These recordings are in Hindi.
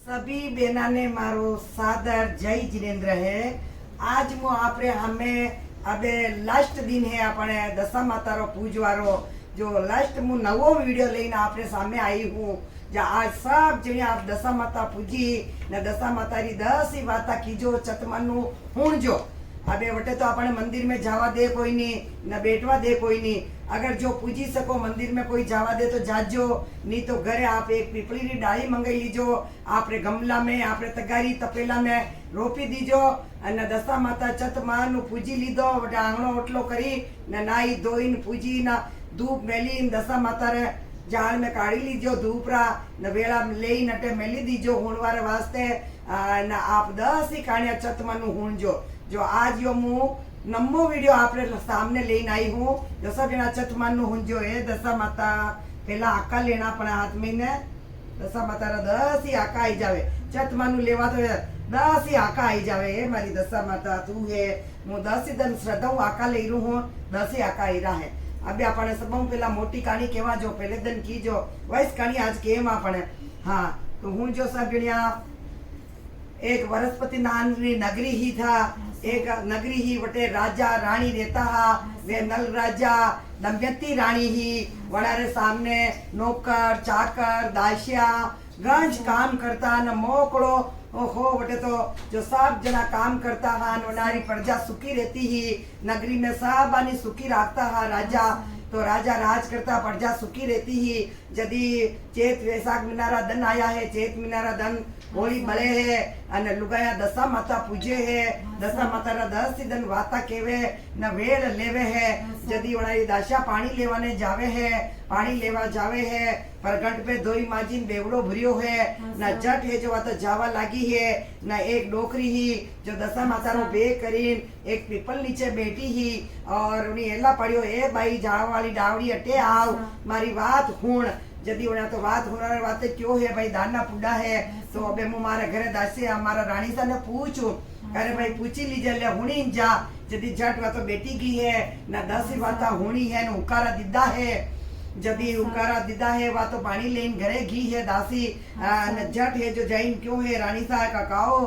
सभी बेना ने मारो सादर जय जिनेन्द्र है। आज मो आपरे हमें अबे लास्ट दिन है अपने दशा माता रो पूजवारो जो लास्ट मु नवो वीडियो लेने आपरे सामने आई हूँ। जा आज सब जने आप दशा माता पूजी ने दशा माता री 10 वाता कीजो चतमनु हुणजो। अबे वटे तो अपने मंदिर में जावा दे कोई नहीं न बैठवा दे कोई नहीं। अगर जो पूजी सको मंदिर में कोई जावा दे तो जाजो, नहीं तो घरे आप एक पीपली री डाली मंगाई लीजो, आपरे गमला में आपरे तगारी तपेला में रोपी दीजो अने दशा माता चत मानु पूजी लीधो। वटे आंगणो ओटलो करी न नाई धोईन पूजी न धूप मेली दशा माता रे जाल में काढ़ी लीजो धूपरा न वेला ले नटे मेली दीजो हुणवारे वास्ते न आप 10 काणिया चत मानु हुणजो। जो आज यो मु नम्बो वीडियो आपरे सामने लेने आई हूँ। जो सब जना चतमान नु हुंजो है दशा माता पहला आका लेना अपने हाथ में ने दशा माता रा 10 ही आका आई जावे। चतमान नु लेवा तो 10 ही आका आई जावे। ए मारी दशा माता तू है मु 10 ही दिन श्रद्धा आका ले रू हूँ 10 ही आका आई रहा है। अबे अपने सब पहला मोटी कहानी केवा जो पहले दिन की जो वैस कहानी आज केम अपने हाँ तो हूँ जो सब जणिया एक वनस्पति नाम री नगरी ही था। एक नगरी ही वटे राजा रानी रहता हा। वे नल राजा दमयंती रानी ही वनारे सामने नौकर चाकर दासिया गंज काम करता न मोकड़ो हो वटे तो जो सब जना काम करता हा वनारी प्रजा सुखी रहती ही। नगरी में सब आनी सुखी रखता हा राजा तो राजा राज करता प्रजा सुखी रहती ही। यदि चेत वैशाख महीना दिन आया है चेत महीना दिन होली बले है अने लुगाया दशा माता पूजे है। दशा माता रा 10 दिन वाता केवे न वेल लेवे है। यदि वनारी दाशा पानी लेवाने जावे है पानी लेवा जावे है पर गंट पे धोई माजीन बेवड़ो भरियो है न जट है जो वाता जावा लागी है न एक डोकरी ही जो दशा माता रो बे करीन एक पीपल नीचे बैठी ही और उन्हें एला पड़ियो ए भाई जावा वाली डावड़ी अटे आओ मारी बात हुण। यदि उन्हें तो बात होना बातें क्यों है भाई दाना पुडा है तो अबे मु मारे घरे दासे हमारा रानी सा ने पूछू अरे भाई पूछी लीजिए ले हुणी जा। यदि जट वा तो बेटी की है ना 10 वाता हुणी है न उकारा दिदा है। यदि उकारा दिदा है वा तो पानी लेन घरे घी है दासी न जट है जो जैन क्यों है रानी सा काकाओ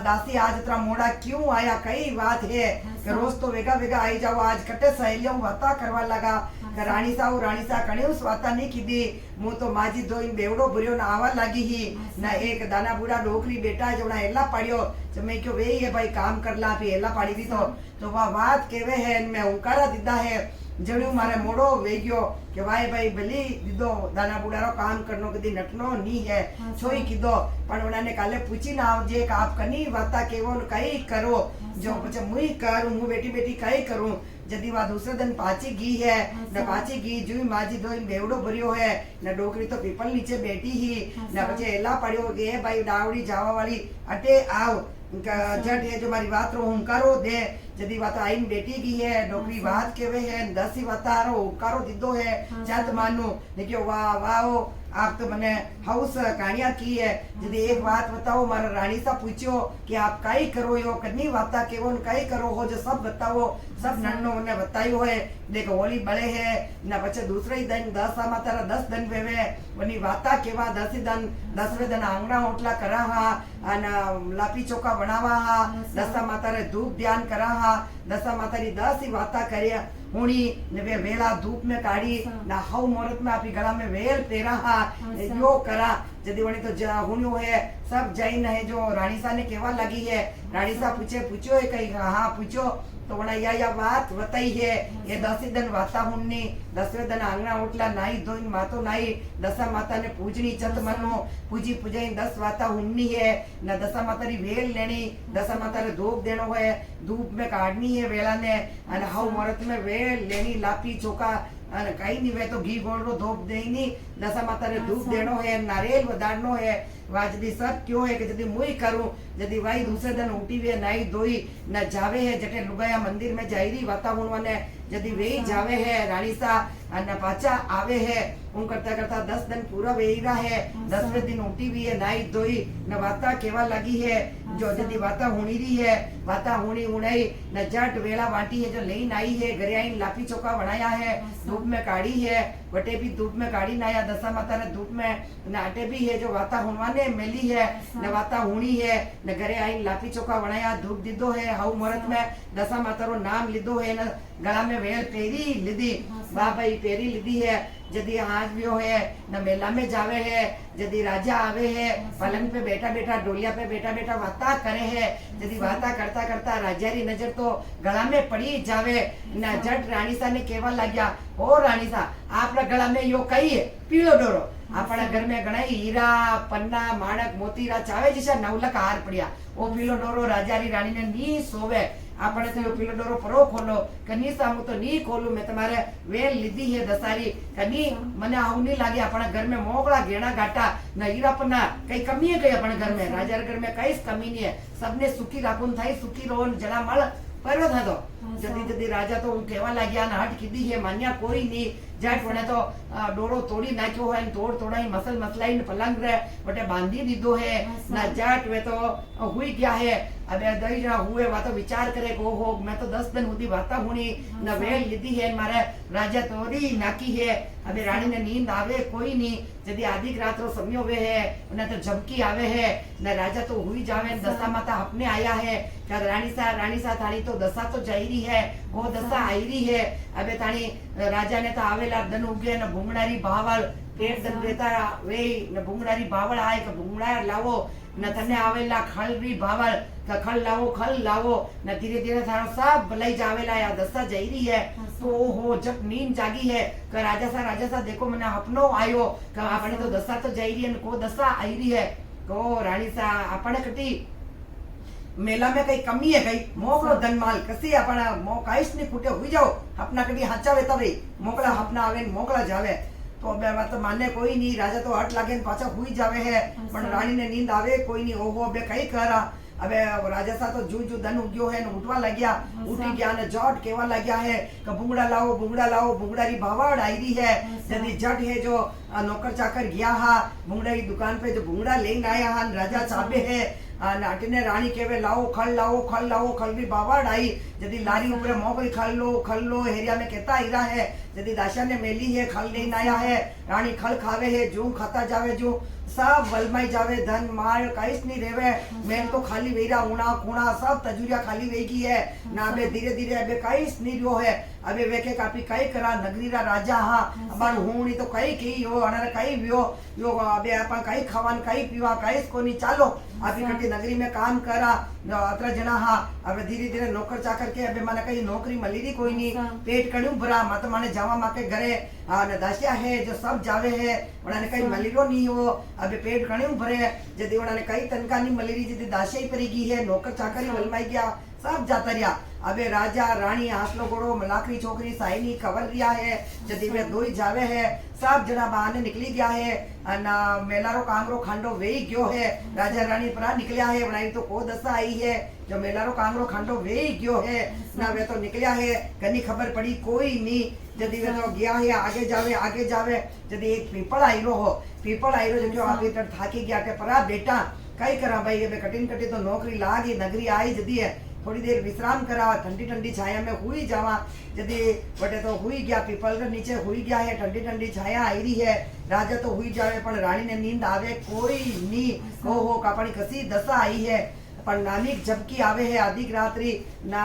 दासी आज इतना मोड़ा क्यों आया कई बात है कि रोज तो वेगा वेगा आई जाओ आज कटे सहेलियों वाता करवा लगा रानी सा कणे उस वाता नहीं कीधी मु तो माजी धोई बेवड़ो भरियो न आवा लागी ही न एक दाना बूढ़ा डोकरी बेटा जो एला पाड़ियो तो मैं क्यों वे है भाई काम कर ला भी एला पाड़ी भी तो वह बात केवे है मैं उकारा दीदा है जणियों मारे मोड़ो वेग्यो के भाई भली दीदो दाना बुढ़ारो काम करनो कदी नटनो नी है छोई कीधो पण उन्होंने काले पूछी ना आवजे कि आप कनी वाता केवो कई करो जो पछे मुई करूं मु बेटी बेटी कई करूं। यदि वा दूसरे दिन पाची घी है न पाची घी जुई माजी धोई बेवड़ो भरियो है न डोकरी तो पीपल नीचे बैठी ही न पछे एला पड़ियो गे भाई डावड़ी जावा वाली अटे आओ जट है जो मारी बात रो हुंकारो दे। यदि बात आईन बेटी की है नौकरी बात केवे है 10 ही बतारो हुंकारो दीदो है चत मानो देखियो वाह वाह आप तो मैंने हाउस कहानियां की है। यदि एक बात बताओ मारा रानी सा पूछो कि आप काई करो यो कन्नी वाता केवो काई करो हो जो सब बताओ सब नन्नो ने बतायो है। देखो होली बड़े है न बच्चे दूसरे ही दिन 10 माता 10 दिन वेवे वनी वाता केवा 10 ही दिन 10वें दिन आंगणा ओटला करा हा अन लापी चोका बनावा हा दशा माता रे धूप ध्यान करा हा दशा माता री 10 ही वाता करिया हुणी ने वे वेला धूप में काढ़ी ना हाउ मुहूर्त में आपी गला में वेल पेरा हा यो करा। यदि वणी तो हुणियो है सब जैन है जो रानी सा ने केवा लगी है रानी सा पूछो है कहीं हाँ पूछो तो वना या बात बताई है ये 10 दिन वाता हुन्नी 10वें दिन आंगना उठला नाई धोई मातो नाई दशा माता ने पूजनी चत मनो पूजी पूजाई 10 वाता हुन्नी है न दशा माता री वेल लेनी दशा माता रे धूप देनो है धूप में काढ़नी है वेला ने अन हाउ मुहूर्त में वेल लेनी लापी चोका अन कई नहीं वे तो घी गोड़ो धूप देनी दशा माता रे धूप देनो है नारियल वधाड़नो है वाजदी सब क्यों है कि यदि मुई करूं यदि वाई दूसरे दिन उठी वे नाई धोई न जावे है जटे लुगाया मंदिर में जायरी वाता हुणवाने यदि वे जावे है रानी सा न पाचा आवे है उन करता करता 10 दिन पूरा वेरा है 10वें दिन उठी भी है नाई धोई न वाता केवा लगी है जो यदि वाता हुणी रही है वाता हुणी उड़ाई न जट वेला वाटी है जो लेन आई है घरे आई लापी चौका बनाया है धूप में काढ़ी है वटे भी धूप में गाड़ी ना आया दशा माता ने धूप में न अटे भी है जो वाता हुणवाने मेली है न वाता हुणी है न घरे आई लापी चोखा वणाया धूप दीधो है हाउ मुहूर्त में दशा माता रो नाम लीधो है न गला में वेल पेरी लीधी वाह भाई पेरी लीधी है जदी आज भी है न मेला में जावे है जदी राजा आवे है पलंग पे बैठा बैठा डोलिया पे बैठा बैठा वाता करे है जदी वाता करता करता राजा री नजर तो गला में पड़ी जावे न जट रानी सा ने केवा लाग्या ओ रानी सा आपना गला में यो कई है पीलो डोरो अपना घर में घना हीरा पन्ना माणक मोतीरा चावे जैसा नवलक हार पड़िया वो पीलो डोरो राजा री रानी ने नी सोवे आपने तो पीलो डोरो परो खोलो कनी सामू तो नी खोलू मैं तुम्हारे वेल लीधी है दसारी कनी मने आऊ नहीं लागे अपना घर में मोकड़ा गेड़ा घाटा न हीरा पन्ना कई कमी है कई अपने घर में राजा घर में कई कमी नहीं है सबने सुखी राखून थाई सुखी रोन जड़ा मल पर्वत था तो जदी जदी राजा तो केवा लाग्या न हट कीधी है मान्या कोई नहीं जाट वने तो डोरो तोड़ी नाख्यो है तोड़ तोड़ाई मसल मसलाई ने पलंग रे वटे बांधी दीधो है ना जाट वे तो हुई गया है अबे दई जना हुए वा तो विचार करे को हो मैं तो 10 दिन हुदी वाता हुणी न वेल लीधी है मारे राजा तोड़ी नाकी है अबे रानी ने नींद आवे कोई नहीं जदी आधी रात रो समय वे है उन्हें तो झमकी आवे है न राजा तो हुई जावे दशा माता अपने आया है क्या रानी सा थानी तो दशा तो जाईरी है वो दशा आईरी है अबे तानी राजा ने तो आवेला दन उगे न भूंगणारी भावल पेट दन देता वे न भूंगणारी भावल आए के भूंगणा लावो न तने आवेला खलरी भावल का खल लावो न धीरे धीरे थारो सब भलाई जावेला या दशा जाईरी है तो हो जब नींद जागी है का राजा सा देखो मैंने अपनो आयो का आपने तो दशा तो जाईरी है न को दशा आईरी है को रानी सा आपने कटी मेला में कई कमी है कई मोकलो धनमाल कसी अपना मो काईस ने फूटे हुई जाओ अपना कभी हाचा वेता भाई मोकला अपना आवे मोकला जावे तो अब बात तो माने कोई नहीं राजा तो हट लागे पाछा हुई जावे है पण रानी ने नींद आवे कोई नहीं ओहो अबे कई करा अबे राजा सा तो जू धन उग्यो है न उठवा लग्या उठी गया न जट केवा लग्या है कि भूंगड़ा लाओ भूंगड़ा री भावाड़ आई है जदी जट है जो नौकर चाकर गया हा भूंगड़ा की दुकान पे जो भूंगड़ा लेने आया हा राजा चाबे है नाटिने रानी केवे लाओ खल भी बावाड़ आई जदी लारी ऊपर मोगरी खल लो हेरिया में कहता हीरा है जदी दाशा ने मेली है खल लेने आया है रानी खल खावे है जू खाता जावे जू सब वलमाई जावे धन माल काईस नहीं रेवे मेन तो खाली वेरा ऊना खूणा सब तजुरिया खाली वेगी है ना अबे धीरे धीरे अबे काईस नहीं रियो है अबे वेके कापी कई करा नगरी रा राजा हा अबान हुणी तो कई की हो अनर कई वियो यो अबे अपन कई खावान कई पीवा काईस कोनी चालो अभी कटी नगरी में काम करा अत्र जना हा अबे धीरे धीरे नौकर चाकर के अबे माने कई नौकरी मली री कोई नहीं पेट कणु भरा मत माने जावा माके घरे न दासिया है जो सब जावे है उन्होंने कई मलीरो नहीं हो अबे पेट कणु भरे जदी उन्होंने कई तनका नहीं मली री जदी दासिया ही परी गई है नौकर चाकर ही वलमाई गया सब जाता रहा अबे राजा रानी हासलो घोड़ो मलाकरी छोकरी साइनी कवर रिया है जदी वे दोई जावे है सब जना बहाने निकली गया है ना मेलारो कांगरो खांडो वेई गयो है राजा रानी परा निकलिया है बनाई तो को दशा आई है जो मेलारो कांगरो खांडो वेई गयो है ना वे तो निकलिया है कनी खबर पड़ी कोई नहीं जदी वे तो गया है आगे जावे जदी एक पीपल आईरो जो आप इधर थाकी गया के परा बेटा कई करा भाई अबे कटिन तो नौकरी लागी नगरी आई जदी है थोड़ी देर विश्राम करा ठंडी छाया में हुई जावा जदी बटे तो हुई गया पीपल के नीचे हुई गया है ठंडी छाया आई रही है राजा तो हुई जावे पण रानी ने नींद आवे कोई नी हो कापणी कसी दशा आई है पर नानिक झपकी आवे है अधिक रात्रि ना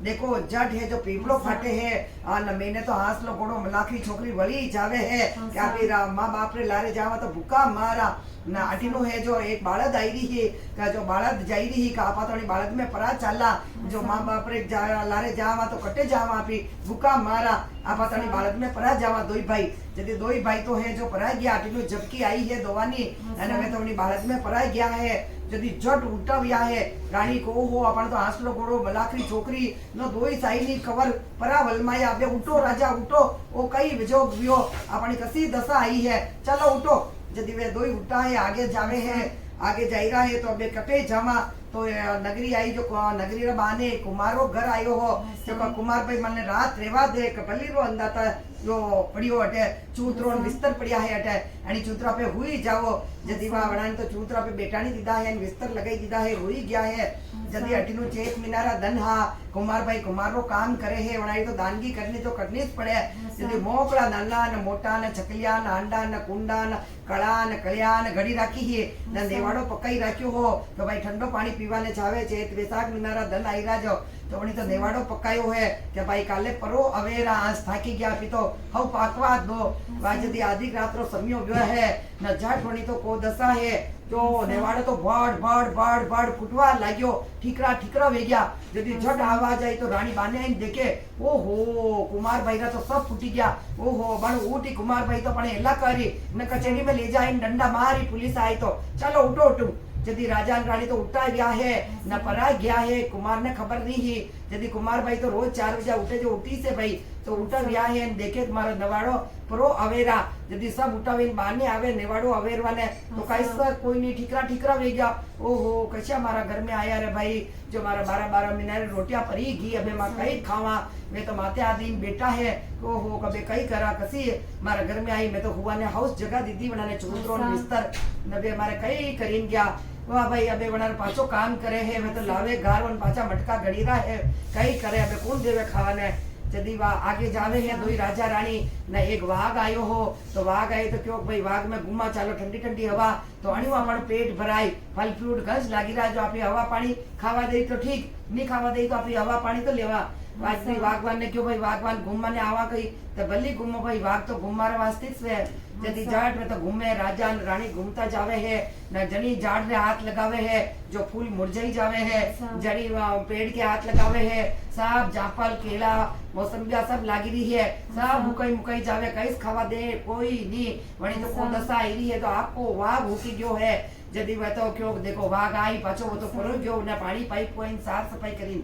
देखो जट है जो पीपलो फाटे है न मैंने तो हासलो घोड़ो मलाखी छोकरी वली जावे है क्या फिर माँ बाप रे लारे जावा तो भूखा मारा ना अटीनो है जो एक बालद आई रही है का जो बालद जाई रही का आपा तो बालद में परा चला जो माँ बाप रे लारे जावा तो कटे जावा पी भूखा मारा आपा तो बालद में परा जावा दोई भाई जदी दोई भाई तो है जो परा गया अटीनो झपकी आई है दोवानी अने में तो बालद में परा गया है जदी जट उठाव्या है रानी को हो अपन तो हासलो घोड़ो मलाखरी छोकरी नो दोई साईनी कवर परा वलमाया अबे उठो राजा उठो ओ कई विजो वियो अपनी कसी दशा आई है चलो उठो जदी वे दोई उठा है आगे जावे है आगे जाई रहा है तो अबे कटे जावा तो नगरी आई जो नगरी रा बाने कुमारो घर आयो हो जो कुमार भाई मने रात रेवा दे कपली रो अंदाता जो पड़ियो अटे चूतरो बिस्तर पड़िया है अटे आणि चूतरा पे हुई जाओ जदी वा वणान तो चूतरा पे बेटाणी दीदा है बिस्तर लगाई दीदा है हुई गया है जदी अटीनु चेक मिनारा दन हा कुमार भाई कुमारो काम करे है वणाई तो दानगी करनी तो करनी ज पड़े जदी मोकड़ा नाना न मोटा न चकलिया न अंडा न कुंडा न कड़ा न कलिया न घड़ी राखी है न देवाड़ो पकाई राख्यो हो तो भाई ठंडो पानी पीवाने चावे चेत वैसाख मिनारा दन आई राजो तो उन्हें तो देवाड़ो पकायो है कि भाई काले परो अवेरा आज थाकी गया पी तो हव पाकवा दो वाजदी आधी रात्रो समयो व्यो है न जाट होनी तो को दशा है जो नेवाड़ो तो बड़ बड़ बड़ बड़ फुटवा लाग्यो ठीकरा वे गया यदि झट आवाज आई तो रानी बाने आईने देखे ओहो कुमार भाई रा तो सब फूटी गया ओहो बण उठी कुमार भाई तो पण एला करी न कचेरी में ले जाई डंडा मारी पुलिस आई तो चलो उठो उठो यदि राजा रानी तो उठा गया है न परा गया है कुमार ने खबर नहीं है यदि कुमार भाई तो रोज 4 बजे उठे जो उठी से भाई तो उठा गया है देखे मारो नवाड़ो परो अवेरा यदि सब उठावे बाने आवे नेवाड़ो अवेरवाने तो कैसा कोई नहीं ठीकरा वे गया ओहो कशा मारा घर में आया रे भाई जो मारा 12 महीना रोटियां परी घी अबे मां कई खावा मैं तो माते आदि बेटा है ओहो कबे कई करा कसी मारा घर में आई मैं तो हुआ ने हाउस जगह दीदी बनाने चूतरो बिस्तर नबे मारे कई करीन गया वाह भाई अबे वनार पाछो काम करे है मैं तो लावे घर वन पाछा मटका गड़ी रहा है कई करे अबे कौन देवे खावाने यदि वा आगे जावे है दो राजा रानी न एक वाघ आयो हो तो वाघ आए तो क्यों भाई वाघ में घुमा चालो ठंडी ठंडी हवा तो अणियो अपन पेट भराई फल फ्रूट गज लागी रहा जो आप हवा पानी खावा दे तो ठीक नहीं खावा दे तो आप हवा पानी तो लेवा वाजनी वाघवान ने क्यों भाई वाघवान घूमने आवा गई तो भली घूमो भाई वाघ तो घूमारे वास्ते है यदि जाट में तो घूमे राजा रानी घूमता जावे है न जनी जाट ने हाथ लगावे है जो फूल मुरझाई जावे है जड़ी पेड़ के हाथ लगावे है सब जाफल केला मौसमिया सब लागी रही है सब मुकई जावे कई खावा दे कोई नहीं वणी तो को दशा आई रही है तो आपको वाघ हुकी गयो है यदि वह तो क्यों देखो वाघ आई पाछो वो तो परो गयो ने पानी पाइप कोई साफ सफाई करी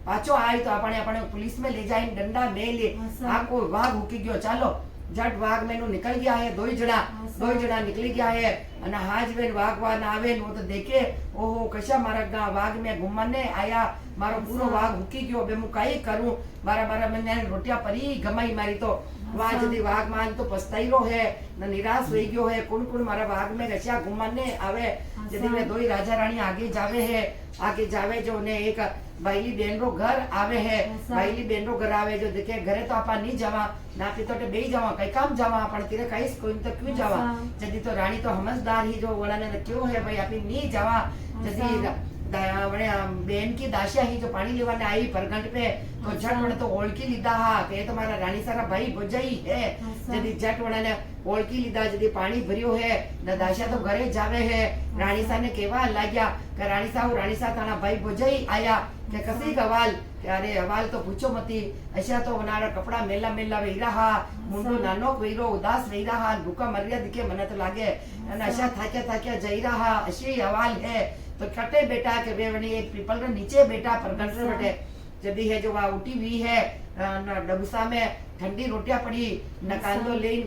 पाछो आई तो अपने पुलिस में ले जाए डंडा में ले आपको वाघ हुकी गयो चालो जट वाघ में निकल गया है दो ही जड़ा निकली गया है અને હાજ વેન વાઘવાન આવે નો તો દેખે ઓહો કશા મારા વાઘ में घुमने आया मारो पूरो वाघ हुकी गयो बे मु काई करूं मारा मैंने रोटिया परी गमाई मारी तो वाह यदि वाघ मान तो पछताई रो है न निराश हो गयो है कुण मारा वाघ में कशा घुमने आवे यदि वे दो ही राजा रानी आगे जावे जो ने एक बाईली बेन रो घर आवे है बाईली बेन रो घर आवे जो देखे घरे तो आपा नहीं जावा ना पी तो बेई जावा कई काम जावा पण तेरे कई कोई तो क्यों जावा जदी तो रानी तो समझदार ही जो वड़ा ने क्यों है भाई आपी नहीं जावा जदी बेन की दासिया ही जो पानी लेवाने आई परगंट पे तो झट वड़े तो ओळखी लीधा हा के तुम्हारा रानी सारा भाई बुझाई है जदी झट वड़ा ने ओळखी लीधा जदी पानी भरियो है न दासिया तो घरे जावे है रानी सा ने केवा लाग्या के रानी सा ताना भाई बुझाई आया के कसी गवाल अरे हवाल तो पूछो मती ऐसा तो वनारा कपड़ा मेला वही रहा मुंडो नानो वेरो उदास वही रहा भूखा मरिया दिखे मने तो लागे ऐसा थाक्या जई रहा ऐसी हवाल है तो कटे बेटा के बेवनी एक पीपल के नीचे बेटा परगंट में बैठे जदी है जो वहाँ उठी हुई है न डबसा में ठंडी रोटियां पड़ी न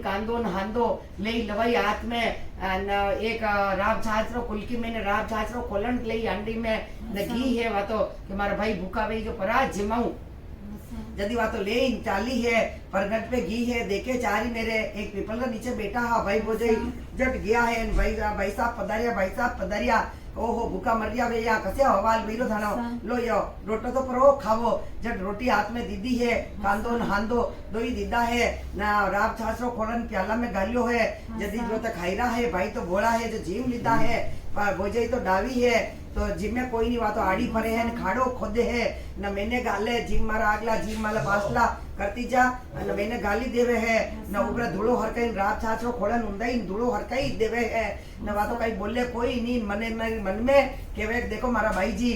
कांदो न हांदो ले लवाई हाथ में न एक राब छाछरो कुलकी में न राब छाछरो कोलन ले अंडी में न घी है वह तो कि मारा भाई भूखा वही जो परा जिमाऊ यदि वह तो ले चाली है परगट पे घी है देखे चारी मेरे एक पीपल का नीचे बैठा हा भाई बोझे जट गया है भाई साहब पधारिया ओहो भूखा मर गया भैया कसे हवाल बेरो थानो लो यो रोटो तो परो खावो जट रोटी हाथ में दीदी है कांदो न हांदो दो ही दीदा है ना राब छाछरो खोलन प्याला में गालियो है यदि जो तक खाई रहा है भाई तो बोला है जो जीम लीधा है पर बोझे तो डावी है तो जिम में कोई नहीं तो आड़ी फरे है न खाड़ो खोदे है न मैंने गाले जिम मारा आगला जिम माला पासला करती जा न मैंने गाली देवे है न ऊपर धूलो हरकई रात छाछरो खोलन उंदाई धूलो हरकई देवे है न वा तो कई बोले कोई नहीं मन में केवे देखो मारा भाई जी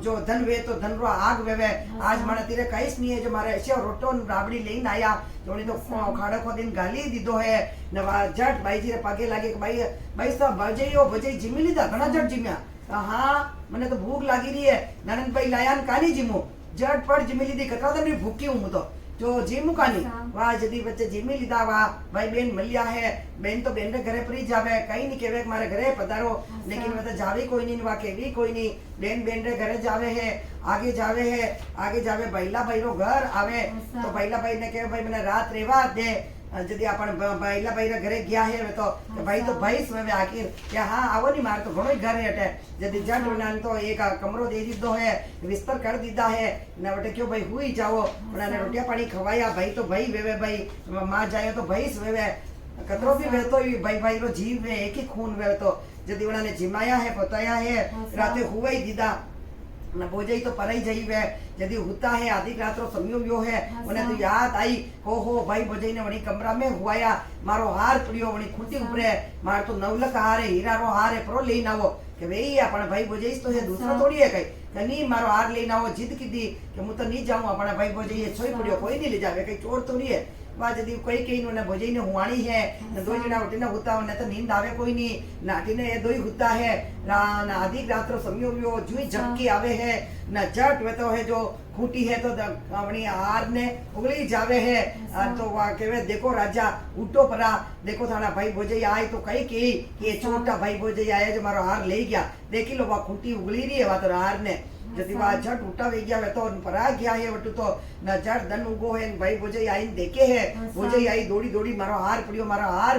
जो धन वे तो धन रो आग वेवे आज माने तीरे कईस नहीं है जो मारे ऐसे रोटो राबड़ी लेन आया जोड़ी तो खाड़ो खोदीन गाली दीदो है न वा जट भाई जी रे पागे लागे भाई सब बजे जिमी लीधा घना जट जिम्या हाँ मने तो भूख लागी रही है ननन भाई लाया कानी जिमो जट पर जिमी लीधी कतरा तो भूखी हूं तो जो जीमू का नहीं वहाँ जदी बच्चे जीमी लीधा वहाँ भाई बेन मलिया है बेन तो बेन रे घरे परी जावे कहीं नहीं कहवे मारे घरे पधारो लेकिन वह तो जावे कोई नहीं वहाँ केवी कोई नहीं बेन रे घरे जावे है आगे जावे बैला भाई रो घर आवे तो बैला भाई ने कहे भाई मैंने रात रेवा दे जदी अपन बैला भाई रे घरे गया है तो भाई तो भाई स्वे आखिर के हाँ आवो नहीं मार तो घणो घर है जदी जट उन्होंने तो एक कमरो दे दीदो है विस्तर कर दीदा है न बटे क्यों भाई हुई जाओ उन्होंने रोटिया पानी खवाया भाई तो भाई वेवे भाई माँ जाए तो भाई स्वे कतरो भी वे तो भाई रो जीव है एक ही खून वे तो जदी उन्होंने जिमाया है पताया है राते हुआ ही दीदा न बोझई तो पर ही जई वे यदि होता है आधी रात रो समय व्यो है उन्हें तो याद आई हो भाई बोझई ने वणी कमरा में हुआया मारो हार पड़ियो वणी खूंटी ऊपरे मार तो नवलक हार है हीरा रो हार है प्रो लेन आवो के वेई अपन भाई बोझई तो है दूसरा थोड़ी है कई कनी मारो हार लेन आवो जिद कीधी कि मु तो नहीं जाऊं अपन भाई बोझई छोई पड़ियो कोई नहीं ले जावे कई चोर थोड़ी है वहाँ जदी कोई कहीं उन्हें बोझई ने हुआणी है न दो जना उठी ने होता उन्हें तो नींद आवे कोई नहीं नाटी ने ये दो ही होता है न आधी रात रो समय व्यो जुई झपकी आवे है न जट वे तो है जो खूटी है तो अपनी हार ने उगली जावे है तो वहाँ कहवे देखो राजा उठो परा देखो थाना भाई बोझई आए तो कही की ये छोटा भाई बोझई आया जो मारो हार ले गया देखी लो वहाँ खूटी उगली रही है वहाँ तो हार ने जदी वहाँ झट उठा वे गया वे तो परा गया है वटू तो न झट दन उगो है भाई बोझई आई देखे है बोझई आई दौड़ी मारो हार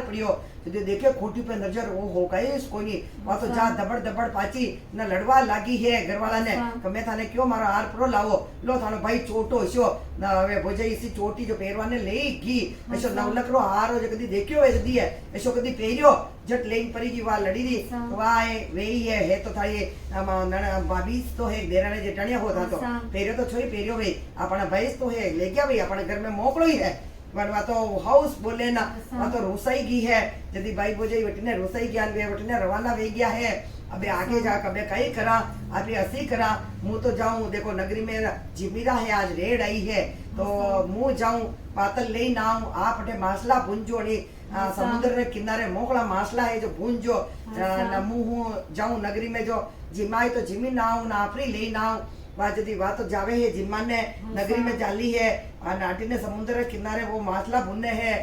पड़ियो जदी देखे खोटी पे नजर वो हो गए इसको नहीं वहाँ तो जा दबड़ पाची न लड़वा लागी है घरवाला ने तो मैं थाने क्यों मारो हार परो लावो लो थानो भाई चोटो इसो न वे बोझई इसी चोटी जो पेरवाने ले गी ऐसो नवलक रो हार हो जो कदी देखियो है जदी है ऐसो कदी पेरियो जट लेन परी की वहाँ लड़ी रही वहाँ वेही है तो थाई भाभी तो है देराने जेठानिया होता तो पेरियो तो छोई पेरियो भाई अपना भैंस तो है ले गया भाई अपने घर में मोकलो ही है वहाँ तो हाउस बोले ना वहाँ तो रोसाई की है यदि भाई बोझई वटीने रोसाई ज्ञान वे वटीने रवाना वे गया है अबे आगे जा कबे कई करा अभी असी करा मुँह तो जाऊं देखो नगरी में जिमीरा है आज रेड आई है तो मुँह जाऊं पातल ले ना आऊं आप अटे मासला भूंजो नी समुद्र रे किनारे मोकला मासला है जो भूंजो न मुँह जाऊं नगरी में जो जिमाई तो जिमी ना आऊं ना आपरी ले ना आऊं वहाँ जदी वहाँ तो जावे है जिम्मा ने नगरी में जाली है और नाटी ने समुद्र के किनारे वो मासला भुनने है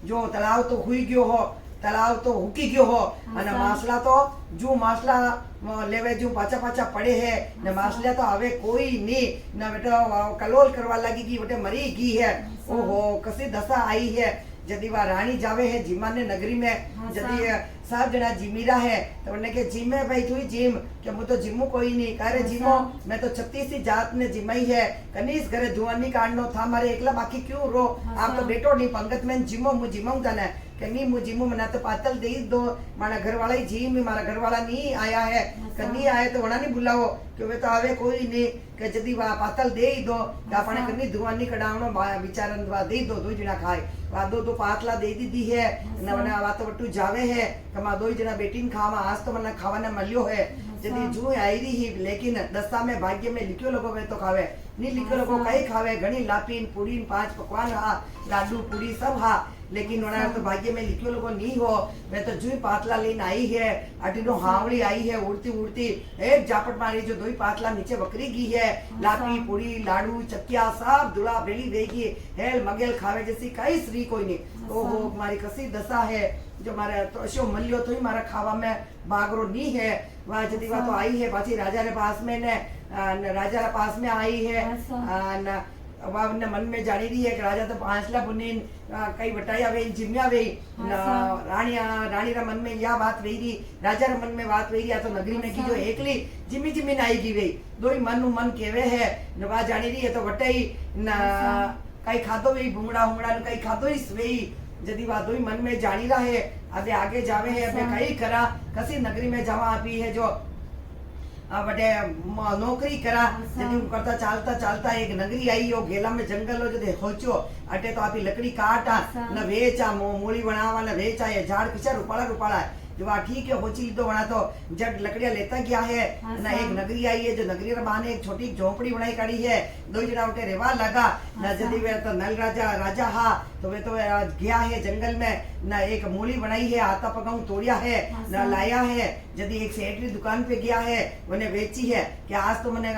जो तालाब तो हुई गयो हो तालाब तो हुकी गयो हो અને मासला तो जो मासला लेवे जो पाचा पड़े है ने मासला तो हवे कोई नहीं न बेटा कलोल करवा लगी की बेटे मरी गई है ओहो कसी दशा आई है जदी वह रानी जावे है जिमा ने नगरी में जदी सब जना जिमीरा है तो उन्हें के जिमे भाई तू जिम के मु तो जिमू कोई नहीं करे जिमो मैं तो 36 जात ने जिमाई है कनीस घरे जुआनी काढ़नो था मारे एकला बाकी क्यों रो आप तो बेटो नहीं पंगत में जिमो मु जिमाऊ तने कनी मु जिमू मना तो पातल दे दो मारा घर वाला ही जिम मारा घर वाला नहीं आया है कनी आए तो वना नहीं बुलाओ कि वे तो आवे कोई नहीं के जदी वा पातल दे दो कि अपने कनी दुआनी कडावनो विचारन वा दे दो दो जना खाए वा दो पातला दे दी है न वना वा तो वटू जावे है कमा दो जना बेटीन खावा आज तो मना खावाने मल्यो है जदी जू आई रही लेकिन दशा में भाग्य में लिखियो लोगो वे तो खावे नहीं लिखियो लोगो कई खावे घणी लापीन पूरीन 5 पकवान हा लाडू पूरी सब हा लेकिन उन्होंने तो भाग्य में लिखियो लोगो नहीं हो मैं तो जू पातला लेने आई है अटीनो हावड़ी आई है उड़ती एक जापट मारी जो दो ही पातला नीचे बकरी गई है लापी पूरी लाडू चक्किया सब दुला बेली देगी हेल मगेल खावे जैसी कई श्री कोई नहीं ओहो मारी कसी दशा है जो मारे तो अशो मल्यो तो ही मारा खावा में बागरो नहीं है वहाँ जदी वहाँ तो आई है पाची राजा रे पास में ने राजा रे पास में आई है न वहाँ ने मन में जानी रही है कि राजा तो पांचला बुनीन कई बटाया वे जिम्या वे रानी रा मन में यह बात वही रही राजा रे मन में बात वही तो नगरी में की जो एकली जिमी न आई की वे दो ही मन केवे है न वहाँ जानी रही है तो बटाई न कई खादो वे भूंगड़ा कई खादो ही वे जदी बात दो ही मन में जानी रहा है अबे आगे जावे है अबे कई करा कसी नगरी में जावा आपी है जो बटे नौकरी करा जदी करता चालता एक नगरी आई हो गेला में जंगल हो जदे होचो अटे तो आपी लकड़ी काटा न वेचा मूली बनावा न वेचा ये झाड़ किचा रुपाला जो ठीक है होची लीधो वना तो जट लकड़ियां लेता गया है ना एक नगरी आई है जो नगरी रे बाने एक छोटी झोपड़ी बनाई काढ़ी है दो जना उठे रेवा लगा न जदी वे तो नल राजा हा तो वे तो गया है जंगल में न एक मूली बनाई है आता पगाऊ तोड़िया है न लाया है जदी एक सेठ की दुकान पे गया है उन्हें बेची है कि आज तो मैंने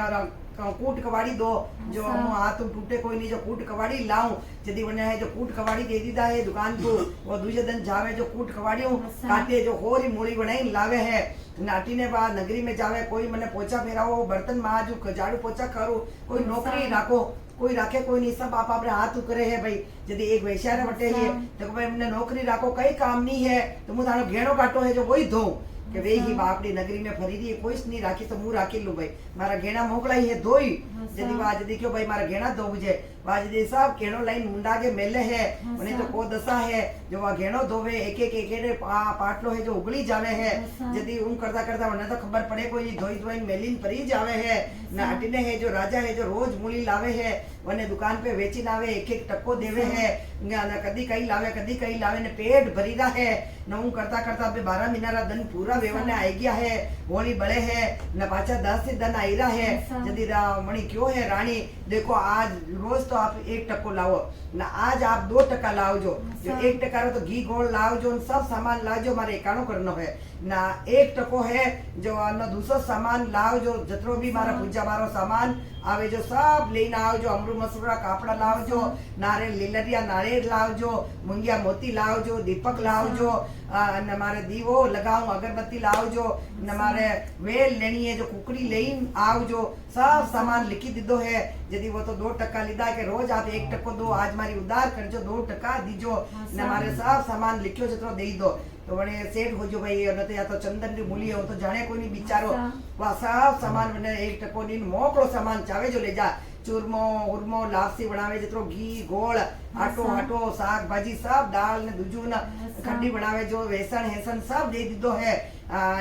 कूट कवाड़ी दो जो हम हाथ टूटे कोई नहीं जो कूट कवाड़ी लाऊं जदी वने है जो कूट कवाड़ी दे दीदा है दुकान को वो दूसरे दिन जावे जो कूट कवाड़ी काटे जो होरी मूली बनाई लावे है नाटी ने बाद नगरी में जावे कोई मने पोछा फेरावो बर्तन माजू झाड़ू पोछा करो कोई नौकरी राखो कोई राखे कोई नहीं सब आप अपने हाथ करे है भाई यदि एक वैश्या बटे है तो भाई हमने नौकरी राखो कई काम नहीं है तो मुझे थानो घेणो काटो है जो वही धो કે વે ही बापड़ी नगरी में फरी रही कोई नहीं राखी तो मुँह राखी लू भाई मारा घेणा मोकलाई है धोई जदी वाज देखो भाई मारा घेणा धो बुझे वाज दे साहब घेणो लाइन मुंडा के मेले है उन्हें तो को दशा है जो वा घेणो धोवे एक एक पाटलो है जो उगली जावे है जदी उन करता करता उन्हें तो खबर पड़े कोई धोई धोई मेलीन परी जावे है ना हटीने है जो राजा है जो रोज मूली लावे है वने दुकान पे वेची लावे एक एक टक्को देवे है ना कदी कई लावे ने पेट भरी रहा है न उन करता करता अबे 12 महीना दिन पूरा वेवन आई गया है होली बड़े है न पाचा 10 से दिन आई रहा है यदि मणि क्यों है रानी देखो आज रोज तो आप 1 टक्को लाओ ना आज आप 2 टका लाओ जो 1 टका रो तो घी गोल लाओ जो सब सामान लाओ जो मारे एकाणो करनो है ना 1 टको है जो न दूसरो सामान लाओ जो जतरो भी मारा पूजा मारो सामान आवे जो सब लेना आओ जो अमरू मसूरा कापड़ा लाओ जो नारे लीलरिया नारेल लाओ जो मुंगिया मोती लाओ जो दीपक लाओ जो न मारे दीवो लगाऊं अगरबत्ती लाओ जो न मारे वेल लेनी है जो कुकड़ी लेन आओ जो सब सामान लिखी दीदो है यदि वो तो 2 टका लीधा के रोज आप 1 टको दो आज मारी उधार करजो 2 टका दीजो न मारे सब सामान लिखियो जतरो दे दो तो वने सेठ हो जो भाई न तो या तो चंदन री मूली हो तो जाने कोई नहीं बिचारो वा सब सामान वने 1 टको नी मोकळो सामान चावे जो ले जा चूरमो उरमो लापसी बनावे जतरो घी गोळ आटो आटो साग भाजी सब दाल ने दूजू न खंडी बनावे जो वेसन हेसन सब दे दीदो है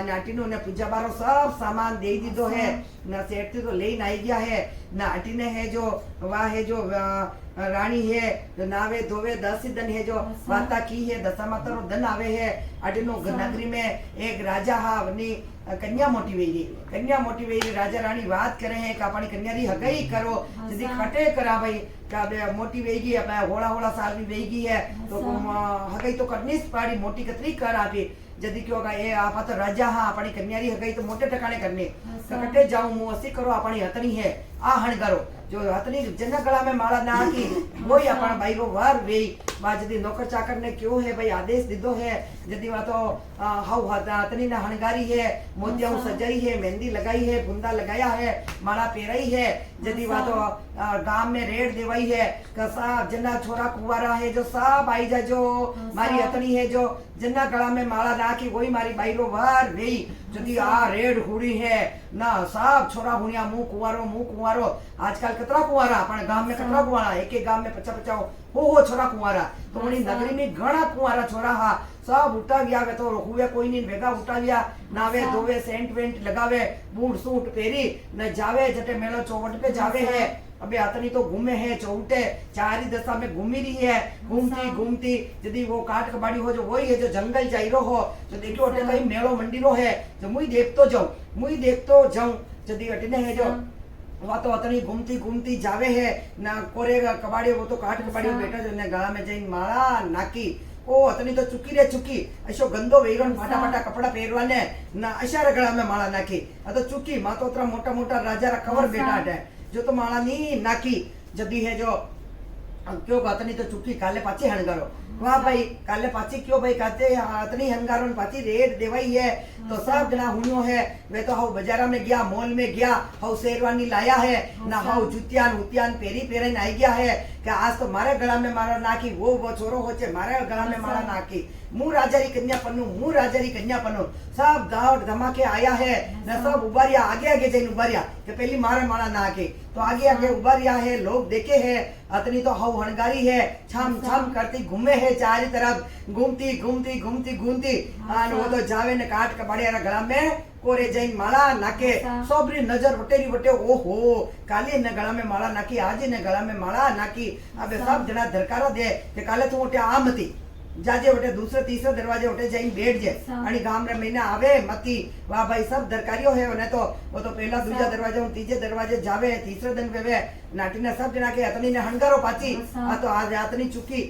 नाटीनो ने पूजा बारो सब सामान दे दीदो है न सेठ तो लेन आई गया है नाटी ने है जो वाह है जो रानी है जो नावे धोवे 10 दिन है जो वाता की है दशा माता धन आवे है अडनो नगरी में एक राजा हा वनी कन्या मोटी वेरी राजा रानी बात करे है कि अपनी कन्या री हगई करो यदि खटे करा भाई का मोटी वेगी अपना होड़ा होड़ा साल भी वेगी है तो हगई तो करनी पाड़ी मोटी कतरी कर आपी यदि क्यों ए आप तो राजा हाँ अपनी कन्या री हगई तो मोटे टकाने करने कटे जाऊं मुंह असी करो अपनी हतनी है आ हणगारो जो हतनी जना गला में माला ना की वही अपन भाई वो वार वेई बा यदि नौकर चाकर ने क्यों है भाई आदेश दीदो है यदि वहाँ तो हाउ हतनी ने हणगारी है मोतिया सजाई है मेहंदी लगाई है बुंदा लगाया है माला पेराई है यदि वहाँ तो गांव में रेड देवाई है कसा जना छोरा कुवारा है जो सब आई जा जो मारी हतनी है जो जना गला में माला नाखी वही मारी बाई रो वार वेई यदि आ रेड हुड़ी है ना सब छोरा हुनिया मुंह कुंवारो आजकल कितना कुंवारा अपन गांव में कितना कुंवारा एक गांव में 50-50 हो छोरा कुंवारा तो उनी नगरी में घणा कुंवारा छोरा हा सब उठा गया वे तो हुए कोई नहीं भेगा उठा गया नावे धोवे सेंट वेंट लगावे बूट सूट पेरी न जावे जटे मेलो चौवट पे जावे है अबे अतनी तो घूमे है चौटे चारी दशा में घूमी रही है घूमती यदि वो काट कबाड़ी हो जो वही है जो जंगल जाइरो हो तो देखो अटे कहीं मेलो मंदिरो है जो मुई देखतो जाऊं यदि अटने है जो वहाँ तो अतनी घूमती जावे है ना कोरे कबाड़ी वो तो काट कबाड़ी बेटा जो ने गला में जईन माला नाकी ओ अतनी तो चुकी ऐसो गंदो वेरण फाटा कपड़ा पहरवा ने ना अशार गला में माला नाकी आ तो चुकी मा तो उतरा मोटा राजा रा खबर बेटा है जो तो माला नी नाकी जदी है जो क्यों अतनी तो चुकी काले पाची हणगारो वाह भाई काले पाची क्यों भाई कहते अतनी हंगारो पाची रेट देवाई है तो सब जना हुनियो है वे तो हाउ बाजारा में गया मॉल में गया हाउ शेरवानी लाया है ना हाउ जुतियान पेरी पेरन आई गया है कि आज तो मारे गला में मारा नाखी वो छोरो होचे मारे गला में मारा नाखी मुँह राजारी कन्या पन्नू सब गाँव धमाके आया है न सब उबारिया आगे जाइन उबारिया कि पहली मारे मारा नाखी तो आगे उबारिया है लोग देखे है अतनी तो हाउ हणगारी है छम करती घूमे है चारी तरफ घूमती वो तो जावे ने काट कबाड़िया गला में कोरे जैन माला नाके सोबरी नजर वटे ओहो काले ने गला में माला नाकी आज ने गला में माला नाकी अबे सब जना धरकारा दे कि काले तू वटे आमती जाजे वटे दूसरे तीसरे दरवाजे वटे जाइन बैठ जे आणि गाम रे महीना आवे मती वाह भाई सब दरकारियो है वने तो वो तो पहला दूसरा दरवाजे तीजे दरवाजे जावे तीसरे दिन वेवे नाटीने सब जना के अतनी ने हणगारो पाची आ तो आज अतनी चुकी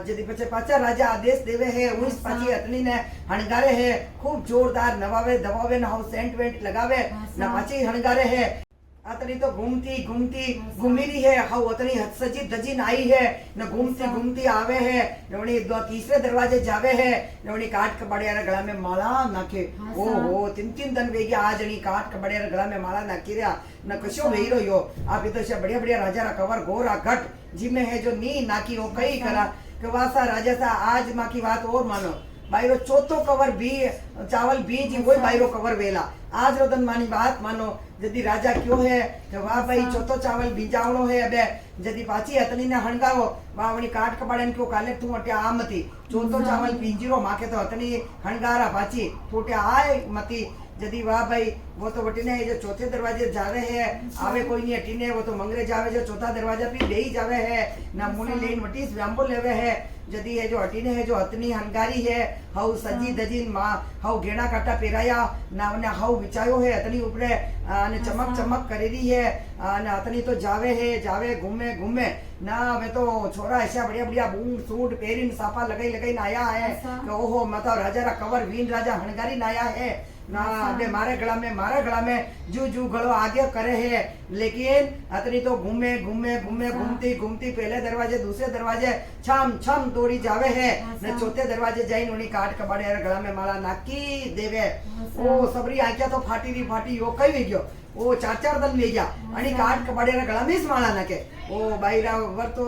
जदी पछे पाचा राजा आदेश देवे है उस पाची अतनी ने हणगारे है खूब जोरदार नवावे दवावे न हाउ सेंट वेंट लगावे न पाची हणगारे है अतनी तो घूमती घूमती घूमी रही है, हाउ अतनी सजी धजी आई है न घूमती घूमती आवे है नवनी दो तीसरे दरवाजे जावे है नवनी काट कबाड़िया गला में माला नाखे। ओहो 3-3 दिन वेगी आज नी काट कबाड़िया गला में माला नाखी रहा न कशो वेही रहो यो। आप तो से बढ़िया बढ़िया राजा रा कवर गोरा घट जिमे है जो नी नाकी वो कई करा कि वासा राजा सा आज माँ की बात और मानो बायरो चौथो कवर भी चावल बीज वही बायरो कवर वेला आज रोदन मानी बात मानो जदी राजा क्यों है कि वाह भाई चौथो चावल बीजावणो है अबे जदी पाची अतनी ने हणगावो वाह वणी काट कबाड़न क्यों काले तू अटे आमती चौथो चावल बींजीरो माके तो अतनी हणगारा पाची टूटे आए मती जदी वाह भाई वो तो वटीने जो चौथे दरवाजे जावे है आवे कोई नहीं हटीने वो तो मंगरे जावे जो चौथा दरवाजा भी ले ही जावे है ना मुनी लेन वटीस व्याम्बो लेवे है जदी है जो हटीने है जो हतनी हनगारी है हाउ सजी दजीन मां हाउ घेणा काटा पेराया ना ने हाउ विचायो है हतनी ऊपरे ने चमक चमक करेरी है ने हतनी तो जावे है जावे घूमे घूमे ना वे तो छोरा ऐसा बढ़िया बढ़िया बूट सूट पेरीन साफा लगाई लगाई आया है कि ओहो मतलब राजा रा कवर वीन राजा हनगारी नाया है ना अबे मारे गला में जू जू गलो आगे करे है लेकिन अतनी तो घूमे घूमे घूमे घूमती घूमती पहले दरवाजे दूसरे दरवाजे छम छम तोड़ी जावे है न चौथे दरवाजे जाइन उनी काट कबाड़े गला में माला नाकी देवे। ओ सबरी आंख्या तो फाटी यो कई वे गयो ओ 4-4 दिन ले गया आणि काट कबाड़े गला में माला नाके ओ बाईरा वर तो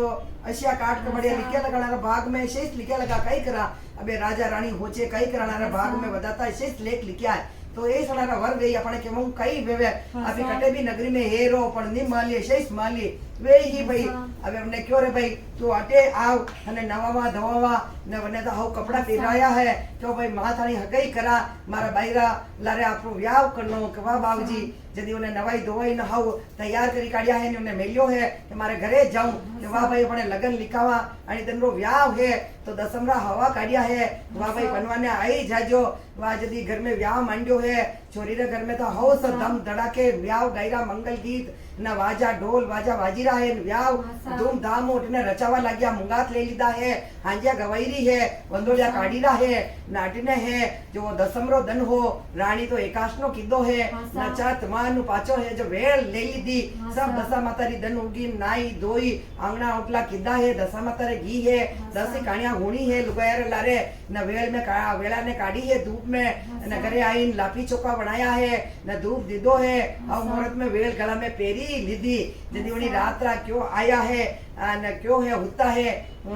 अशिया काट कबाड़िया लिखे लगाना भाग में शेष लिखे लगा कई करा अबे राजा रानी होचे कई कराना भाग में बताता शेष लेख लिखा है तो ए सणारा वर गई अपने के मु कई वेवे अभी कटे भी नगरी में हेरो पण नि मालिए शेष मालिए वे ही भाई अबे हमने क्यों रे भाई तू अटे आव अने नवावा धवावा ने वने तो हाउ कपड़ा पहराया है तो भाई माथानी हगई करा मारा बाईरा लारे आपरो व्याव करनो के वाह बाबूजी जदी उन्हें नवाई धोवाई न हाउ तैयार करी काढिया है ने उन्हें मेल्यो है कि मारे घरे जाऊं कि वाह भाई अपने लगन लिखावा आणि तनरो व्याव है तो दसमरा हवा काढिया है वाह भाई बनवाने आई जाजो वाह जदी घर में व्याव मांड्यो है छोरी रे घर में तो हाउ स दम धड़ाके व्याव गायरा मंगल गीत न वाजा ढोल वाजा वाजी रहा है व्याव धूम धाम उठने रचावा लाग्या मुंगात ले लीधा है हांजिया गवाईरी है वंदोलिया काढ़ी रहा है नाटने है जो दसमरो दन हो रानी तो एकाशनो किदो है नचात मानु पाचो है जो वेल ले लीधी सब दसा मातारी दन उगी नाई धोई आंगना उठला किदा है दसा मातारे घी है दसी काणिया हुणी है लुगायर लारे न वेल में वेला ने काढ़ी है धूप में न घरे आईन लापी चोका बनाया है न धूप दीदो है और मुहूर्त में वेल गला में पेरी लीधी जदी उनी रात रा क्यों आया है न क्यों है होता है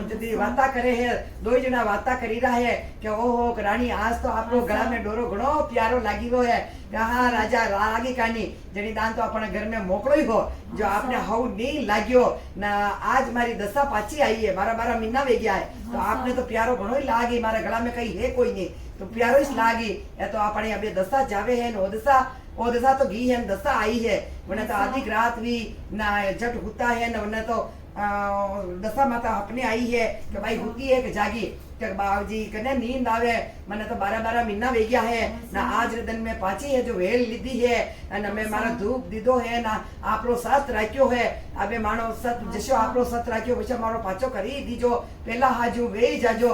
जदी वाता करे है दो जना वाता करी रहा है कि ओहो रानी आज तो आपरो गला में डोरो घणो प्यारो लागी गयो है कहा राजा लागी कानी जनी दान तो अपने घर में मोकलो ही हो जो आपने हाउ नहीं लाग्यो ना आज मारी दशा पाची आई है 12 महीना वे गया है तो आपने तो प्यारो घणो ही लागी मारा गला में कहीं है कोई नहीं तो प्यारो ही लागी या तो अपने अबे दशा जावे है नो दशा तो घी है दशा आई है वने तो आधी रात भी ना जट होता है न वने तो दशा माता अपने आई है कि भाई होती है कि जागी कि बाबूजी कने नींद आवे मैंने तो 12 महीना वे गया है ना आज दिन में पाची है जो वेल लीधी है ना मैं मारा धूप दीदो है ना आपरो सत राख्यो है अबे मानो सत जशो आपरो सत राख्यो वैसे मारो पाचो करी दीजो पहला हाजू वे जाजो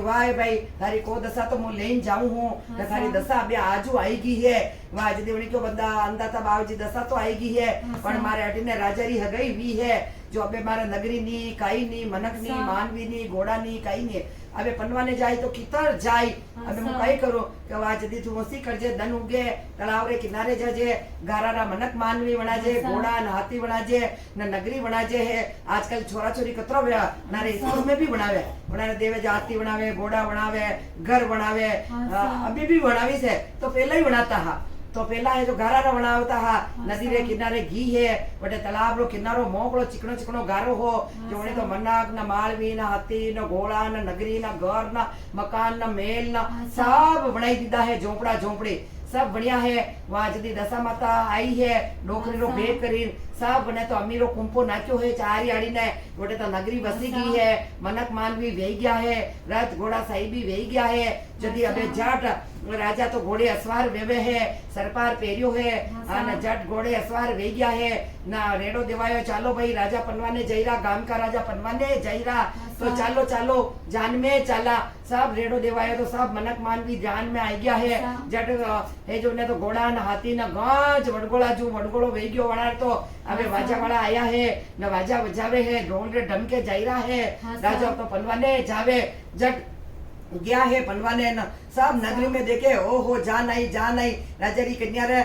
वाह भाई थारी को दशा तो मैं लेन जाऊं हूं ना थारी दशा अबे आजू आएगी है वाह जदी उनी को बंदा अंदा था बाबूजी दशा तो आएगी है पर मारे अटीने राजारी हगई हुई है जो अबे मारा नगरी नी काई नी मनक नी मानवी नी घोड़ा नी काई नी अबे पनवाने जाए तो कितर जाए अबे मैं कई करो कि वाह जदी तू वसी करजे धन उगे तालाब रे किनारे जाजे गारारा मनक मानवी बनाजे घोड़ा न हाथी बनाजे न नगरी बनाजे है आजकल छोरा छोरी कतरो व्या नारे स्कूल में भी बनावे बनाने देवे जाती बनावे घोड़ा बनावे घर बनावे अभी भी बनावी से तो पहले ही बनाता हा तो पहला है जो गारा बनावता हा नदी रे किनारे घी है बटे तालाब रो किनारो मोकड़ो चिकनो चिकनो गारो हो जो उन्हें तो मन्नाक न मालवी न हाथी न घोड़ा न नगरी न घर न मकान न मेल न सब बनाई दीदा है झोपड़ा झोपड़ी सब बढ़िया है वहां जदी दशा माता आई है डोकरी रो भेद करी सब बने तो अमीरो कुंपो नाच्यो है चारी आड़ी ने गोटे तो नगरी बसी गई है मनक मानवी वेही गया है रथ घोड़ा साई भी वेही गया है जदी अबे जाट राजा तो घोड़े असवार वेवे है सरपार पेरियो है न जट घोड़े असवार वे गया है ना रेडो देवायो चालो भाई राजा पनवाने जईरा गाम का राजा पनवाने जईरा तो चालो चालो जान में चाला सब रेडो देवाया तो सब मनक मानवी ध्यान में आई गया है जट है जो ने तो घोड़ा न हाथी न गांच वडगोला जो वडगोलो वे गयो वणार तो अबे वाजा वाला आया है न वाजा बजावे है ढोल रे ढमके जायरा है राजा तो पनवाने जावे जट गया है पनवाने न सब नगरी में देखे ओहो जान आई राजा री कन्या रे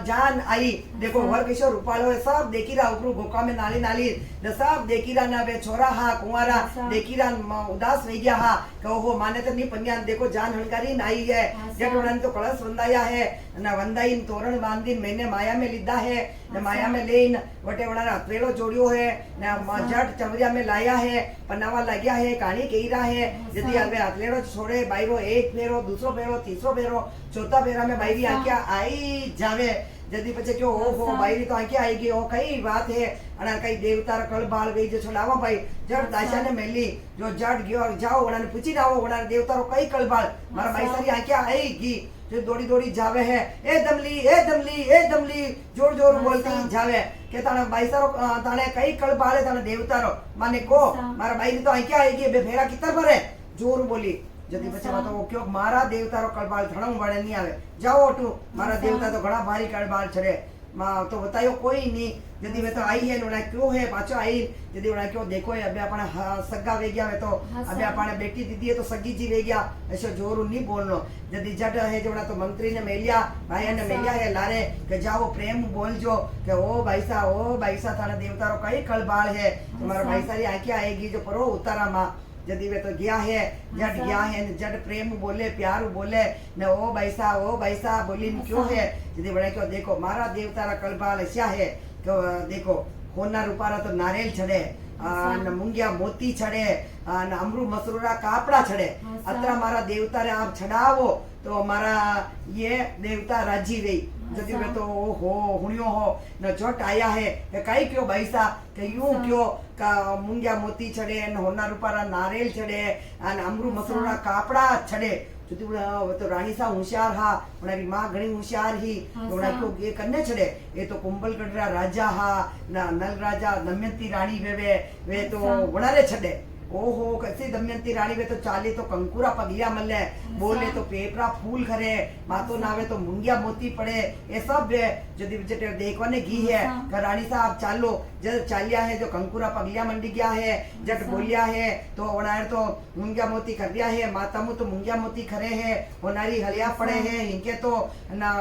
जान आई देखो वर किशोर रूपालो है सब देखी रहा उपरू गोका में नाली नाली न सब देखी रहा ना वे छोरा हा कुंवारा देखी रहा उदास रह गया हा ओहो माने तो नहीं पन्या देखो जान हणकारी आई है जट उन्होंने तो कलश वंदाया है न वंदाई तोरण बांधी मैंने माया में लीधा है न माया में लेन वटे उन्होंने हथेलो जोड़ियो है न जट चवरिया में लाया है पन्नावा लग्या है कहानी कही रहा है यदि हवे हथेलो छोड़े बाईरो एक फेरो दूसरो फेरो तीसरो फेरो चौथा फेरा में बाईरी आख्या आई जावे जदी पछे क्यों ओहो बाईरी तो आख्या आई गई ओ कई बात है अना कई देवता रा कल बाल गई जो छलावा भाई जट दाशा ने मेली जो जट गयो और जाओ उन्होंने पूछी जाओ उन्होंने देवता रो कई कल बाल मारा भाई सारी आख्या आई गी जो दौड़ी दौड़ी जावे है ए दमली जोर जोर बोलती जावे के ताने भाई सारो ताने कई कल बाल है ताने देवता रो माने को मारा भाई तो आख्या आई गई बे फेरा कितर भरे जोर बोली जदी बच्चा तो क्यों मारा देवता रो कड़बाल थणम बड़े नहीं आवे जाओ अटू मारा देवता तो घणा भारी कड़बाल छड़े मां तो बतायो कोई नहीं जदी वे तो आई है उन्हें क्यों है पाछो आई जदी उन्हें क्यों देखो है अबे अपने सगा वे गया वे तो अबे अपने बेटी दीदी है तो सगी जी वे गया ऐसे जोर नहीं बोलनो जदी जट है जोड़ा तो मंत्री ने मेलिया भाई ने मेलिया है लारे के जाओ प्रेम बोल जो के ओ भाई सा थाने देवता रो कई कड़बाल है तुम्हारा भाई सारी आंखें आएगी जो परो उतारा मां जदी वे तो गया है जट प्रेम बोले प्यार बोले न ओ बैसा बोली क्यों है जदी बड़ा क्यों देखो मारा देवता रा कलबाल ऐसा है क्यों देखो होना रूपारा तो नारियल छड़े न मुंगिया मोती छड़े न अमरू मसरूरा कापड़ा छड़े अतरा मारा देवता रे आप छड़ावो तो मारा ये देवता राजी रही जदी वे तो हो हुनियो हो न जोट आया है के कई क्यों बैसा के यूं क्यों का मुंगिया मोती छड़े न होना रूपारा नारियल छड़े न अमरू मसरूरा कापड़ा छड़े जदी वो तो रानी सा होशियार हा उनारी मां घणी होशियार ही उना क्यों ये कन्ने छड़े ये तो कुंभलगढ़ रा राजा हा न नल राजा दमयंती रानी वे तो उनारे छड़े ओहो कैसी दमयंती रानी वे तो चाले तो कंकुरा पगलिया मल्ले बोले तो पेपरा फूल खरे मातो नावे तो मुंगिया मोती पड़े ये सब जदी जटे देखवाने घी है रानी साहब चालो जब चालिया है जो कंकुरा पगलिया मंडी गया है जट बोलिया है तो ओनार तो मुंगिया मोती कर दिया है माता मु तो मुंगिया मोती खरे है ओनारी हलिया पड़े है इनके तो ना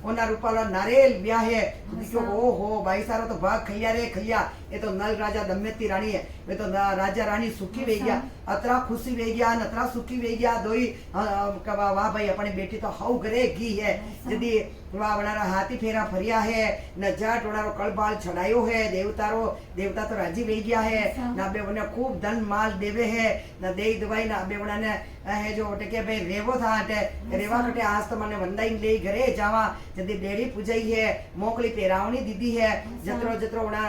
ओना रूपाला नारियल ब्या है क्यों ओहो भाई सारो तो भाग खलिया ये तो नल राजा दमयंती रानी है वे तो राजा रानी सुखी वे गया अतरा खुशी वे गया अतरा सुखी वे गया दोई वाह भाई अपनी बेटी तो हाउ करे घी है यदि वाह वनारा हाथी फेरा फरिया है न जट वनारो कलबाल छड़ायो है देवता तो राजी वे गया है ना बे उन्हें खूब धन माल देवे है न दे दवाई ना बे उन्हें है जो टेके भाई रेवो था हटे रेवा कटे आज तो मने वंदाई ले घरे जावा जदी डेरी पूजाई है मोकली पेरावनी दीदी है जतरो वना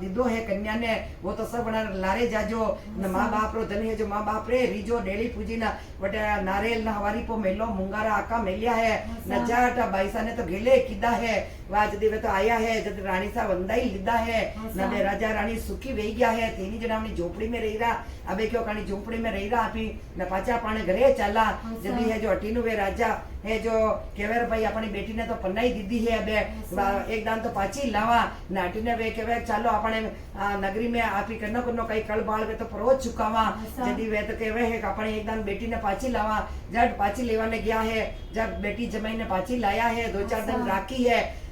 दीदो है कन्या ने वो तो सब वना लारे जाजो न माँ बाप रो धन है जो माँ बाप रे रीजो डेली पूजी ना वटे नारियल ना हवारी पो मेलो मुंगारा आका मेलिया है न जट बाईसा ने तो गेले किदा है वाह जदी वे तो आया है जदी रानी सा वंदाई लीधा है न बे राजा रानी सुखी वे गया है तीनी जनावनी झोपड़ी में रही रहा अबे क्यों कानी झोपड़ी में रही रहा आपी न पाचा पाने घरे चला जदी है जो अटीनु वे राजा है जो केवर भाई अपनी बेटी ने तो पन्नाई दीदी है अबे एक दान तो पाची लावा न अटीने वे केवर चालो अपने नगरी में आपी कन्नो कन्नो कई कल बाल वे तो परोच चुकावा जदी वे तो केवे है अपने एक दान बेटी ने पाची लावा जब पाची लेवाने गया है जब बेटी जमाई ने पाची लाया है 2-4 दिन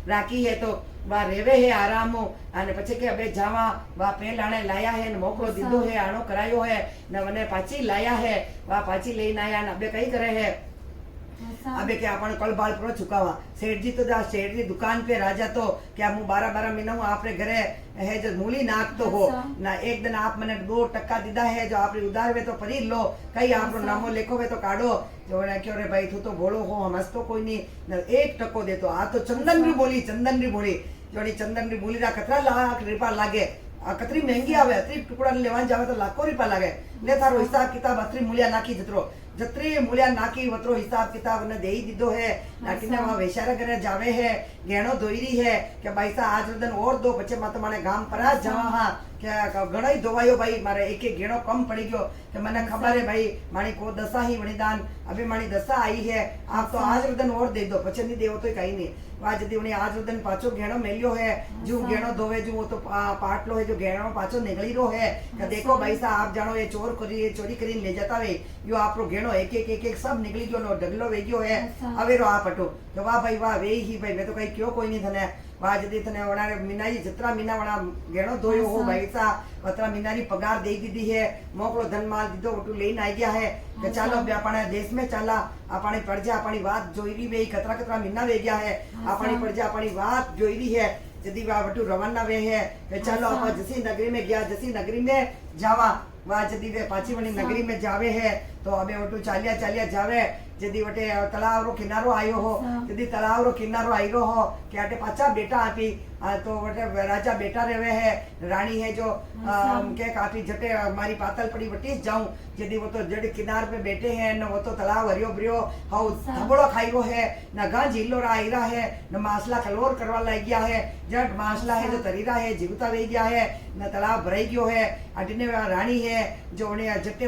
राखी है तो वा रेवे है आरामो अने पछे के अबे जावा वा पेलाणे लाया है ने मोकलो दीदो है आनो करायो है ने मने पाची लाया है वा पाची लेने आया ने अबे कई करे है अबे क्या अपन कल बाल पर चुकावा सेठ जी तो जा सेठ जी दुकान पे राजा तो क्या मु 12 महीना हूँ आपरे घरे है जो मूली नाक तो हो ना एक दिन आप मैंने 2% दीदा है जो आप उधार वे तो परी लो कई आप नामो लेखो वे तो काढ़ो जो क्यों रे भाई तू तो बोलो हो हम तो कोई नहीं 1% दे तो आ तो चंदन री बोली जोड़ी चंदन री बोली रा कतरा लाख रुपया लागे कतरी महंगी आवे अतरी टुकड़ा लेवा जावे तो लाखों रुपया लागे ले थारो हिसाब किताब अतरी मूल्य नाखी जतरो जतरी मूल्या नाकी वतरो हिसाब किताब ने देई दीदो है नाटीने वहां वेशारा करे जावे है गेणो दोईरी है के भाई सा आज दिन और दो बच्चे मत माने गाम परा जावा हां के घणाई दोवायो भाई मारे एक एक गेणो कम पड़ी गयो के मने खबर है भाई मानी को दशा ही वणिदान अभी मानी दशा आई है आप तो आज दिन और दे दो पछे नहीं देवो तो कहीं नहीं आज दी उन्हें आज दिन पाछो गेणो मेलियो है जो गेणो दोवे जो वो तो पाटलो है जो गेणो पाछो निकली रो है कि देखो भाई सा आप जानो ये चोर करी ये चोरी करी ले जाता वे यो आपरो गेणो एक एक सब निकली गयो नो ढगलो वे गयो है अवेरो आप हटो तो वाह भाई वाह वे ही भाई मैं तो कहीं क्यों कोई नहीं थने वाह जदी थने वणारे मीनाजी जतरा मीना वणा गेणो दोयो हो भाई सा अतरा मीनारी पगार दे दीदी है मोकलो धनमाल दीदो वटू लेने आई गया है कि चालो बे अपने देश में चला अपनी प्रजा अपनी बात जोईरी वे कतरा कतरा मीना वे गया है अपनी प्रजा अपनी बात जोईरी है जदी वा वटू रवाना वे है कि चलो आप जसी नगरी में गया जसी नगरी में जावा वा जदी वे पाची वणी नगरी में जावे है तो अबे वटू चालिया चालिया जावे जदी वटे तलाव रो किनारो आयो हो जदी तलाव रो किनारो आयो हो के आटे पाचा बेटा आपी तो वटे राजा बेटा रेवे है रानी है जो के काफी जटे हमारी पातल पड़ी वटी जाऊं जदी वो तो जड़ किनार पे बैठे हैं न वो तो तालाब हरियो भरियो हाउ थबड़ो खाइयो है न गा झीलो राईरा है न मासला कलोर करवा लग गया है जट मासला है जो तरीरा है जीवता वे गया है न तालाब भराई गयो है अटने रानी है जो उन्हें जट्टे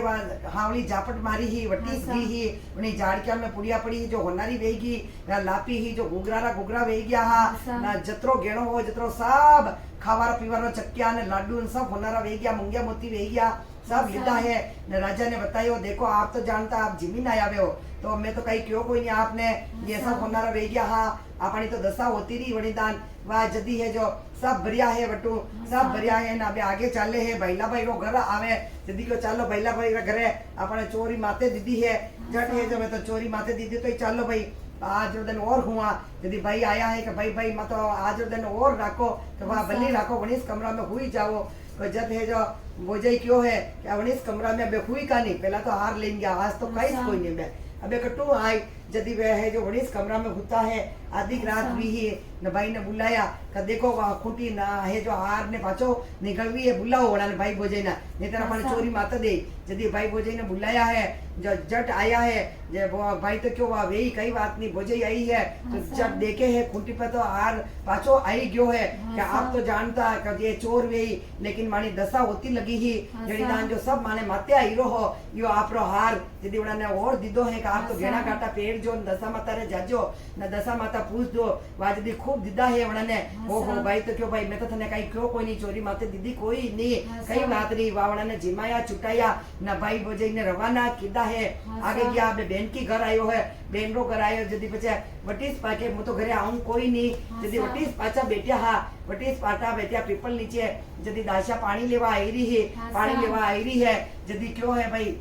हावली जापट मारी ही वटी गी ही उन्हें झाड़किया में पुड़िया पड़ी जो होनारी वेगी लापी ही जो गुगरा वे गया हा न जतरो गेणो हो जतरो सब खावारा पीवारो चक्किया ने लाडू सब होनारा वे गया मुंगिया मोती वे गया सब लिखा है न राजा ने बतायो देखो आप तो जानता आप जिमीन आया हो तो मैं तो कहीं क्यों कोई नहीं आपने ये सब होनारा वे गया हाँ अपनी तो दशा होती रही वणिदान वह जदी है जो सब बढ़िया है बटू सब बढ़िया है ना अभी आगे चाले है बैला भाई रो घर आवे जदी को चालो बैला भाई रा घरे अपने चोरी माते दीदी है जट है जो मैं तो चोरी माते दीदी तो चालो भाई आज दिन और हुआ यदि भाई आया है कि भाई भाई मत आज दिन और राखो तो वहाँ बल्ली राखो वनीस कमरा में हुई जाओ तो जब है जो बोझे क्यों है क्या वनीस कमरा में अबे हुई का नहीं पहला तो हार लेंगे आज तो कहीं कोई नहीं मैं अबे कटू आई जदी वह है जो वनीस कमरा में होता है आधी रात भी ही न भाई ने बुलाया का देखो वहाँ खूटी ना है जो हार ने पाछो निकलवी है बुलाओ वड़ा ने भाई बोझे ना नहीं तेरा अपने चोरी माता दे जदी भाई बोझे ने बुलाया है जो जट आया है जब भाई तो क्यों वे कई बात नहीं बोझे आई है तो जट देखे है खूटी पे तो हार पाछो आई गयो है कि आप तो जानता कि ये चोर वे लेकिन मानी दशा होती लगी ही जड़ी दान जो सब माने माते आई रो हो यो आपरो हार जदी वड़ा ने और दीदो है कि आप तो गेना काटा पेड़ जो दशा माता रे जाजो न दशा माता पूछ दो वाजदी खूब दीदा है वड़ने ओ हो भाई तो क्यों भाई मैं तो थने कहीं क्यों कोई नहीं चोरी माते दीदी कोई नहीं कई बात नहीं वावड़ा ने जिमाया छुटाया न भाई बोझे ने रवाना किदा है आगे गया आपने बहन की घर आयो है बहन रो घर आयो जदी पछे वटीस पाके मु तो घरे आऊं कोई नहीं जदी वटीस पाछा बैठया हा वटीस पाटा बैठया पीपल नीचे जदी दाशा पानी लेवा आई रही है पानी लेवा आई रही है जदी क्यों है भाई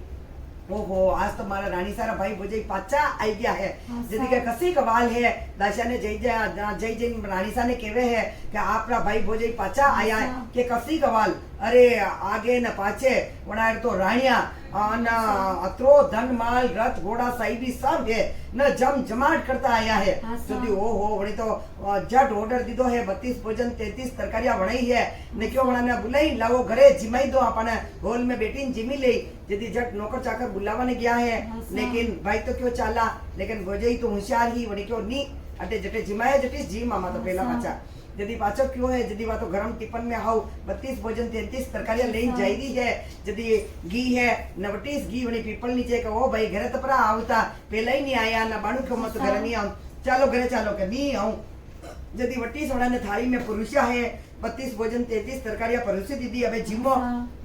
ओहो आज तो मारा रानी सारा भाई बोझे पाचा आई गया है जदी के कसी कवाल है दाशा ने जय जय रानी सा ने केवे है कि आपरा भाई बोझे पाचा आया है के कसी कवाल अरे आगे न पाछे वणार तो रानिया न अत्रो धन माल रथ घोड़ा साहिबी सब है न जम जमाट करता आया है जदी ओ हो वणी तो जट ऑर्डर दीदो है 32 भोजन 33 तरकारिया वणाई है ने क्यों वणा ने बुलाई लावो घरे जिमाई दो अपने हॉल में बैठी जिमी ले जदी जट नौकर चाकर बुलावा ने गया है लेकिन भाई तो क्यों चाला लेकिन भोजे ही तो होशियार ही वणी क्यों नी अटे जटे जिमाया जटी जी मामा तो पहला पाचा जदी पाछो क्यों है जदी वा तो गरम टिफिन में हाउ 32 भोजन 33 तरकारियां लेन जाईदी है जदी घी है 29 घी वनी पीपल नीचे का ओ भाई घरे तपरा आवता पहला ही नहीं आया ना बाणु क्यों मत घर नहीं आऊं चलो घरे चलो के नहीं आऊं जदी 28 वड़ा ने थाली में पुरुषा है 32 भोजन 33 तरकारियां परोसी दीदी अबे जिमो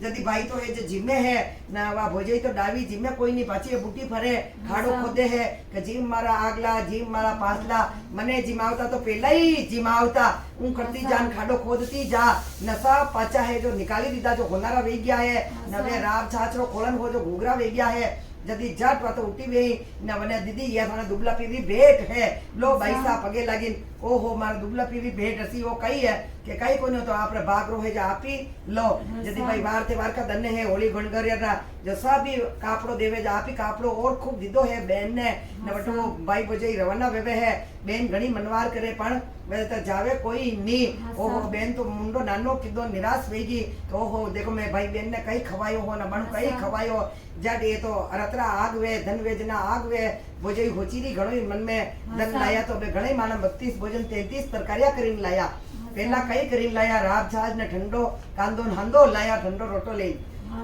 जदी भाई तो है जो जिमे है ना वा भोजे तो डावी जिमे कोई नहीं पाछी बूटी फरे खाड़ो खोदे है कि जिम मारा आगला जिम मारा पासला मने जिमावता तो पहला ही जिमावता ऊ करती जान खाड़ो खोदती जा नशा पाचा है जो निकाली दीदा जो होनारा वे गया है नवे राब छाछरो खोलन हो जो घूगरा वे गया है जदी जट तो उठी वे न वने दीदी ये थाने दुबला पीवी भेट है लो भाई सा पगे लागिन ओहो मार दुबला पीवी भेट हसी वो कई है કે કઈ કોને તો આપણે ભાગરો હે જે આપી લો જદી ભાઈ વાર તે વાર કા દન્ને હે હોળી ગણગરિયા जो सब भी कापड़ो देवे जा आपी कापड़ो और खूब दीदो है बेन ने बटो भाई बजाई रवाना वेवे है बेन घणी मनवार करे पण वे तो जावे कोई नी ओहो बेन तो मुंडो नानो किदो निराश वेगी तो ओहो देखो मैं भाई बेन ने कई खवायो हो ना बण कई खवायो जड ये तो अरतरा आग वे धन वेजना आग वे बजाई होचीरी घणो मन में धन लाया तो बे घणे माना 32 भोजन 33 तरकारिया करीन लाया पहला कई करीन लाया राब छाज ने ठंडो कांदो हांदो लाया ठंडो रोटो ले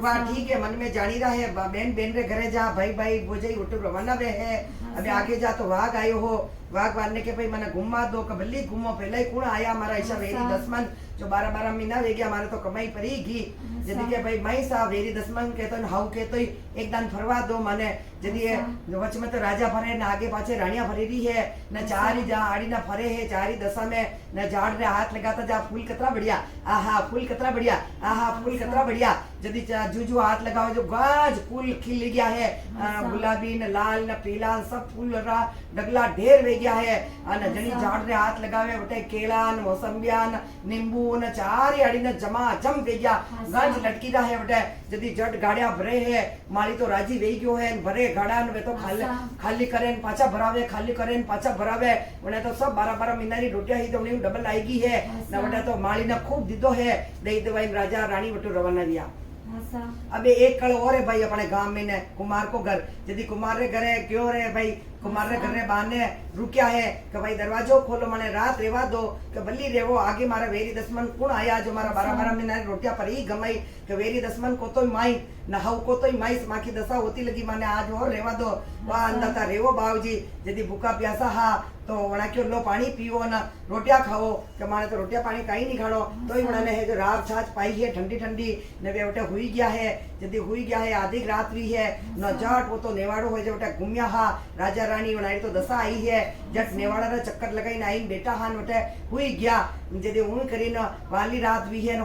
वाह ठीक है मन में जानी रहा है बेन बेन रे घरे जा भाई भाई बोझई उठ रवाना वे है अभी आगे जा तो वाघ आयो हो वाघ वारने के भाई मैंने घुमा दो कबल्ली घूमो पहले ही कौन आया हमारा ऐसा वेरी दसमन जो 12-12 महीना वे गया हमारे तो कमाई परी घी जदी के भाई मई सा वेरी दसमन के तो हाउ के तो एक दान फरवा दो माने जदी ये वच में तो राजा फरे न आगे पाछे रानिया फरी रही है न चारी जा आड़ी ना फरे है चारी दशा में न झाड़ रे हाथ लगाता जा फूल कितना बढ़िया आहा फूल कितना बढ़िया आहा फूल कितना बढ़िया जदी जूजू हाथ लगाओ जो गाज फूल खिल गया है गुलाबी न लाल न पीला सब फूल रा डगला ढेर वे गया है न जनी झाड़ रे हाथ लगावे बटे केला न मौसमिया न नींबू न चारी आड़ी न जमा जम वे गया गंज लटकी रहा है बटे जदी जट गाड़िया भरे है माली तो राजी वे गयो है भरे गाड़ा न वे तो खाली करे न पाछा भरावे खाली करे न पाछा भरावे उन्हें तो सब 12-12 महीना री रोटियां ही तो उन्हें डबल आएगी है न बटे तो माली ने खूब दीदो है दई दवाई राजा रानी बटू रवाना दिया अबे एक कल और है भाई अपने गांव में ने कुमार को घर यदि कुमार रे घरे क्यों रे भाई कुमार रे घरे बाने रुकिया है कि भाई दरवाजो खोलो मने रात रेवा दो कि बल्ली रेवो आगे मारा वेरी दसमन कौन आया जो मारा 12-12 महीना रोटिया पर ही गमाई कि वेरी दसमन को तो माई नहाऊ को तो माई माखी दशा होती लगी माने आज और रेवा दो वाह अंदाता रेवो बाबूजी यदि भूखा प्यासा हा तो वणा क्यों लो पानी पीवो ना रोटिया खाओ कि माने तो रोटिया पानी कहीं नहीं खानो तो ही वणा ने है जो रात छाछ पाई है ठंडी ठंडी ने वे बेटा हुई गया है यदि हुई गया है आधी रात हुई है न जाट वो तो नेवाड़ो हो जो बेटा घूमिया हा राजा रानी वणाई तो दशा आई है जट नेवाड़ा रे चक्कर लगाई आई बेटा हान बेटे हुई गया यदि उन करी न वाली रात हुई है न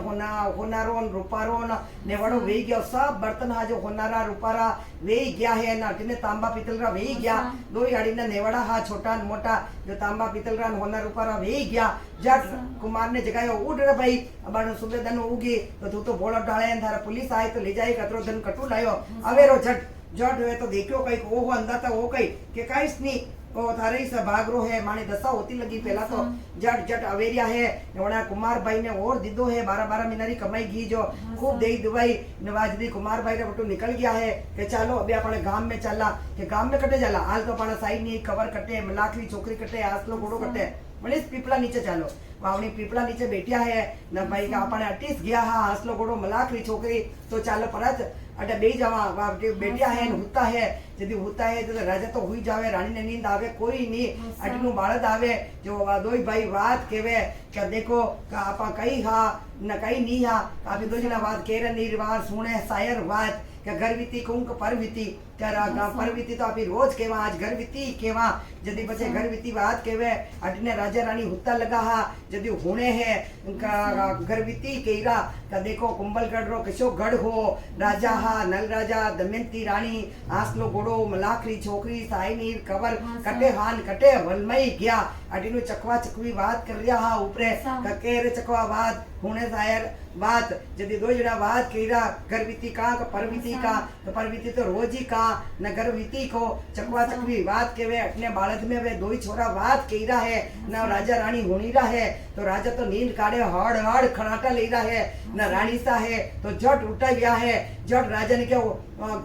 होनारो न रूपारो न नेवाड़ो वे गया सब बर्तन हा जो होनारा रूपारा वे गया है न अटने तांबा पीतल रा वे गया दो याड़ी न नेवाड़ा हा छोटा न मोटा जो तांबा पीतल रा होना रूपारा वे गया जट कुमार ने जगायो उठ रे भाई अब सुबह धन उगी तो तू तो बोलो डाले थारा पुलिस आए तो ले जाए कतरो धन कटू लायो अवेरो झट झट हुए तो देखियो कई ओहो अंदाता वो कई के काईस नी ओ थारे ही भागरो है माने दशा होती लगी पहला तो जट जट अवेरिया है वणा कुमार भाई ने और दीदो है 12-12 महीना री कमाई घी जो खूब दे दवाई नवाज दी कुमार भाई रे बटू निकल गया है कि चलो अबे अपने गांव में चला के गांव में कटे जाला हाल तो अपना साइड नी खबर कटे मलाखरी छोकरी कटे आसलो गोड़ो कटे मने पीपला नीचे चालो वावनी पीपला नीचे बैठिया है न भाई का अपने अटीस गया हा हासलो गोड़ो मलाखरी छोकरी तो चालो परत अटे बे जावा बैठिया है हुता है यदि होता है तो राजा तो हुई जावे रानी ने नींद आवे कोई नहीं अटनु बाळद आवे जो दोई भाई बात केवे क्या देखो का आपा कई हा न कई नी हा आपी दो जना बात केरे निर्वार सुने शायर बात क्या घरवीती कुंक परवीती क्या परवीती तो आपी रोज केवा आज घरवीती केवा यदि बचे घरवीती बात केवे अटने राजा रानी हुत्ता लगा हा यदि होने है घरवीती केरा का देखो कुंभलगढ़ रो किशो गढ़ हो राजा हा नल राजा दमयंती रानी आसलो गोड़ो मलाखरी छोकरी साईनीर कवर कटे हान कटे वलमई गया अटीनु चकवा चकवी बात कर रिया हा ऊपरे ककेरे चकवा बात होने शायर बात यदि दो जड़ा बात केरा घरवीती का परवीती का तो परवीती तो रोज ही का न घरवीती को चकवा चकवी बात के वे अपने बालद में वे दो ही छोरा बात केरा है न राजा रानी होनी रहा है तो राजा तो नींद काढ़े हड़ हड़ खड़ाटा ले रहा है न रानी सा है तो जट उठा गया है जट राजा ने क्या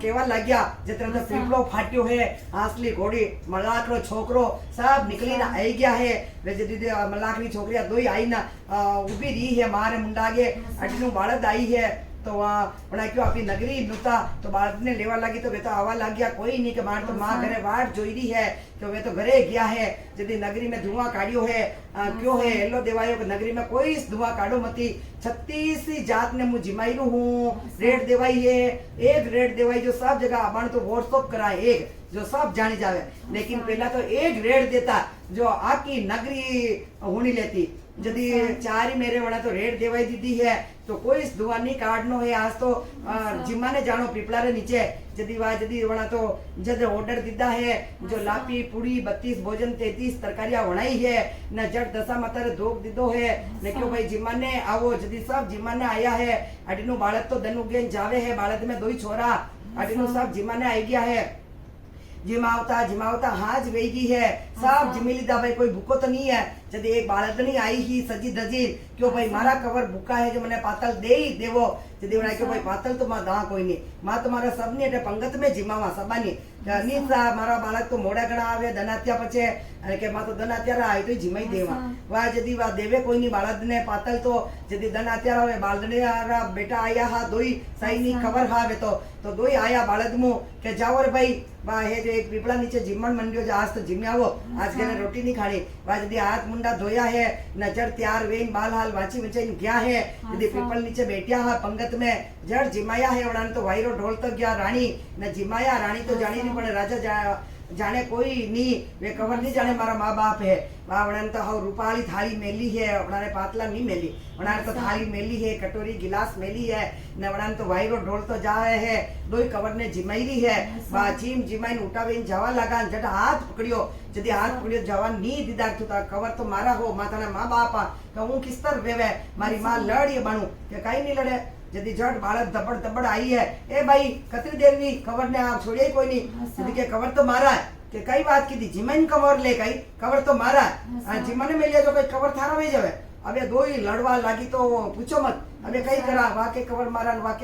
केवा लग गया जितना तो पीपलो फाट्यो है हासली घोड़ी मलाकरो छोकरो सब निकली ना आई गया है वे जदी मलाकरी छोकरिया दो ही आई ना उभी रही है मारे मुंडागे अटनु बाळद आई है तो वणा क्यों आपी नगरी नुता तो बाळद ने लेवा लगी तो वे तो आवा लग गया कोई नहीं के मार तो मां घरे वाट जोई रही है तो वे तो घरे गया है जदी नगरी में धुआं काढ़ियो है क्यों है एलो देवायो कि नगरी में कोई धुआं काढ़ो मती 36 जात ने मु जिमाईरू हूं रेड देवाई है एक रेड देवाई जो सब जगह आपण तो व्हाट्सएप कराए एक जो सब जानी जावे लेकिन पहला तो एक रेड देता जो आकी नगरी होनी लेती जदी चार ही मेरे वणा तो रेट देवाई दीदी है तो कोई दुआ नहीं काटनो है आज तो जिम्मा ने जानो पीपला रे नीचे जदी वणा तो जद ऑर्डर दीदा है जो लापी पूरी 32 भोजन 33 तरकारियां वणाई है न जट दशा माता रे धोक दीदो है ने क्यों भाई जिम्मा ने आवो जदी सब जिम्मा ने आया है अडीनु बाळक तो धन उगेन जावे है बाळक में दो ही छोरा अडीनु सब जिम्मा ने आई गया है जिमावता हाज वेगी है सब जिमी लीधा भाई कोई भूखो तो नहीं है जदी एक बाळक नहीं आई ही सजी दजी क्यों भाई मारा कवर भूखा है जो मैंने पातल दे ही देवो जदी वणा क्यों भाई पातल तो मां दा कोई नहीं मां तुम्हारा सबनी एटे पंगत में जिमावा सबानी नीसा मारा बाळक तो मोड़ा गणा आवे धनात्या पछे अने के मां तो धनात्या आई तो जिमाई देवा वा जदी वा देवे कोई नहीं बाळक ने पातल तो जदी धनात्या आवे बाळदने आरा बेटा आया हा दोई सही नहीं खबर हावे तो दोई आया बाळक मु के जाओ रे भाई वा हे जो एक पीपला नीचे जिमण मंडियो जो आज तो जिम्यावो आज के रोटी नहीं खानी वा जदी हाथ मुंडा धोया है नजर तैयार वेन बाल हाल वाची वचन गया है जदी पीपल नीचे बैठया हा पंगत में जड़ जिमाया है वणान तो वायरो ढोल तक गया रानी न जिमाया रानी तो जानी नहीं पड़े राजा जाने कोई नहीं वे कवर नहीं जाने मारा माँ बाप है वणान तो हाउ रूपाली थाली मेली है वणाने पातला नहीं मेली वणाने तो थाली मेली है कटोरी गिलास मेली है न वणान तो वायरो ढोल तो जा रहे है दो कवर ने जिमाई है वा चीम जिमाइन उठावीन जवा लगा जट हाथ पकड़ियो जदी हाथ पकड़ियो जवा नी दीदा तो कवर तो मारा हो माताना माँ बाप तो हूँ किस तरह वेवे मारी माँ लड़िए बनू के कई नहीं लड़े जदी जट बाळक दबड़ आई है ए भाई कतरी देर भी खबर ने आप छोड़िए कोई नहीं जदी के कवर तो मारा है के कई बात की थी जिमन कवर ले कई कवर तो मारा है जिमन में लिया जो कई कवर थारा में जावे अबे दो ही लड़वा लागी तो पूछो मत अबे कई करा वाके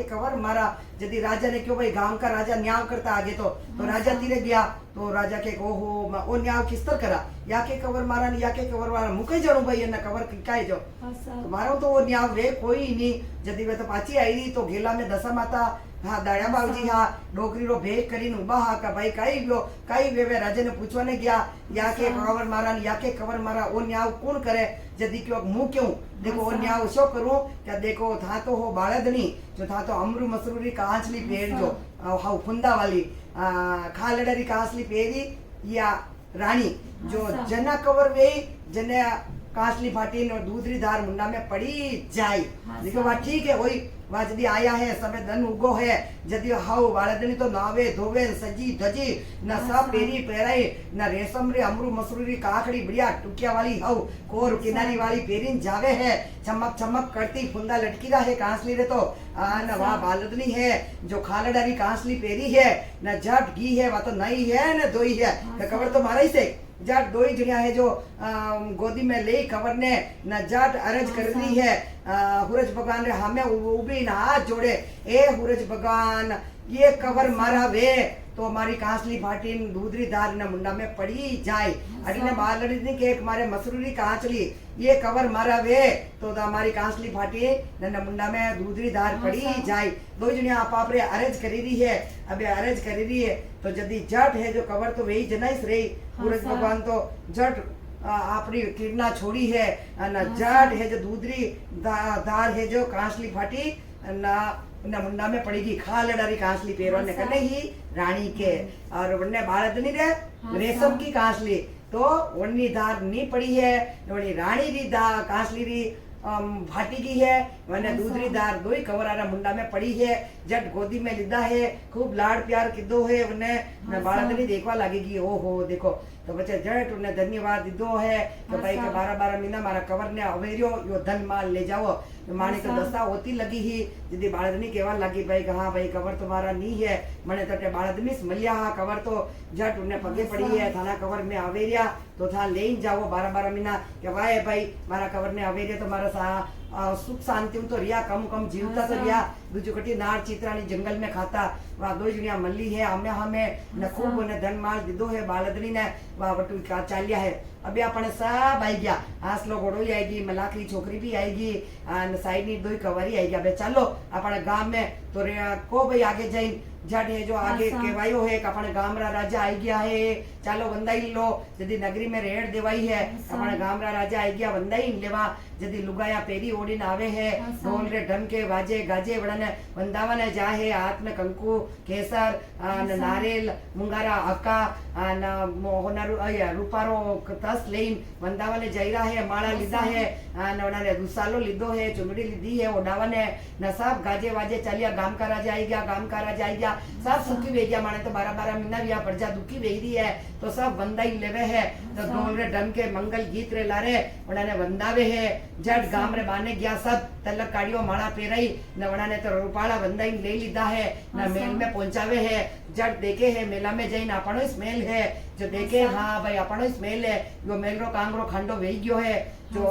कवर मारा जदी राजा ने क्यों भाई गांव का राजा न्याय करता आगे तो राजा तीरे गया तो राजा के ओहो ओ न्याय किस तरह करा या के कवर मारा या के कवर मारा मुके जणू भाई एना कवर किकाय जो तो मारो तो वो न्याय वे कोई नहीं जदी वे तो पाची आई तो गेला में दशा माता हाँ दाड़ा बाबूजी हाँ डोकरी रो भेग करीने उभा हा का भाई कई वे राजा ने पूछवाने गया या के कवर मारा ओ न्याय कौन करे जदी क्यों मुंह क्यों देखो ओ न्याय शो करूं क्या देखो था तो हो बाळदनी जो था तो अमरू मसरूरी कांचली पेड़ जो हाउ फुंदा वाली खालडरी कांचली पेरी या रानी जो जना कवर वे जने कांचली फाटी और दूसरी धार मुंडा में पड़ी जाए देखो बात ठीक है वही वहाँ जदी आया है समय धन उगो है जदी हाउ बाळदनी तो नावे धोवे सजी धजी न सब पेरी पेराई न रेशम रे अमरू मसरूरी काकड़ी बढ़िया टुकिया वाली हाउ कोर किनारी वाली पेरीन जावे है चमक करती फुंदा लटकी रहा है कांसली रे तो न वहाँ बालदनी है जो खालडारी कांसली पेरी है न जट घी है वह तो नई है न दोई है कवर तो मारा ही से जाट दो ही जणिया है जो गोदी में ले खबर ने न जाट अरज कर दी है हुरज भगवान रे हमें उबी न हाथ जोड़े ए हुरज भगवान ये कवर मारा वे तो हमारी कांसली फाटी दूधरी धार न मुंडा में पड़ी जाए अरे बालड़ी के एक मारे मसरूरी कांचली ये कवर मारा वे तो हमारी कांसली फाटी न मुंडा में दूधरी धार पड़ी जाए दो जनिया आप रे अरज करी रही है अबे अरज करी रही है तो जदी जट है जो कवर तो वही जनाइस रही सूरज भगवान तो जट अपनी किरणा छोड़ी है न जट है जो दूधरी धार है जो कांसली फाटी न मुंडा में पड़ेगी खालडारी कांसली पेरवा ने कने ही रानी के और वन्ने बाळदनी रे रेशम की कांसली तो वन्नी धार नहीं पड़ी है वनी रानी री कांसली री फाटी की है वने दूसरी धार दो ही कवरारा मुंडा में पड़ी है जट गोदी में लिदा है खूब लाड़ प्यार किदो है वने बाळदनी देखवा लगेगी ओहो देखो तो बच्चे जट उन्हें धन्यवाद दीदो है तो भाई के 12 महीना मारा कवर ने अवेरियो यो धन माल ले जाओ मानी तो दशा होती लगी ही जदी बाळदनी केवा लगी भाई हाँ भाई कवर तुम्हारा नहीं है मने तटे बाळदनी मलिया हा कवर तो जट उन्हें पगे पड़ी है थाना कवर में अवेरिया तो था ले जाओ 12 महीना के वाय भाई मारा कवर ने अवेरिया तो मारा सा सुख शांति तो रिया कम जीवता तो रिया दूजो कटी नार चित्रानी जंगल में खाता वहाँ दो जणिया मल्ली है हमें न खूब ने धन माल दीदो है बाळदनी ने वहाँ वटू का चालिया है अभी अपने सब आई गया हासलो घोड़ो आएगी मलाकरी छोकरी भी आएगी साइड नी दो कवरी आएगी अबे चलो अपने गांव में तो को भाई आगे जाइन जट है जो आगे केवायो है अपने गांव रा राजा आई गया है चालो वंदाई लो जदी नगरी में रेड़ देवाई है अपने गांव रा राजा आई गया वंदाई लेवा जदी लुगाया पेरी ओढ़ी आवे है ढोल रे ढमके वाजे गाजे वड़ने वंदावन जा है हाथ में कंकु केसर नारियल मुंगारा अक्का न मोहनारू रूपारो रस लईन वंदावाने जई रहा है, माला लीधा है, ने रुसालो लीधो है, चुंदड़ी लीधी है, ओडावाने न सब गाजे वाजे चलिया, गाम का राजा आई गया, गाम का राजा आई गया, सब सुखी वे गया। माने तो 12-12 महीना भी प्रजा दुखी वे रही है, तो सब वंदाई लेवे है, तो ढोल रे ढंग के मंगल गीत रे लारे उन्होंने वंदावे है। जट गाम रे बाने गया, सब तलक काड़ियो माला पेराई न उन्होंने तो रूपाला वंदाई ले लीधा है, न मेल में पहुंचावे है। जट देखे है मेला में जईन आपणो स्मेल है, जो देखे हाँ भाई आपणो स्मेल है, यो मेल रो कांगरो खांडो वेई गयो है, जो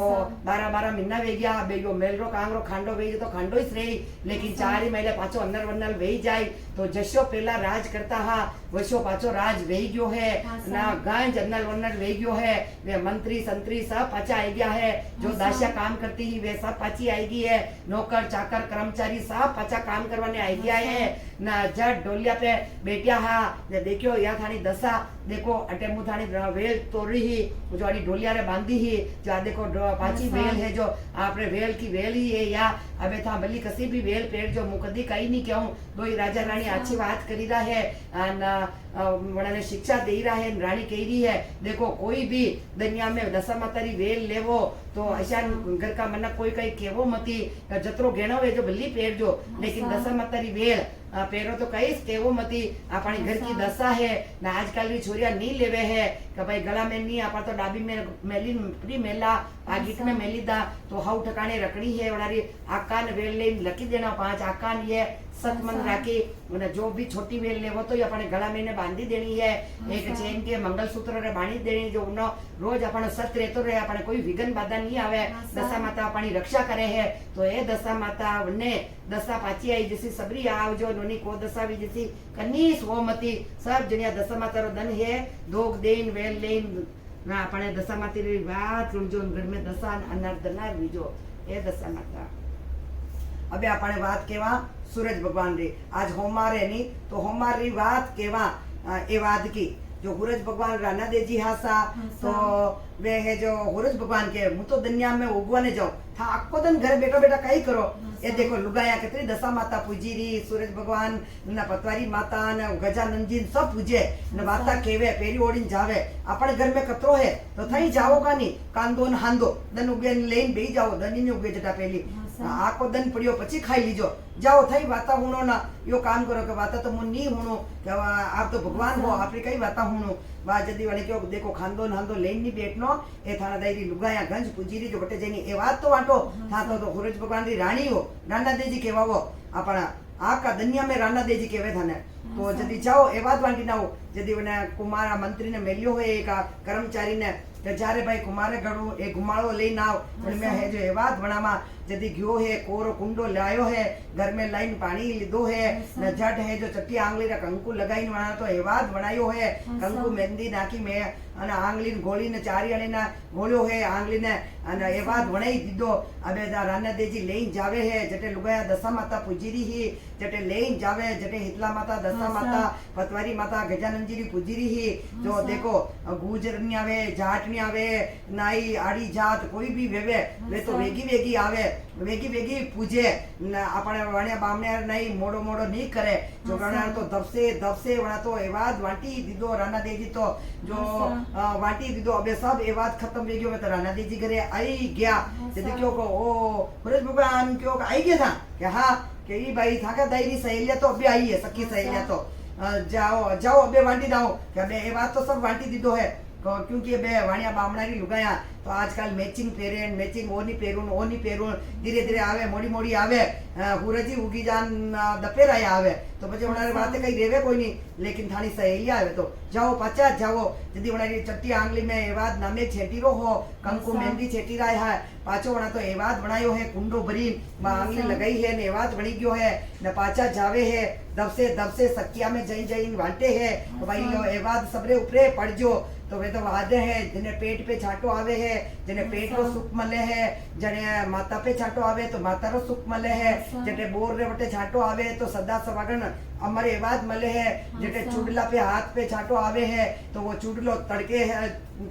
12-12 महीना वे गया, बे यो मेल रो कांगरो खांडो वेई तो खांडो ही रही, लेकिन 4 महीने पाछो अंदर वन्नल वेई जाय, तो जशो पेला राज करता हा वशो पाछो राज वेई गयो है, ना गांज अंदर वन्नल वेई गयो है, वे मंत्री संतरी सब पाछा आई गया है, जो दासिया काम करती ही वे सब पाछी आई गई है, नौकर चाकर कर्मचारी सब पाछा काम करवाने आई गया है। ना जट डोलिया पे बैठिया हा, देखियो या थानी दशा देखो अटेमु थानी वेल तोड़ी ही, जो आड़ी डोलिया रे बांधी ही, जो देखो पाची वेल है, जो आपरे वेल की वेल ही है, या अबे था भली कसी भी वेल पेड़ जो मुकदी कहीं नहीं कहूं, दो ही राजा रानी अच्छी बात करी रहा है, ने शिक्षा दे रहा है, रानी कह रही है देखो कोई भी दुनिया में दशा मातारी वेल लेवो तो ऐसा घर का मना कोई कहीं केवो मती जतरो घेणो वे जो भली पेड़ जो, लेकिन दशा मातारी वेल पेरो तो कई केवो मती अपनी घर की दशा है ना। आजकल की छोरिया नहीं लेवे है कि भाई गला में नहीं आपा तो डाबी में मेली प्री मेला आगिट में मेली दा, तो हाउ ठकाने रखड़ी है उनारी आकान वेल ले लकी देना 5 आकान ये सतमन राखी, जो भी छोटी वेल ले वो तो अपने गला में बांधी देनी है, एक चेन के मंगलसूत्र रे बांधी देनी, जो उनो रोज अपन सत रहतो रहे, अपने कोई विघन बाधा नहीं आवे, दशा माता अपनी रक्षा करे है। तो ये दशा माता ने दशा पाची आई जैसी सबरी आव जो नोनी को दशा भी जैसी कनी सोमती सब जनिया दशा माता रो धन है, दोग देन वेल लेन ना अपने दशा माता री बात जो घर में दशा अनर्दनार बीजो ये दशा माता। अबे अपने बात केवा सूरज भगवान री आज होमारे नी, तो होमार री बात केवा ए वाद की जो सूरज भगवान राना देजी हासा, तो वे है जो सूरज भगवान के मु तो दुनिया में उगवाने जाऊं था आखो दिन घर बैठा बैठा कई करो, ये देखो लुगाया कितनी दशा माता पूजी री, सूरज भगवान न पतवारी माता न गजानन जी सब पूजे न माता केवे पेरी ओढ़ी जावे, अपने घर में कतरो है तो थई जाओ का नहीं कांदो न हांदो दन उगे लेन बेही जाओ दनी ने उगे जटा पहली आको दन पड़ियो पची खाई लीजो जाओ थई वाता हुनो ना यो काम करो के वाता तो मुन नहीं हुनो कि आप तो भगवान हो आपरी कई वाता हुनो वा जदी वाले क्यों देखो खांदो नांदो लेन नहीं बैठनो ए थाना दायरी लुगाया गंज पूजीरी जो बटे जेनी ए बात तो वाटो था तो सूरज भगवान री रानी हो राना देजी केवावो अपना आका दुनिया में राना देजी केवे थाने, तो जदी जाओ ए बात वांटी ना हो जदी वने कुमारा मंत्री ने मेलियो है एक कर्मचारी ने કે જ્યારે ભાઈ કુમારે ઘડું એ ઘુમાળો લઈને આવ પણ મેં હે જો એ વાત ભણામાં जदी गयो है कोरो कुंडो लायो है घर में लाइन पानी लीधो है न झट है जो चट्टी आंगली रा कंकु लगाई वाला तो एवाद बनायो है कंकु मेहंदी नाखी में अने आंगली गोली ने चारी अने ना गोळ्यो है आंगली ने अने एवाद बनाई दीधो। अबे दा राना देजी लेन जावे है जटे लुगाया दशा माता पूजीरी ही जटे लेन जावे जटे हितला माता दशा माता पतवारी माता गजानन जी री पूजीरी ही जो देखो गुजरनी आवे जाटनी आवे नाई आड़ी जात कोई भी वेवे वे तो वेगी वेगी आवे वेगी वेगी पूजे अपने वाणिया बामने नहीं मोड़ो मोड़ो नहीं करे जो गणा तो दबसे दबसे वणा तो एवाद वाटी दीदो राना देजी तो जो वाटी दीदो अबे सब एवाद खत्म वेगी में तो राना देजी घरे आई गया जदी क्यों को ओ सूरज भगवान क्यों आई गया था कि हाँ कि ये भाई था का दायरी सहेलिया तो अभी आई है सखी सहेलिया तो जाओ जाओ अबे वाटी दाओ कि अबे ये बात तो सब वाटी दीदो है क्योंकि बे वाणिया बामणा री लुगाया तो आजकल मैचिंग पेरे मैचिंग ओ नहीं पेरू धीरे धीरे आवे मोड़ी मोड़ी आवे हुरजी उगी जान दपेराया आवे तो પછી उन्हारे बातें कहीं रेवे कोई नहीं लेकिन थानी सहेली आवे तो जाओ पाचा जाओ यदि उन्हारी चट्टी आंगली में एवाद नामे छेटीरो हो कंकु मेहंदी छेटी रहा है पाचो वणा तो एवाद बनायो है कुंडो भरी आंगली लगाई है ने एवाद बनी गयो है न पाचा जावे है दबसे सकिया में जई जई वांटे है तो भाई लो एवाद सबरे ऊपरे पड़जो तो वे तो वादे है जिन्हें पेट पे छाटो आवे है जिन्हें पेट रो सुख मले है जने माता पे छाटो आवे तो माता रो सुख मले है जने बोर रे वटे छाटो आवे तो सदा सवागन અમારે એવા જ મળે है જેટે ચૂડલા पे हाथ पे छाटो आवे है तो वो चूडलो तड़के है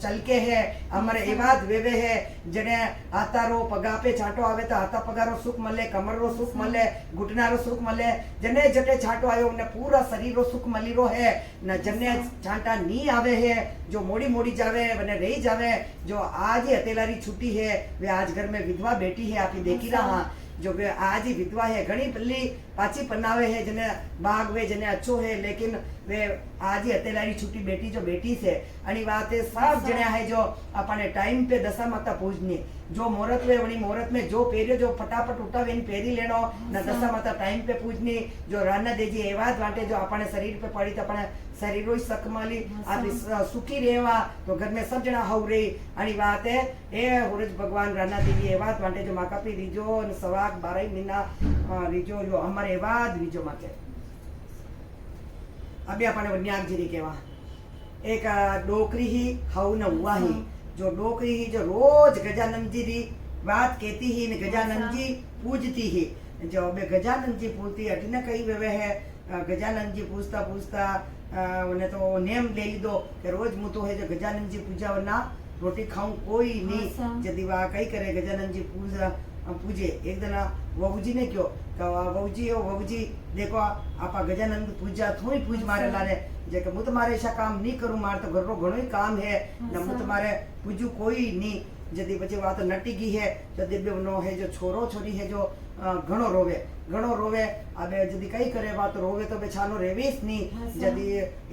चलके है અમારે એવા જ વેવે है જેને હાથારો પગા पे छाटो आवे तो हाथा पगारो सुख મળે कमर रो सुख મળે घुटना रो सुख મળે जने जटे छाटो आयो ने पूरा शरीर रो सुख मली रो है न जने छांटा नी आवे है जो मोड़ी मोड़ी जावे वने रही जावे जो आज ही हतेलारी छुट्टी है वे आज घर में विधवा बेटी है आप देखी रहा जो वे आज ही विधवा है घनी पल्ली पाची पन्नावे है जने बाग वे जने अच्छो है लेकिन वे आज ही हतेलारी छुट्टी बेटी जो बेटी से अनी बात है सब जने है जो अपने टाइम पे दशा माता पूजनी जो मुहूर्त वे वनी मुहूर्त में जो पेरियो जो फटाफट उठावे पेरी लेनो न दशा माता टाइम पे पूजनी जो राना देजी एवाज वाटे जो अपने शरीर पे पड़ी तो अपने शरीर रो सकमाली आप सुखी रहेवा तो घर में सब जना हव रही अनी बात है ए हुरज भगवान राना देवी एवाज वाटे जो माकापी रीजो न सवाक 12 महीना रीजो जो हमारे एवाज रीजो माटे अभी अपने वन्याक जीरी केवा एक डोकरी ही हव न हुआ ही जो डोकरी ही जो रोज गजानंद जी री बात कहती ही न गजानंद जी पूजती ही जो अबे गजानंद जी पूजती अटी न कही वे है गजानंद जी पूछता पूछता उन्हें तो नेम ले ली दो कि रोज मु तो है जो गजानंद जी पूजा वरना रोटी खाऊं कोई नहीं यदि वह कही करे गजानंद जी पूजे एक दिन वहुजी ने क्यों वहुजी हो वहुजी देखो आप गजानंद पूजा थोड़ी पूज मारे लाने जे मु तुम्हारे ऐसा काम नहीं करूं मार तो घर रो घणो ही काम है न मु तुम्हारे पूजू कोई नहीं जदी बचे बात नटी गई है जदी नो है जो छोरो छोरी है जो घणो रोवे अबे जदी कई करे बात रोवे तो बेचानो रेवीस नहीं जदी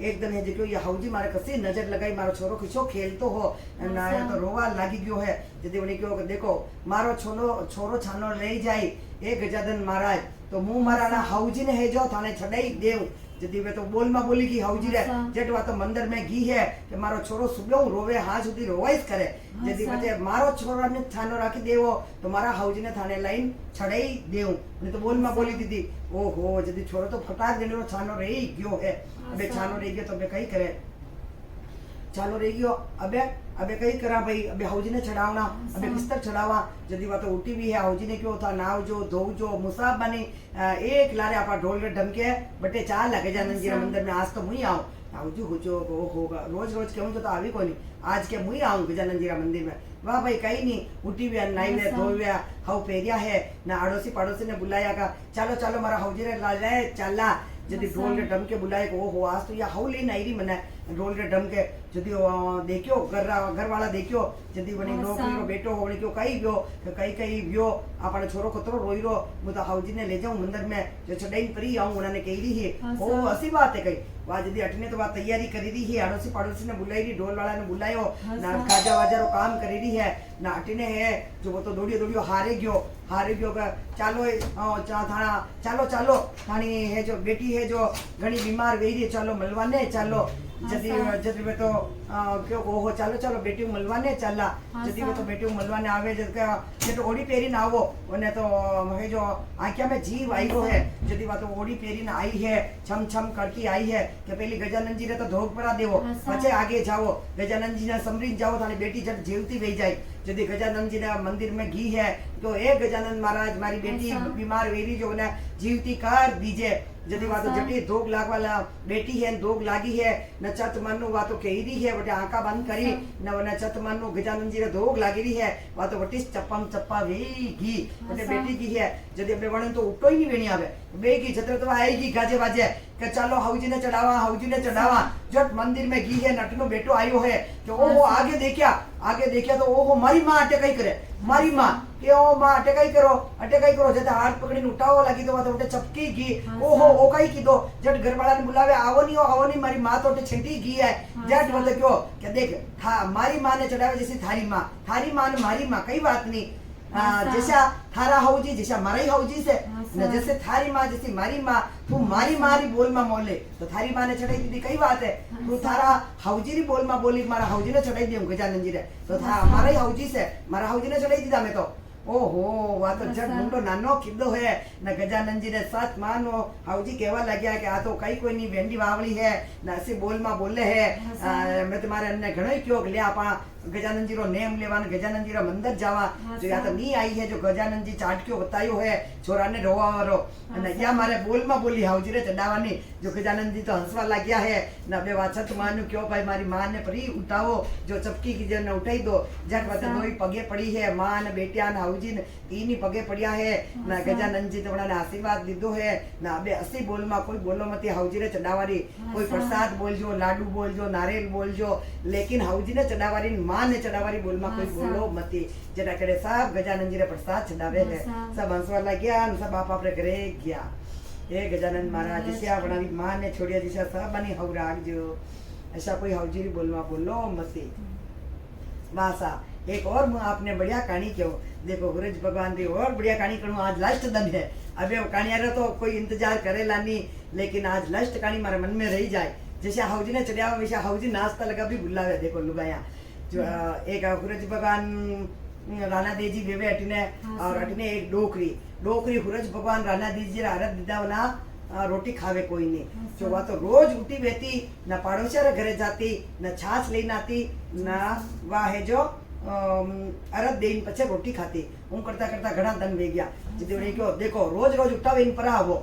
एक दिन है जो ये हौजी मारे कसी नजर लगाई मारो छोरो किसो खेलतो हो ना तो रोवा लागी गयो है जदी उन्हें क्यों देखो मारो छोरो छानो ले जाई ए गजानन महाराज तो मुंह मारा ना हौजी ने है जो थाने छड़ाई देव जदी वे तो बोल में बोली की हौजी रे जेट वा तो मंदिर में घी है कि मारो छोरो सुबह रोवे हाथ सुधी रोवाइस करे जदी बचे मारो छोरा ने थानो राखी देवो तो मारा हौजी ने थाने लाइन छड़ाई देव ने तो बोल में बोली दीदी ओहो जदी छोरो तो फटाक देने छानो रही गयो है अबे छानो रही गयो तो अबे कई करे चालो रही गयो अबे कई करा भाई अबे हौजी ने चढ़ावना अबे बिस्तर चढ़ावा जदी वा तो उठी भी है हौजी ने क्यों था नाव जो धो जो मुसाब बनी एक लारे आपा ढोल रे ढमके बटे चाल लगे गजानंद जी मंदिर में आज तो मुई आऊं हौजी हुजो होगा रोज रोज कहूं तो आवी कोनी आज के मुई आऊं गजानंद जी मंदिर में वाह भाई कहीं नहीं उठी भी नाई वे धोव्या हव पेरिया है ना आड़ोसी पड़ोसी ने बुलाया का चलो चलो मारा हौजी रे ला जाए चला जदी ढोल रे ढमके बुलाए को ओहो आज तो या हव लेन आई री मने ढोल रे ढमके जदी देखियो घर वाला देखियो जदी वनी नौकरी रो बेटो होने क्यों कई गयो कई गयो आपने छोरो खतरो रोई रो मु तो हौजी ने ले जाऊं मंदिर में जो छड़ाई परी आऊं उन्होंने कही री है ओ ऐसी बात है कई वा जदी अटने तो बात तैयारी करी री है आड़ोसी पड़ोसी ने बुलाई री ढोल वाला ने बुलायो ना खाजा वाजा रो काम करी री है ना अटने है जो वो तो दौड़ियो हारे गयो का चलो थाना चलो थानी है जो बेटी है जो घनी बीमार वेई री चलो मलवाने चलो जदी वे तो क्यों ओहो चलो बेटी मलवाने चला जदी वे तो बेटी मलवाने आवे जे तो ओडी पेरी ना आवो ओने तो है जो आंखिया में जीव आई गो है जदी वा तो ओडी पेरी ना आई है छम करती आई है कि पहली गजानंद जी ने तो धोग परा देवो पछे आगे जाओ गजानंद जी ने समरी जाओ थानी बेटी जब जीवती वही जाए यदि गजानंद जी ने मंदिर में घी है तो ए गजानंद महाराज मारी बेटी बीमार वेरी जो ने जीवती कर दीजिए यदि वा तो जटी धोग लागवाला बेटी है धोग लागी है न चत मनु वा तो कही रही है बटे आंखा बंद करी न चत मनु गजानंद जी ने धोग लागी रही है वा तो बटी चप्पा वे घी बटे बेटी की है यदि अपने वणन तो उठो ही नहीं वेणी आवे बे की छत्र तो आएगी गाजे बाजे के चलो हौजी ने चढ़ावा जट मंदिर में घी है नटनो बेटो आयो है कि ओहो आगे देखा तो ओहो मारी मां अटकाई करे मारी मां के ओ मां अटकाई करो जते हाथ पकड़ी उठाओ लगी तो उठे चपकी घी ओहो ओ कई की दो जट घर वाला ने बुलावे आवो नहीं मारी मां तो छिंटी घी है जट बोले क्यों कि देख मारी मां ने चढ़ावे जैसी थारी मां ने मारी मां कई बात नहीं जैसा थारा हौजी जैसा मारी हौजी से न जैसे थारी माँ जैसी मारी माँ तू मारी बोल माँ मोले तो थारी माँ ने चढ़ाई दी कई बात है तू थारा हौजी री बोल माँ बोली मारा हौजी ने चढ़ाई दी गजानंद जी रे तो था मारा ही हौजी से मारा हौजी ने चढ़ाई दी मैं तो ओहो वा तो जट मुंडो नानो किदो है न गजानंद जी ने सच मानो हौजी कहवा लग्या कि आ तो कई कोई नहीं वेंडी वावली है न ऐसी बोल मां बोले है मैं तुम्हारे अन्ने घणो क्यों ले आपा गजानन जी रो नेम लेवा गजानन जी रो मंदिर जावा जो या तो नहीं आई है जो गजानन जी चाटक्यो बतायो है छोरा ने रोवा वारो અને या मारे बोल में बोली हाउजी रे चढ़ावानी जो गजानन जी तो हंसवा लाग्या है ना बे वाचत मानु क्यों भाई मारी मां ने परी उठाओ जो चपकी की जन उठाई दो जट वाते दोई पगे पड़ी है मां ने बेटिया ने हाउजी ने तीन ही पगे पड़िया है ना गजानन जी तो ने आशीर्वाद दीदो है ना बे 80 बोल में कोई बोलो मत हाउजी रे चढ़ावारी कोई प्रसाद बोलजो लाडू बोलजो नारियल बोलजो लेकिन हाउजी ने चढ़ावारी मां ने चढ़ावारी बोल में कोई बोलो मत जरा करे सब गजानन जी रे प्रसाद चढ़ावे है सब हंसवा लाग्या सब आप अपने घरे गया हे गजानन महाराज जिसे अपनी मां ने छोड़िया दिशा सब बनी हव राखजो ऐसा कोई हाउजी बोलवा बोलो मती वासा एक और मैं आपने बढ़िया कहानी क्यों देखो गुरुज भगवान की और बढ़िया कहानी करूँ आज लास्ट दिन है अबे कहानी तो कोई इंतजार करेला नहीं लेकिन आज लास्ट कहानी हमारे मन में रही जाए जैसे हाउजी ने चढ़िया वैसे हाउजी नाश्ता लगा भी बुलावे देखो लुगाया जो एक गुरुज भगवान राणा देजी वेवे अटीने और अटीने एक डोकरी हुरज भगवान राणा देजी आरत दीदा ना रोटी खावे कोई नहीं जो वह तो रोज उठी बेती न पड़ोसिया घरे जाती न छाछ लेना आती न वह है जो अरद देन पछे रोटी खाती हूँ करता करता घना दन वे गया जितने क्यों देखो रोज रोज उठा वे पर आवो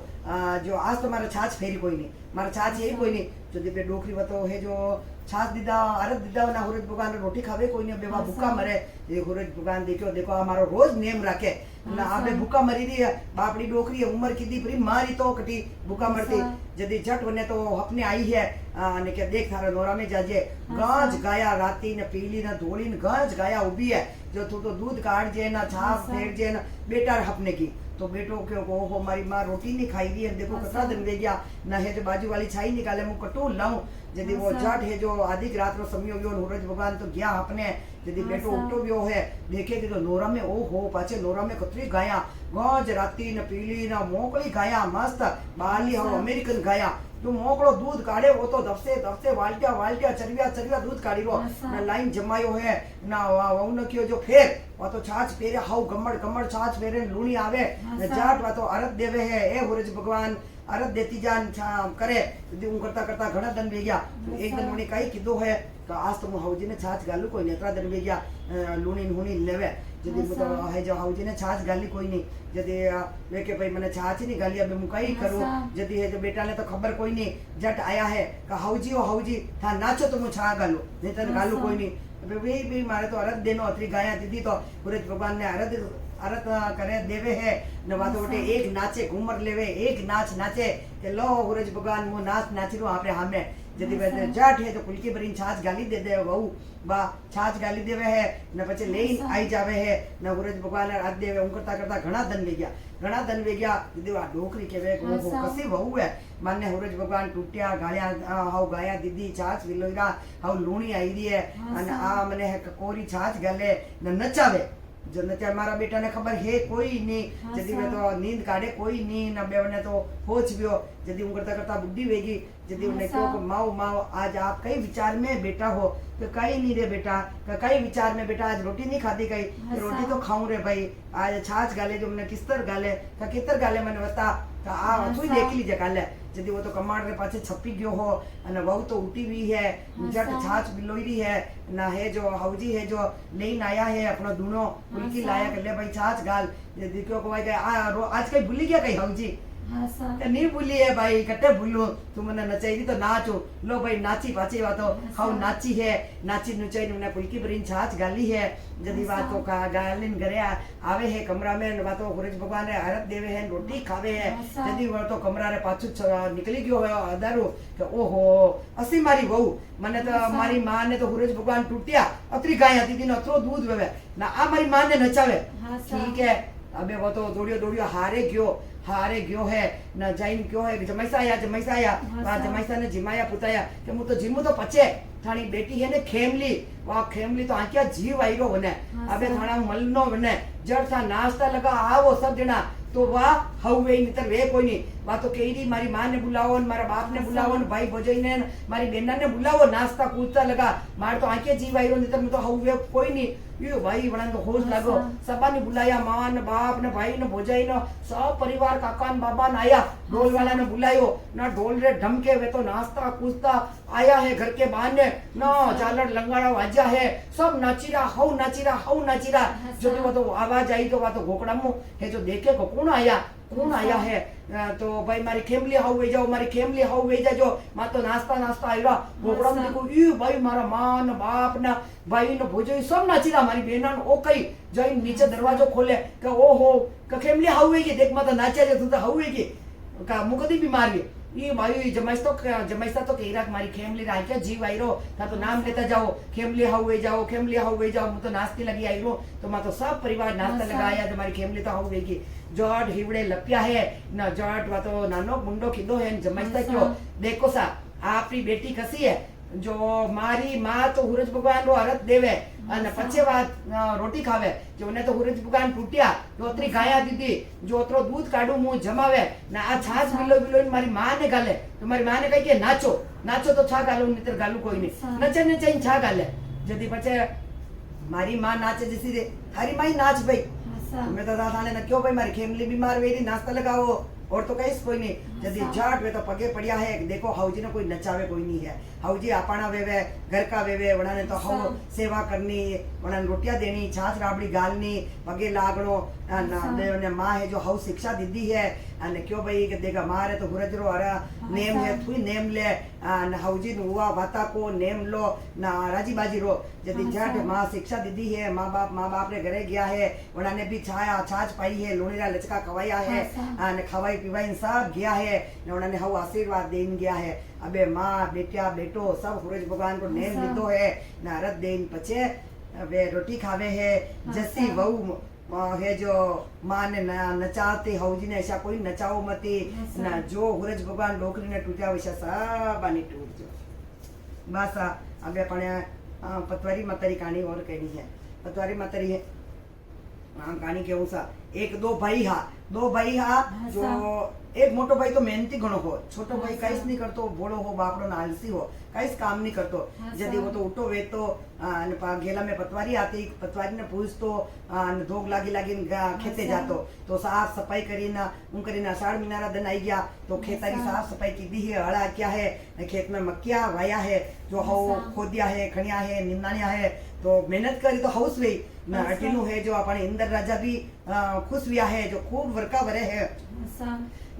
जो आज तो मारा छाछ फेरी कोई नहीं मारा छाछ यही कोई नहीं जो दिव्य डोकरी बतो है जो छाछ दीदा अरद दीदा ना हुरज भगवान रोटी खावे कोई नहीं बेवा भूखा मरे ये हुरज भगवान देखो हमारो रोज नेम रखे ना आपे भूखा मरी रही है बापड़ी डोकरी है उम्र की दी परी मारी तो कटी भूखा मरती जदी झट बने तो अपने आई है ने के देख थारा नोरा में जाजे गांज गाया राती ने पीली ने धोली ने गांज गाया उभी है जो तू तो दूध काट जे ना छाप फेर जे ना बेटा अपने की तो बेटो क्यों को हो हमारी माँ रोटी नहीं खाई रही है देखो कतरा दिन वे गया ना है जो बाजू वाली छाई निकाले मुँह कटू लाऊं यदि वो जट है जो आधी रात रो समय हो हुरज भगवान तो गया अपने यदि बेटो उठो गयो है देखे कि तो नोरा में ओ हो पाछे नोरा में कतरी गाया गज राती न पीली न मोकली गाया मस्त बाली हो अमेरिकन गाया जो मोकड़ो दूध काढ़े वो तो दफसे वाल्टिया चरविया दूध काढ़ी रो न लाइन जमायो है ना वो न क्यों जो फेर वो तो छाछ फेरे हाउ गमड़ छाछ फेरे लूणी आवे न जाट वा तो अरद देवे है ए हुरज भगवान अरद देती जान करे करता घना दिन वे गया एक दिन उन्हें कई कीधो है तो आज तो हाउजी ने छाछ गालू कोई नहीं अतरा दिन वे गया लूणी लेवे जदी मतलब है जो हाउजी ने छाछ गाली कोई नहीं जदी वे के भाई मैंने छाछ नहीं गाली अब मुकाई करूं जदी है जो बेटा ने तो खबर कोई नहीं जट आया है का हाउजी था नाचो तो मु छा गालू नहीं तो गालू कोई नहीं वे भी मारे तो अरद देनो अतरी गाया दीदी तो सूरज भगवान ने अरद करे देवे है न वातो उठे एक नाचे घूमर लेवे एक नाचे के लो सूरज भगवान मु नाची रो आपरे हामे जदी वे जट है तो कुलकी भरीन छाछ गाली दे वहू बा छाछ गाली देवे है न पछे लेइन आई जावे है न सूरज भगवान अरद देवे उन करता घना दन वे गया दीदी वा डोकरी केवे को कसी वहू है माने सूरज भगवान टूटिया गालिया हाउ गाया दीदी छाछ विलोईरा हाउ लूणी आई रही है अने आ मने कोरी छाछ गाले न नचावे जो नचा मारा बेटा ने खबर है कोई नहीं जदी वे तो नींद काढ़े कोई नहीं न बेवने तो होच गयो जदी उन करता बुद्धि वेगी जदी उन्हें को माओ आज आप कई विचार में बेटा हो तो कई नहीं रे बेटा कई विचार में बेटा आज रोटी नहीं खाती कई रोटी तो खाऊं रे भाई आज छाछ गाले जो मैंने किस्तर गाले मैंने बता आ तू ही देख लीजिए गाले जदी वो तो कमाड़ रे पाछे छपी गयो हो अने वहू तो उठी हुई है जट छाछ बिलोईरी है ना है जो हाउजी है जो लेन आया है अपना दूनो उनकी लाया कर ले भाई छाछ गाल जदी क्यों को भाई आज कहीं भूली गया कहीं हाउजी नहीं भूली है भाई कटे भूलो तू मने नचाई तो नाचो लो भाई नाची पाची वा तो हाउ नाची है नाची नुचाई ने पुलकी भरीन छाछ गाली है जदी बात तो का गालिन घरे आवे है कमरा में वा तो सूरज भगवान रे आरत देवे है रोटी खावे है जदी वो तो कमरा रे पाछू निकली गयो है अदारू के ओहो असी मारी वहू मने तो मारी मां ने तो सूरज भगवान टूटिया अतरी गाय दीदी ने अतरो दूध वेवे ना आ मारी मां ने नचावे ठीक है अबे वो तो दौड़ियो हारे गयो है न जाइन क्यों है जमैसा आया जमैसा ने जिमाया पुताया कि मु तो जिमु तो पचे थानी बेटी है ने खेमली वा खेमली तो आंकिया जीव आईरो बने अबे थाना मलनो बने जड़ था नाश्ता लगा आवो सब जना तो वाह हवे नितर वे कोई नहीं वा तो केरी मारी मां ने बुलावो मारा बाप ने बुलावो भाई भोजई ने मारी बेना ने बुलावो नाश्ता पूछता लगा मार तो आंखे जीव आईरो नितर में तो हवे कोई नहीं यो भाई बणन तो होश लागो सबा ने बुलाया मां ने बाप ने भाई ने भोजई ने सब परिवार परिवार काका न बाबा ने आया, ढोल वाला ने बुलायो ना, ढोल रे ढमके वे तो नाचता कूदता आया है घर के बहाने ना, झालर लंगाड़ा वाजा है, सब नाचीरा हऊ नाचीरा जो वो तो आवाज आई तो वह तो घोकड़ा मुंह है जो देखे को कौन आया है, तो भाई मारी खेमली हाउ वे जाओ, मारी खेमली हाउ वे जा जो मा तो नाचता आईरा घोकड़ा में देखो यू भाई मारा मां न बाप न भाई न भोजो सब नाचीरा, मारी बेना ओ कई जई नीचे दरवाजो खोले के ओ हो के खेमली हाउ वे की देख मा तो नाचे जे तू तो हाउ वे की का मुकदी बीमार वे ये भाई जमाइसा तो कही राख मारी खेमली राय क्या जीव आई रो था तो नाम लेता जाओ खेमली हाउ वे जाओ मैं तो नाचती लगी आई रो, तो मैं तो सब परिवार नाचता लगाया तो मारी खेमली तो हाउ वे की जोट हिवड़े लपिया है ना, जोट वा तो नानो मुंडो खीदो है जमाइसा क्यों देखो सा आपरी बेटी कसी है जो मारी माँ तो सूरज भगवान रो अरत देवे અને પછી વાત રોટી ખાવે જો ને તો હુરજ ભગવાન તૂટ્યા તો ઓતરી ગાયા દીધી જો ઓતરો દૂધ કાઢું મું જમાવે ને આ છાછ મિલો મારી માં ને ગાલે તો મારી માં ને કહી કે નાચો તો છા ગાલું નીતર ગાલું કોઈ નહીં નચે ને ચાઈ છા ગાલે જદી પછી મારી માં નાચે જસી રે થારી માઈ નાચ ભાઈ मैं तो दादा ने क्यों भाई मारी खेमली बीमार वेरी नाश्ता लगाओ और तो कहीं कोई नहीं यदि जाट वे तो पगे पड़िया है देखो हाउजी ने कोई नचावे कोई नहीं है, हाउजी आपना वेवे घर का वेवे वड़ा ने तो हाउ सेवा करनी वड़ा रोटियां देनी छाछ राबड़ी गालनी पगे लागणो ने माँ है जो हाउ शिक्षा दीदी है અને क्यों भाई के देगा मारे तो हुरजरो अरे नेम है थुई नेम ले न हाउजी हुआ वाता को नेम लो ना राजी बाजी रो यदि जाट माँ शिक्षा दीदी है माँ बाप ने घरे गया है वड़ा ने भी छाया छाछ पाई है लोणीरा लचका खवाया है ने खवाई पिवाई सब गया है ने वड़ा ने हाउ आशीर्वाद देन गया है, अबे माँ बेटिया बेटो सब सूरज भगवान को नेम दीदो है ने अरत देन पछे वे रोटी खावे है जसी वहू है जो माँ ने नचाते हाउजी ने ऐसा कोई नचाओ मती ना जो सूरज भगवान डोकरी ने टूटा वैसा सब आनी टूट जो बस अबे अपने पतवारी मतरी कहानी और कहनी है, पतवारी मतरी है कहानी केवू सा एक दो भाई हा जो एक मोटो भाई तो मेहनती घणो हो, छोटो भाई काईस नहीं करतो बोलो हो बापड़ो नालसी हो काईस काम नहीं करतो यदि वो तो उठो वे तो घेला में पतवारी आती पतवारी ने पूछतो धोग लागी खेते जातो तो साफ सफाई करीना उन करीना अषाढ़ महीना दिन आई गया तो खेतारी साफ सफाई की दी है हड़ा क्या है खेत में मक्किया वाया है जो हो खोदिया है खणिया है निंदानिया है तो मेहनत करी तो हाउस वे ना अटीनु है जो अपने इंदर राजा भी खुश हुआ है जो खूब वर्का वरे है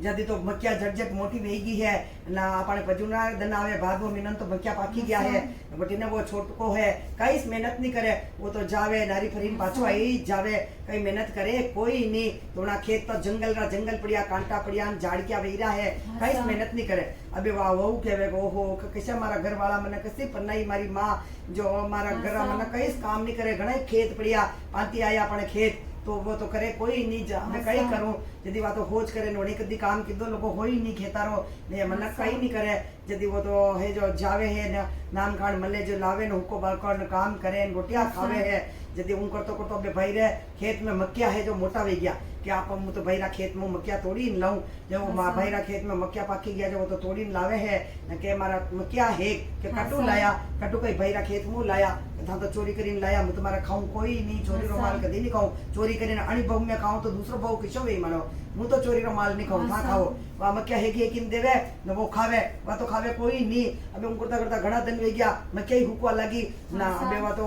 जदी तो मक्या झटझट मोटी वेगी है ना अपने पजुना दन आवे भादो मिनन तो मक्या पाकी गया है बटीने वो छोटको है कई मेहनत नहीं करे वो तो जावे नारी फरीन पाछो आई जावे कई मेहनत करे कोई नहीं तो ना खेत तो जंगल पड़िया कांटा पड़िया झाड़किया वेरा है कई मेहनत नहीं करे अबे वाह वहू कहवे ओहो कैसे मारा घर वाला मने कैसी पन्नाई मारी माँ जो मारा घर मने कई काम नहीं करे घना खेत पड़िया पांती आया अपने खेत तो वो तो करे कोई नहीं जा मैं कई करूं यदि वो तो खोज करे नोड़ी कदी काम किदो लोगो हो ही नहीं खेतारो ने मन कई नहीं करे यदि वो तो है जो जावे है नाम खान मले जो लावे न हुको बाकर काम करे रोटियां खावे है यदि उन करतो अबे भाई रे खेत में मक्किया है जो मोटा वे गया कि आप मु तो भाईरा खेत में मक्किया तोड़ी लाऊं जब वो भाईरा खेत में मक्किया पाकी गया जो वो तो तोड़ी लावे है न के मारा मक्किया है कि कटू लाया कटू कई भाईरा खेत में लाया था तो चोरी करीने लाया मैं तुम्हारा खाऊं कोई नहीं चोरी रो माल कदी नहीं खाऊं चोरी करीने अणी बहु में खाऊं तो दूसरो बहु किशो वे मानो હું તો ચોરીનો માલ નહીં ખાઉં ના ખાવો વા મક્યા હેગી હેગીને દેવે ને वो खावे वा तो खावे कोई नहीं अबे उन करता घना दिन वे गया मक्या ही हुकवा लगी ना अबे वा तो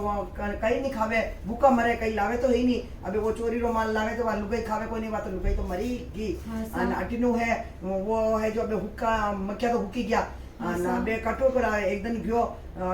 कई नहीं खावे भूखा मरे कई लावे तो ही नहीं अबे वो चोरी रो माल लावे तो वा लुगाई खावे कोई नहीं वा तो लुगाई तो मरी गई अटीनु है वो है जो अबे हुक्का मक्या तो हुकी गया ना अबे कटो पर एक दिन गयो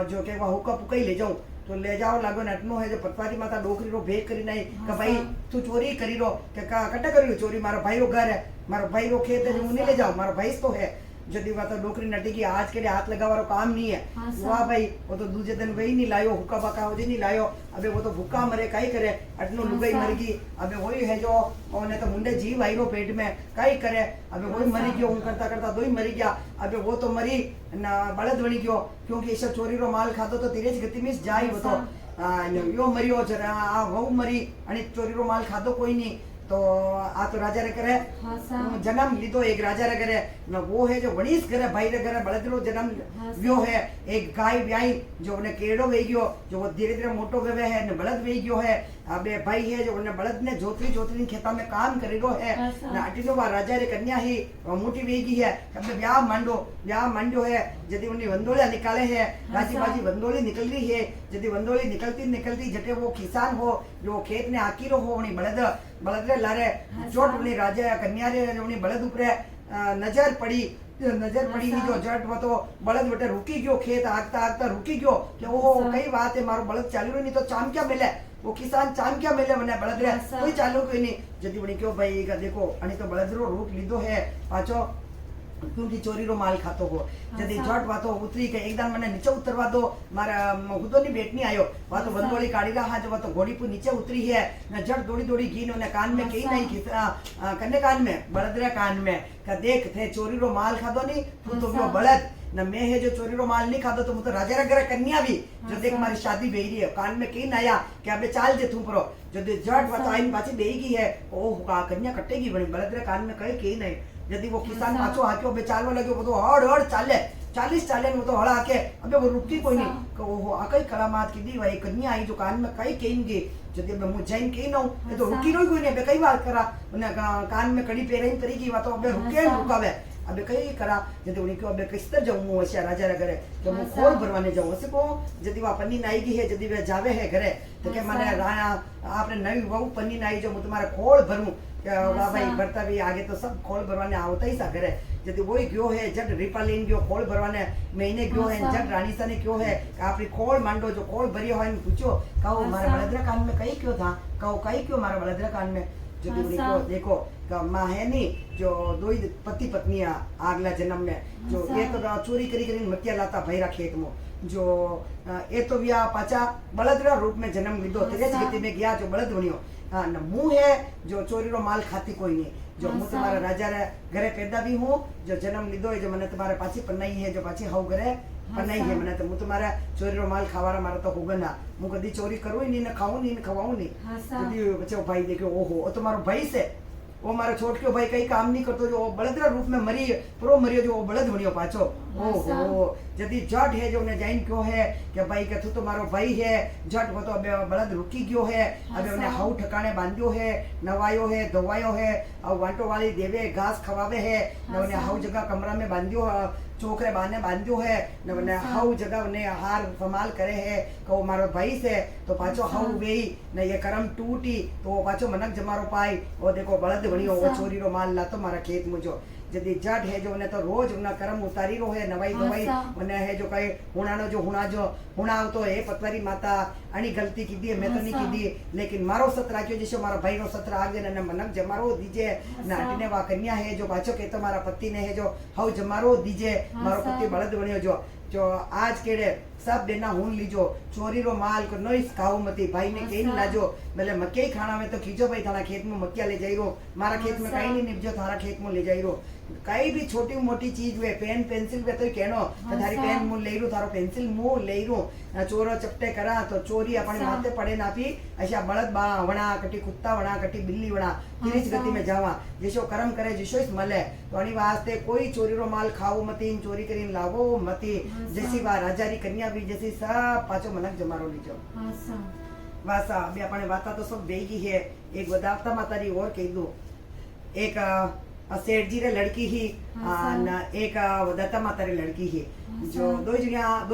जो के वा हुक्का पुकाई ले जाऊं तो ले जाओ लागो नटनो है जो पटवारी माता डोकरी रो भेक करी नहीं कि भाई तू चोरी करी रो के कटा करी चोरी मारो भाई रो घर है मारो भाई रो खेत है जो नहीं ले जाओ मारो भाई तो है जदी वा तो डोकरी नटी की आज के लिए हाथ लगावारो काम नहीं है वाह भाई वो तो दूसरे दिन वही नहीं लायो हुक्का बका हो नहीं लायो अबे वो तो भूखा मरे कई करे अटनो लुगाई मर गई अबे वही है जो ओने तो मुंडे जीव आई रो पेट में कई करे अबे वही मरी गयो उन करता दो ही मरी गया अबे वो तो मरी ना बलद बनी गयो क्योंकि ऐसा चोरी रो माल खातो तो तेरे गति में जाई वो तो यो मरियो जरा वो मरी आणि चोरी रो माल खातो कोई नहीं तो आ तो राजा रे करे जन्म लीधो एक राजा रे करे न वो है जो वणीस करे भाई रे करे बलदरो जन्म लियो है एक गाय ब्याई जो ने केड़ो वे गयो जो वो धीरे धीरे मोटो वेवे है ने बलद वे गयो है बे भाई है जो उन्हें बलद ने जोतरी जोतरी खेता में काम करेगो है ना अटीनो वा राजा रे कन्या ही मोटी वेगी है अब ब्याह मांडो है यदि उन्हें वंदोलिया निकाले है राजी बाजी वंदोली निकल रही है यदि वंदोली निकलती जटे वो किसान हो जो खेत ने आकीरो हो उन्हें बलद रे लारे जोट उन्हें राजा कन्या रे उन्हें बलद ऊपर नजर पड़ी ही जो जट वो तो बलद बटे रुकी गयो खेत आगता रुकी गयो कि ओहो कई बात है मारो बलद चालू नहीं तो चाम क्या मिले वो किसान चाम क्या मिले मने बलद रे कोई चालू कोई नहीं जदी बणी क्यों भाई का देखो अनी तो बलद रो रूप लीधो है पाछो क्योंकि चोरी रो माल खातो हो जदी जट वातो उतरी के एकदम मने नीचे उतरवा दो मारा हुदो नी बेट नहीं आयो वातो बंदोली काढ़ी रहा जो वातो घोड़ी पर नीचे उतरी है न जट दौड़ी घी ने कान में कई नहीं खिसरा कन्ने कान में बलदरे कान में का देख थे चोरी रो माल खादो नहीं तू तो वो बलद न मैं है जो चोरी रो माल नहीं खादो तो मुझे राजा रगरा कन्या भी जो देख हमारी शादी बेही रही है कान में कई नया क्या बे चाल जे तू परो जो जट वातो आइन पाछी बेही है ओह का कन्या कटेगी बड़ी बलदरे कान में कई नहीं यदि वो किसान पाछो हाक्यो बे चालवा लग्यो वो तो हड़ चाले 40 चाले वो तो हड़ आके अबे वो रुकी कोई नहीं ओहो आ कई करामात की दी भाई कन्या आई जो कान में कई कहेंगे जदि मैं मुझाइन कही ना तो रुकी नहीं कोई नहीं बे कई बात करा उन्हें कान में कड़ी पेरइन तरीकी वा तो अबे रुकावे अबे कई करा जदि उन्हें क्यों अबे किस तरह जाऊं मु ऐसे राजा रे घरे कि मु खोल भरवाने जाऊं ऐसे को जदि वा पन्नी नाई की है जदि वे जावे है घरे तो के माने राणा आपने नई वहू पन्नी नाई जो मु तुम्हारा खोल भरूं वाह भाई भरता भी आगे तो सब खोल भरवाने आवता ही सा घरे यदि वही गयो है जट रिपालीन गयो खोल भरवाने महीने गयो है जट रानी सा ने क्यों है आपरी खोल मांडो जो खोल भरियो है पूछो कहो मारे बलदरा कान में कई क्यों था कहो कई क्यों मारे बलदरा कान में जो देखो माँ है नी जो दो ही पति पत्नी आगला जन्म में जो ये तो चोरी करी मतिया लाता भैरा खेत में जो ये तो बिया पाचा बलदरा रूप में जन्म लीधो तेरे गति में गया जो बलद बनियो न मुंह है जो चोरी रो माल खाती कोई नहीं जो मु तुम्हारा राजा रे घरे पैदा भी हूँ जो जन्म लीधो है जो मैंने तुम्हारे पाछी पन्नाई है जो पाछी हाउ घरे पन्नाई है मैंने तो मु तुम्हारा चोरी रो माल खावारा मारा तो होगा ना मु कदी चोरी करूँ ही नहीं न खाऊं नहीं न खवाऊं नहीं कदी बच्चों भाई देखो ओहो वो तुम्हारो भाई से वो मारा छोट के भाई कई काम नहीं करतो जो बलदरा रूप में मरियो जो बलद बनियो पाछो ओहो जदी जट है जो ने जाइन क्यों है कि भाई के तू तो मारो भाई है जट वो तो अबे बलद रुकी गयो है अबे उन्हें हाउ ठिकाने बांध्यो है नवायो है धोवायो है और वांटो वाली देवे घास खवावे है न उन्हें हाउ जगह कमरा में बांध्यो चोकरे बांध्यो है न उन्हें हाउ जगह उन्हें हार संभाल करे है को मारो भाई से तो पाछो हाउ वेई न ये करम टूटी तो वो पाछो मनक जमारो पाई वो देखो बलद बनियो वो चोरी रो माल लातो मारा खेत मुझो जदी जट है जो उन्हें तो रोज उन्हें कर्म उतारी रो है नवाई दवाई उन्हें है जो कई हुणानो जो हुणा तो है पतवारी माता अणी गलती की दी मैं तो नहीं की दी लेकिन मारो सत राख्यो जिसो मारा भाई रो सत राख दे ने मनक जमारो दीजे नाटीने वा कन्या है जो पाछो के तो मारा पति ने है जो हाउ जमारो दीजे मारो पति बलद बनियो जो आज केड़े सब बेना हुन लीजो चोरी रो माल को नोइस खाओ मती भाई ने कहीं लाजो भले मक्के खाना में तो खींचो भाई थारा खेत में मक्किया ले जाई रो मारा खेत में कहीं नहीं निपजो थारा खेत में ले जाई रो कई भी छोटी मोटी चीज वे पेन पेंसिल वे तो कहनो तो थारी पेन मु ले रू थारो पेंसिल मु ले रू चोरो चपटे करा तो चोरी अपने माथे पड़े ना पी ऐसा बलद बा वणा कटी कुत्ता वणा कटी बिल्ली वणा तिरिच गति में जावा जिसो कर्म करे जिसो इस मले तो अनी वास्ते कोई चोरी रो माल खाओ मती चोरी करीन लावो मती जैसी वा राजा री कन्या भी जैसी सब पाछो मनक जमारो लीजो वासा अभी अपने बाता तो सब बेगी है एक बतावता मातारी और कह दो एक सेठ जी रे लड़की ही एक दत्ता माता रे लड़की ही जो दो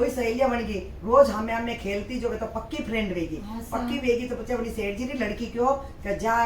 सहेलियां बन गई रोज हमें खेलती जो तो पक्की फ्रेंड वेगी तो बच्चे अपनी सेठ जी री लड़की क्यों कि जा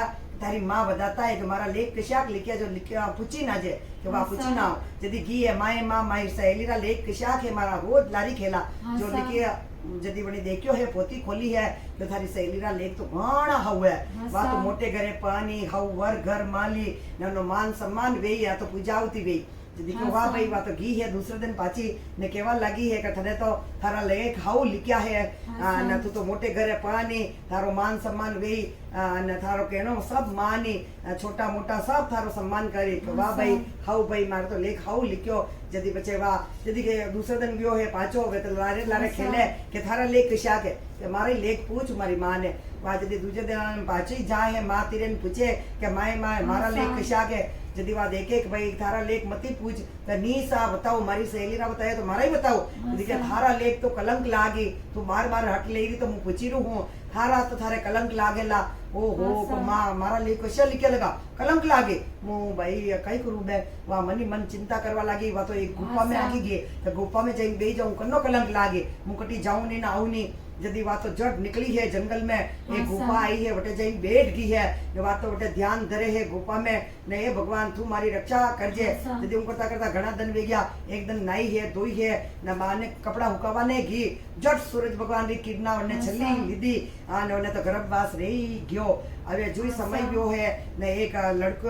तारी माँ बताता है कि मारा लेख किशाक लिखिया जो लिखिया पूछी ना जे कि वहाँ पूछी ना हो यदि घी है माए माँ माई सहेली रा लेख किशाक है मारा रोज लारी खेला जो लिखिया जदी बनी देखियो है पोती खोली है तो थारी सहेली रा लेख तो घणा हव है वा तो मोटे घरे पानी हव वर घर माली ननो मान सम्मान वेई या तो पूजावती वेई जदी के वाह भाई वा तो घी है दूसरे दिन पाची ने केवा लगी है कि थने तो थारा लेख हाउ लिखया है न तू तो मोटे घरे पानी थारो मान सम्मान वेई न थारो कहनो सब मानी छोटा मोटा सब थारो सम्मान करे कि वाह भाई हाउ भाई मारे तो लेख हाउ लिखयो जदी बचे वाह जदी के दूसरे दिन गयो है पाछो वे तो लारे खेले कि थारा लेख किशाक है कि मारे लेख पूछ मारी माँ ने वहाँ जदी दूसरे दिन पाछी जाए है माँ तेरे पूछे कि माए माए मारा लेख किशाक है जदी वहाँ देखे कि भाई थारा लेख मती पूछ तो नी सा बताओ मारी सहेली रा बताए तो मारा ही बताओ यदि थारा लेख तो कलंक लागी तू बार बार हट लेगी तो मु पूछी रू हूँ हारा तो थारे कलंक लागेला ओहो मारा लिए कशा लिखे लगा कलंक लागे मु भाई कई करूं मैं वहां मनी मन चिंता करवा लागी वा तो एक गुफा में आगी गए तो गुफा में जाई बे जाऊं कनो कलंक लागे मु कटी जाऊं नहीं ना आऊं नहीं यदि वा तो जट निकली है जंगल में एक गुफा आई है वटे जाई बैठ गई है ये वा तो वटे ध्यान धरे है गुफा में ने हे भगवान तू मारी रक्षा करजे यदि उन करता करता घना दिन वे गया एक दिन नाई है धोई है न माने कपड़ा हुकावाने घी जट सूरज भगवान री किरणा ने छली लीधी आने ने तो गर्भवास रही गयो હવે જોઈ સમય ગયો है ने एक लड़को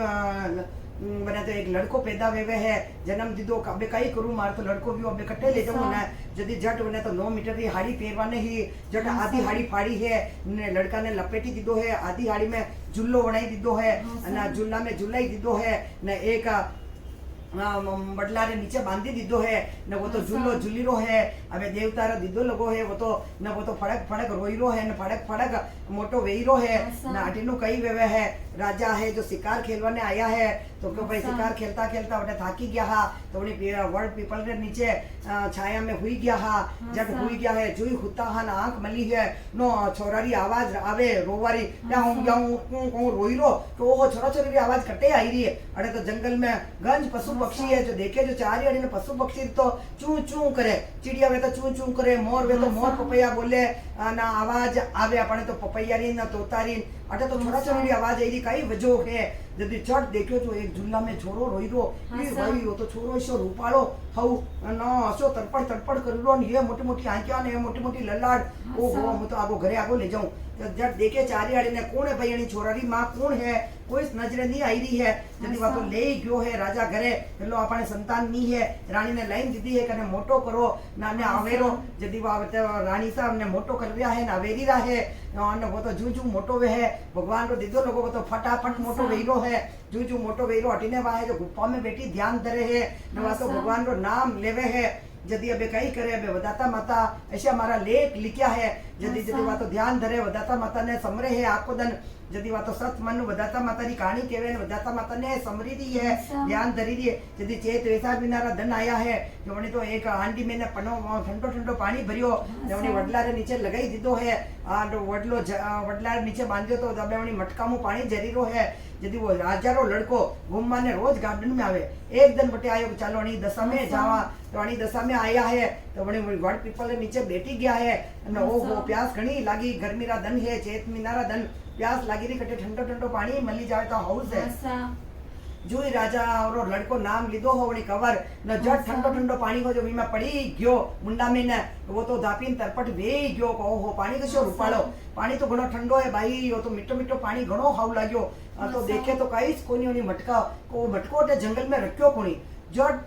बने तो एक लड़को पैदा वेवे है जन्म दीदो अबे कई करूं मार तो लड़को भी अबे कट्टे ले जाऊं ना जदी जट बने तो 9 मीटर की हाड़ी पेरवाने ही जट आधी हाड़ी फाड़ी है ने लड़का ने लपेटी दीदो है आधी हाड़ी में झुल्लो बनाई दीदो है ना झुल्ला में झुलाई दीदो है ने एक बटला रे नीचे बांधी दीदो है न वो तो झूलो झूलीरो है अबे देवता रो दीदो लगो है वो तो फड़क फड़क रोईरो है न फड़क फड़क मोटो वेईरो है न अटीनु कई वेवे है राजा है जो शिकार खेलवाने आया है तो क्यों भाई शिकार खेलता खेलता वटे थाकी गया हा तो उन्हें वर्ड पीपल रे नीचे छाया में हुई गया हा जट हुई गया है जुई हुता हा ना आंख मली है नो छोरारी आवाज आवे रोवारी या हूं जाऊं रोईरो तो वो छोरा छोरी री आवाज कटे आई रही है अरे तो जंगल में गंज पशु पक्षी है जो देखे जो चारी अड़ी ने पशु पक्षी तो चू चू करे चिड़िया वे तो चू चू करे मोर वे तो मोर पपैया बोले ना आवाज आवे अपने तो पपैया री ना तोतारी अटे तो छोरा छोरी आवाज आई कई वजह है यदि चट देखो तो एक झूला में छोरो रोई रो ये भाई वो तो छोरो ऐसो रूपालो हऊ ना ऐसो तड़पड़ तड़पड़ कर रो ये मोटी मोटी आंखियां ने मोटी मोटी ललाड़ ओ हो मैं तो आगो घरे आगो ले जाऊं जब देखे चारी आड़ी ने कौन है भाई यानी छोरारी मां कौन है कोई नजर नहीं आई रही है यदि वो तो ले गयो है राजा घरे पेलो अपने संतान नहीं है रानी ने लाइन दीदी है कने मोटो करो नाने आवेरो यदि वो रानी साहब ने मोटो कर रिया है ना आवेरी रहा है वो तो जू जू मोटो वे है भगवान रो दीदो लोगो वो तो फटाफट मोटो वेरो है जू जू मोटो वेरो हटीने वहां है जो गुफा में बैठी ध्यान धरे है न तो भगवान रो नाम लेवे है यदि अबे कई करे अबे वदाता माता ऐसा हमारा लेख लिखा है यदि यदि वा तो ध्यान धरे वदाता माता ने समरे है आपको दन यदि वा तो सत मन वदाता माता री कहानी केवे वदाता माता ने समरी दी है ध्यान धरी दी है यदि चेत वैसा बिनारा धन आया है जोने तो एक हांडी में ने पनो ठंडो ठंडो पानी भरियो जोने वडला रे नीचे लगाई दीदो है आ वडलो वडला रे नीचे बांध्यो तो दबेवणी मटका में पानी जरीरो है यदि वो राजा रो लड़को घूमवा ने रोज गार्डन में आवे एक दिन बटे आयो चलो अणी दशा में जावा तो अणी दशा में आया है तो वणी वड पीपल रे नीचे बैठी गया है न ओ वो प्यास घणी लागी गर्मी रा दिन है चेत मीनारा दिन प्यास लागी री कटे ठंडो ठंडो पानी मली जावे तो हाउस है जोई राजा और लड़को नाम लीधो हो वणी कवर न जट ठंडो ठंडो पानी को जो वी में पड़ी गयो मुंडा में ने वो तो दापीन तरपट वे गयो को हो पानी कशो रूपाळो पानी तो घणो ठंडो है भाई वो तो मिठो मिठो पानी घणो हाउ लाग्यो तो देखे तो कई कोनी ओनी मटका को मटको ते जंगल में रख्यो कोनी जट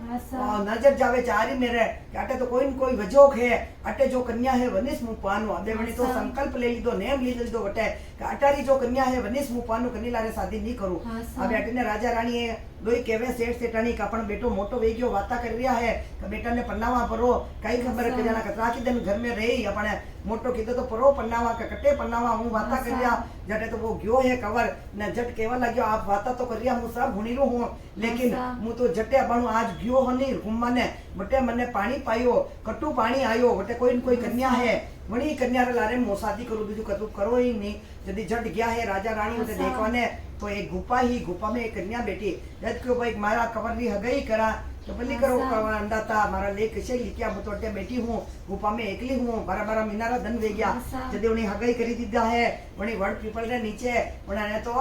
नजर जावे चारी मेरे अटे तो कोई न कोई वजह है अटे जो कन्या है वनिस मुपानो अबे वणी तो संकल्प ले लीधो नेम ली लीधो वटे कि अटारी जो कन्या है वनिस मुपानो कनी लारे शादी नहीं करूं अबे अटे ने राजा रानी दोई केवे सेठ सेठानी का अपन बेटो मोटो वे गयो वाता कर रिया है कि बेटा ने पन्नावा परो कई खबर के जना कतरा की दिन घर में रही अपने मोटो कीधो तो परो पन्नावा के कटे पन्नावा हूं वाता कर रिया जटे तो वो गयो है कवर न जट केवा लाग्यो आप वाता तो कर रिया हूं सब भुणीरो हूं लेकिन मु तो जटे बनू आज गयो हनी घुम्मा ने बटे मने पानी पायो कटु पानी आयो बटे कोई न कोई कन्या है वणी कन्या रे लारे मो शादी करू बीजू कतु करो ही नहीं यदि जट गया है राजा रानी उसे देखवाने तो एक गुफा में एक कन्या बैठी जद क्यों भाई मारा कवर री हगई करा तो बल्ली करो अंडा था हमारा लेख कैसे लिखिया मुतोटे बैठी हूँ गुफा में एकली हूँ बारा बारा मीनारा धन वे गया जदे उन्हें हगई करी दीदा है उन्हें वर्ड पीपल रे नीचे उन्होंने तो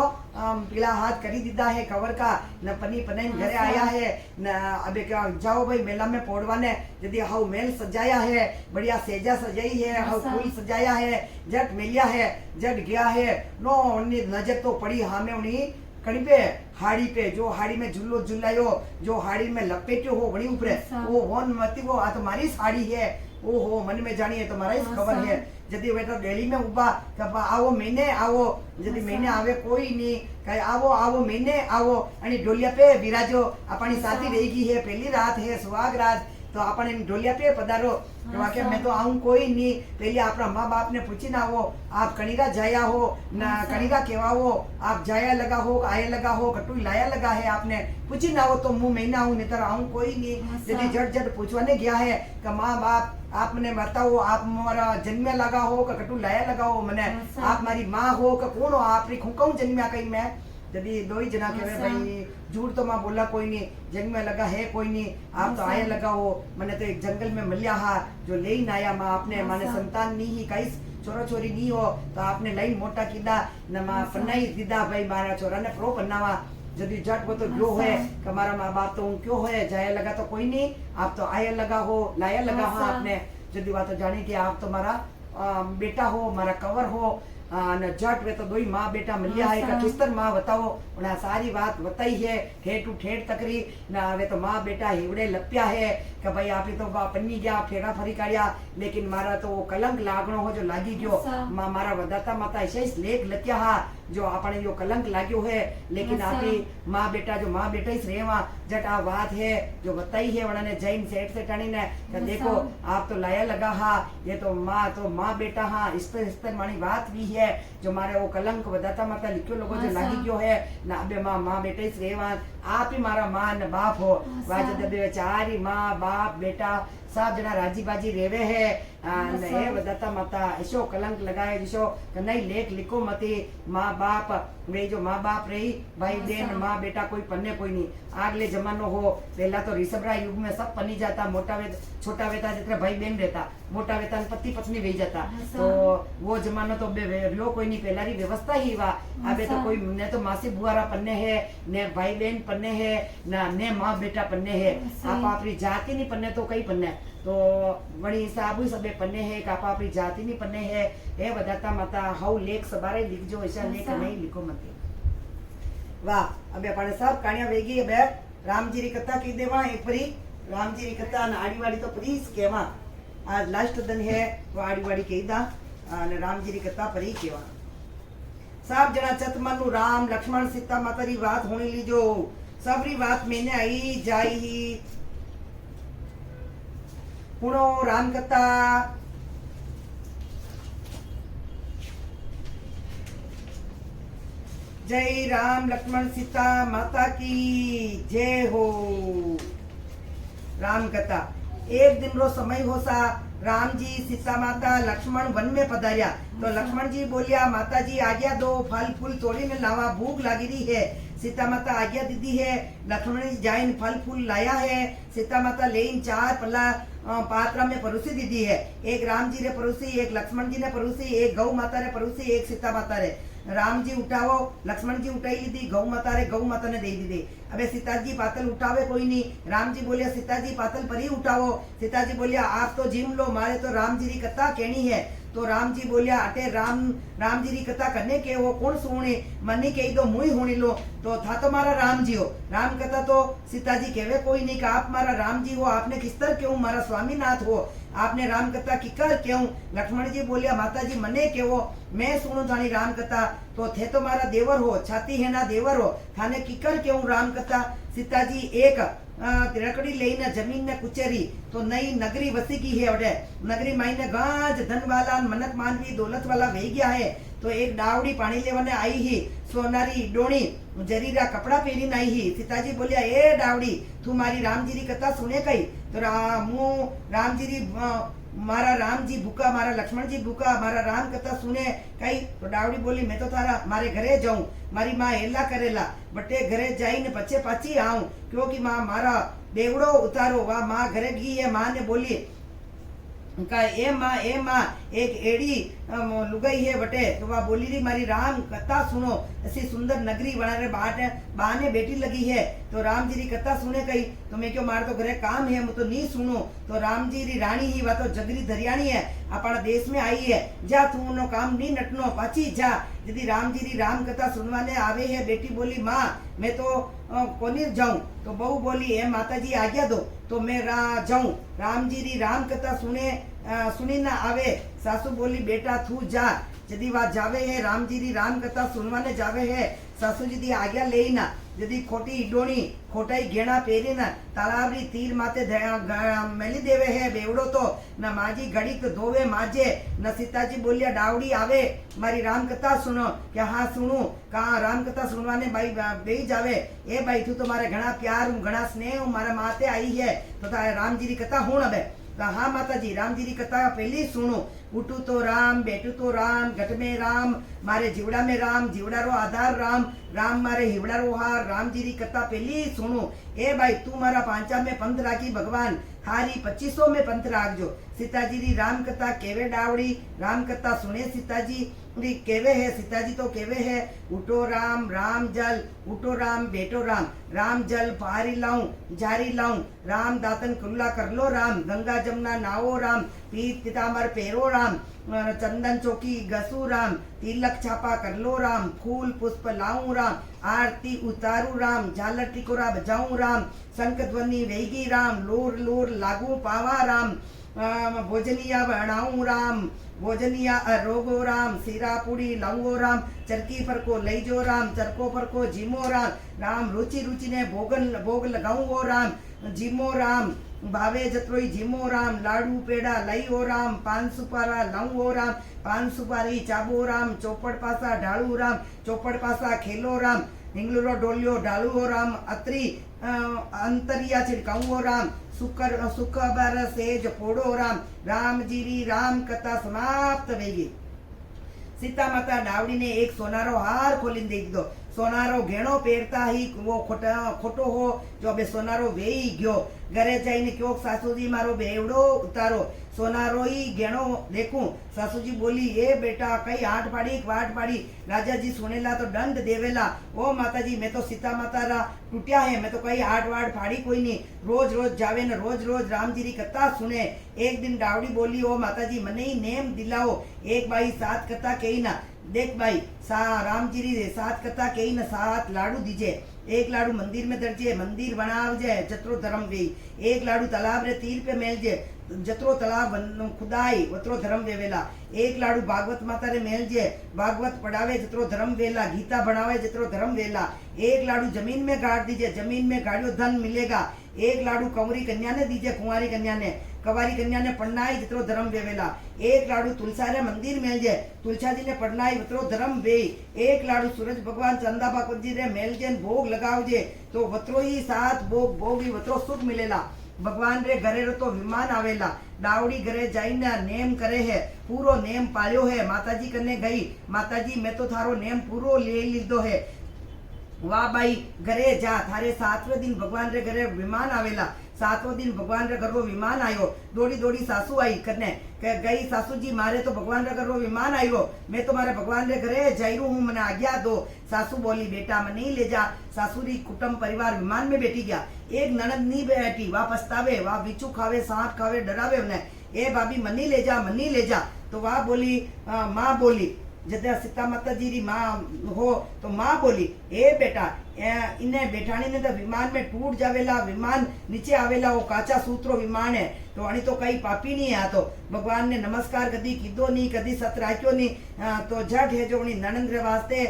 पीला हाथ करी दीदा है कवर का न पनी पनन घरे आया है न अबे क्या जाओ भाई मेला में पोड़वाने यदि हाउ मेल सजाया है बढ़िया सेजा सजाई है हाउ फूल सजाया है जट मिलिया है जट गया है नो नजर तो पड़ी हमें उन्हीं कड़ी पे हाड़ी पे जो हाड़ी में झुल्लो झुलायो जो हाड़ी में लपेट्यो हो वणी ऊपर वो वन मती वो आ तुम्हारी साड़ी है ओ हो मन में जानिए तुम्हारा ही खबर है यदि वे तो दिल्ली में उबा कब आओ महीने आओ यदि महीने आवे कोई नहीं कहे आवो आवो महीने आवो आणि डोलिया पे विराजो अपनी शादी रहेगी है पहली रात है सुहाग रात तो आपण ढोलिया पे पधारो के मैं तो आऊं कोई नहीं पहले अपना माँ बाप ने पूछी ना हो आप कणिका जाया हो ना कणिका केवा हो आप जाया लगा हो आया लगा हो कटू लाया लगा है आपने पूछी ना हो तो मुंह महीना हूँ नहीं तो आऊं कोई नहीं यदि झट झट पूछवाने गया है कि माँ बाप आपने बताओ आप मारा जन्मे लगा हो का कटू लाया लगा हो मैंने आप मारी माँ हो का कौन हो आप कहूँ जन्म्या कहीं मैं यदि दो ही जना कहे भाई झूठ तो माँ बोला कोई नहीं जंग में लगा है कोई नहीं आप तो आया लगा हो मैंने तो एक जंगल में मिलिया हा जो ले ही आया माँ आपने माने संतान नहीं ही कई छोरा छोरी नहीं हो तो आपने लई मोटा कीधा न माँ पन्नाई दीदा भाई मारा छोरा ने प्रो पन्नावा यदि जट वो तो जो है हमारा माँ बाप तो क्यों है जाया लगा तो कोई नहीं आप तो आया लगा हो लाया लगा हो आपने यदि बात तो जानी कि आप तो मारा बेटा हो मारा कवर हो न जट वे तो दो ही माँ बेटा मिलिया है का किस्तर माँ बताओ उन्हें सारी बात बताई है ठेठ टू ठेठ तकरी ना वे तो माँ बेटा हिवड़े लप्या है कि भाई आप तो पन्नी गया फेरा फरी काढ़िया लेकिन मारा तो वो कलंक लागणो हो जो लागी गयो मारा वदाता माता ऐसे लेख लख्या हा जो आपने जो कलंक लाग्यो है लेकिन आपकी माँ बेटा जो माँ बेटा ही रेवा जट आ बात है जो बताई है उन्होंने जैन सेठ से टणी ने देखो आप तो लाया लगा हा ये तो माँ बेटा हा इस्तर मानी बात भी है जो मारे वो कलंक वदाता माता लिखो लोगो जो लागी गयो है ना बे माँ बेटा ही रेवा आप ही मारा माँ न बाप हो वाज दबे चारी माँ बाप बेटा सब जना राजी बाजी रेवे है ने वदाता माता ऐसो कलंक लगाए जिसो नहीं लेख लिखो मती माँ बाप वे जो माँ बाप रही भाई बहन माँ बेटा कोई पन्ने कोई नहीं आगले जमानो हो पहला तो ऋषभरा युग में सब पन्नी जाता मोटा वे छोटा वेता जितने भाई बहन रहता मोटा वेता पति पत्नी वे जाता तो वो जमानो तो लो कोई नहीं पहला री व्यवस्था ही वा अबे तो कोई ने तो मासी बुआरा पन्ने है ने भाई बहन पन्ने है ना ने माँ बेटा पन्ने है आप अपनी जाति नहीं पन्ने तो कई पन्ने तो वणी साबु सबे पन्ने है कापा अपनी जाति नहीं पन्ने है हे वदाता माता हाउ लेख सबारे लिखजो ऐसा लेख नहीं लिखो मत वाह अबे अपन सब कहानियां वेगी अब राम जी री कथा की देवा एक परी राम जी री कथा न आड़ी वाड़ी तो प्लीज केवा आज लास्ट दिन है वो आड़ी वाड़ी कही दा न राम जी री कथा परी केवा सब जना चतमनु राम लक्ष्मण सीता माता री बात होने लीजो सबरी बात मैंने आई जाई पुणो राम कथा जय राम लक्ष्मण सीता माता की जय हो। राम कथा एक दिन रो समय हो सा राम जी सीता माता लक्ष्मण वन में पधारिया तो लक्ष्मण जी बोलिया माता जी आज्ञा दो फल फूल तोड़ी ने लावा भूख लगी रही है सीता माता आज्ञा दीदी है लक्ष्मण जी जाइन फल फूल लाया है सीता माता लेन चार पल्ला पात्रा में परोसी दीदी है एक राम जी ने परोसी एक लक्ष्मण जी ने परोसी एक गौ माता ने परोसी एक सीता माता ने राम जी उठावो लक्ष्मण जी उठाई ली गौ माता ने दे दी अबे सीता जी पातल उठावे कोई नहीं राम जी बोलिया सीता जी पातल पर ही उठावो सीता जी बोलिया आप तो जिम लो मारे तो राम जी की कथा कहनी है तो राम जी बोलिया अटे राम जी की कथा करने के वो कौन सुने मनी कही तो मुई होनी लो तो था तो मारा राम जी हो राम कथा तो सीता जी कहवे कोई नहीं का आप मारा राम जी हो आपने किस तरह क्यों मारा स्वामीनाथ हो आपने राम कथा किकर क्यों लक्ष्मण जी बोलिया माता जी मने केवो मैं सुनो थानी राम कथा तो थे तो मारा देवर हो छाती है ना देवर हो थाने किकर क्यों राम कथा सीता जी एक तिरकड़ी लेने जमीन ने कुचेरी तो नई नगरी वसी की है वडे नगरी माई ने गाज धन वाला मनक मानवी दौलत वाला वे गया है तो एक डावड़ी पानी लेवाने आई ही सोनारी डोणी जरीरा कपड़ा पहरीने आई ही सीता जी बोलिया ए डावड़ी तू मारी राम जी री कथा सुने कई तो राम जी री मारा राम जी भूखा मारा लक्ष्मण जी भूखा मारा राम कथा सुने कई तो डावड़ी बोली मैं तो थारा मारे घरे जाऊं मारी माँ हेला करेला बटे घरे जाई ने पछे पाछी आऊं क्योंकि माँ मारा बेवड़ो उतारो वाह माँ घरे गई है माँ ने बोली का ए माँ एक एड़ी लुगाई है बटे तो वह बोली रही मारी राम कथा सुनो ऐसी सुंदर नगरी बना रहे बाने बेटी लगी है तो राम जी री कथा सुने कही तो मैं क्यों मार तो घरे काम है मैं तो नहीं सुनो तो राम जी री रानी ही वह तो जगरी धरियाणी है अपना देश में आई है जा तू उनो काम नहीं नटनो पाची जा यदि राम जी री राम कथा सुनवाने आवे है बेटी बोली माँ मैं तो कोनी जाऊं तो बहू बोली ए माता जी आज्ञा दो तो मैं जाऊं राम जी री राम कथा सुनी ना आवे सासू बोली बेटा तू जा यदि वह जावे है राम जी री राम कथा सुनवाने जावे है सासू जी दी आज्ञा लेना यदि खोटी इडोणी खोटाई घेणा पेरीना तालाबरी तीर माते मेली देवे है बेवड़ो तो न माजी घड़ीक धोवे माजे न सीताजी बोलिया डावड़ी आवे मारी राम कथा सुनो क्या हाँ सुनू कहा राम कथा सुनवाने भाई बेही जावे ए भाई तू तो मारे घना प्यार हूँ घना स्नेह हूँ मारे माते आई है तो राम जी की कथा हूँ अब हाँ माता जी राम जी की कथा पहली सुनो उठू तो राम बैठू तो राम घट में राम मारे जीवड़ा में राम जीवड़ा रो आधार राम राम मारे हिवड़ा रो हार राम जी की कथा पहली सुनो ए भाई तू मारा पांचा में पंथ राखी भगवान हारी 2500 में पंथ राखजो सीताजी री राम कथा केवे डावड़ी राम कथा सुने सीताजी री केवे है सीताजी तो केवे है उठो राम राम जल उठो राम बेटो राम राम जल पारी लाऊं जारी लाऊं राम दातन कुल्ला कर लो राम गंगा जमुना नावो राम पीत पीतांबर पेरो राम चंदन चौकी गसू राम तिलक छापा कर लो राम फूल पुष्प लाऊं राम आरती उतारू राम झालर टिकोरा बजाऊं राम शंख ध्वनि वेगी राम लोर लोर लागू पावा राम भोजनिया बनाऊं राम भोजनिया रोगो राम सीरा पूड़ी लाऊंगो राम चरकी पर को लई जो राम चरको पर को जीमो राम राम रुचि रुचि ने भोग लगाऊंगो राम जीमो राम भावे जत्रोई जीमो राम लाडू पेड़ा लई हो राम पान सुपारा लाऊं हो राम पान सुपारी चाबो राम चौपड़ पासा ढालू राम चौपड़ पासा खेलो राम हिंगलुरो डोलियो डालू हो राम अत्री अंतरिया छिड़काऊ हो राम सुखबर सेज फोड़ो राम राम जीरी राम कथा समाप्त वेगी सीता माता डावड़ी ने एक सोनारो हार खोली दे दो सोनारो घेणो पेरता ही वो खोटो हो जो अबे सोनारो वेई गयो घरे जाइने क्यों सासूजी मारो बेवड़ो उतारो सोनारो ही घेणो देखूं सासूजी बोली ए बेटा कई आठ पाड़ी वाट पाड़ी राजा जी सुनेला तो दंड देवेला ओ माताजी मैं तो सीता माता रा टूटिया है मैं तो कई आठ वाट फाड़ी कोई नहीं रोज रोज जावे न रोज रोज राम जी री कथा सुने एक दिन डावड़ी बोली ओ माताजी मने ही नेम दिलाओ एक बाई सात कथा कही ना देख भाई राम जी री सात कथा कही न सात लाडू दीजे एक लाडू मंदिर में दर्जे मंदिर बनावजे जत्रो धर्म वे एक लाडू तालाब रे तीर पे मेलजे जत्रो तालाब खुदाई वत्रो धर्म वेवेला एक लाडू भागवत माता रे मेलजे भागवत पढ़ावे जत्रो धर्म वेला गीता बनावे जत्रो धर्म वेला एक लाडू जमीन में गाड़ दीजिए जमीन में गाड़ियो धन मिलेगा एक लाडू कंवरी कन्या ने दीजिए कुंवारी कन्या ने कवारी कन्या ने पढ़नाई जितरो धर्म वेवेला एक लाडू तुलसारे मंदिर मेलजे तुलसा जी ने पढ़नाई वत्रो धर्म वे एक लाडू सूरज भगवान चंदा बापत जी रे मेलजे भोग लगावजे तो वत्रो ही सात भोग भोग ही वत्रो सुख मिलेला भगवान रे घरे रो तो विमान आवेला डावड़ी घरे जाइने नेम करे है पूरो नेम पाळ्यो है माताजी कने गई माताजी मैं तो थारो नेम पूरो ले लीधो है वाह भाई घरे जा थारे 7वें दिन भगवान रे घरे विमान आवेला 7वें दिन भगवान रे घर रो विमान आयो दौड़ी दौड़ी सासू आई कने गई सासू जी मारे तो भगवान रे घर रो विमान आयो मैं तो मारे भगवान रे घरे जाइरू हूँ मने आज्ञा दो सासू बोली बेटा मने ही ले जा सासुरी कुटुंब परिवार विमान में बैठी गया एक ननद नहीं बैठी वह पछतावे वह बिच्छू खावे सांप खावे डरावे उन्हें ए भाभी मनी ले जा तो वह बोली माँ बोली जब सीता माता जी री माँ हो तो माँ बोली ए बेटा इन्हें बेठाणी ने तो विमान में टूट जावेला विमान नीचे आवेला वो काचा सूत्रो विमान है तो अणी तो कई पापी नहीं है तो भगवान ने नमस्कार कदी कीधो नहीं कदी सत राख्यो नहीं तो झट है जो वणी ननंद रे वास्ते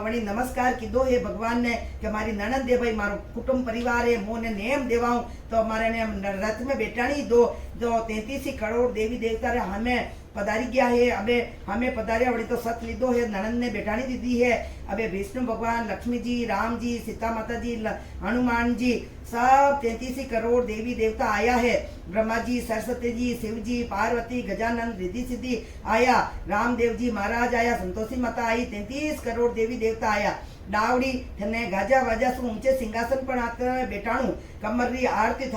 वणी नमस्कार कीधो है भगवान ने कि मारी ननंद है भाई मारो कुटुंब परिवार है मोने नेम देवाऊं तो मारे ने रथ में बेटाणी दो जो 33 करोड़ देवी देवता रे हमें पधारी गया है अबे हमें पधारिया वड़ी तो सत लीधो है ननंद ने बेटाणी दीदी है अबे विष्णु भगवान लक्ष्मी जी राम जी सीता माता जी हनुमान जी सब 33 करोड़ देवी देवता आया है ब्रह्मा जी सरस्वती जी शिव जी पार्वती गजानन रिद्धि सिद्धि आया रामदेव जी महाराज आया संतोषी माता आई 33 करोड़ देवी देवता आया डावड़ी ने गाजा वाजा सु ऊंचे सिंहासन पर आते बेटाणु कमर री आरती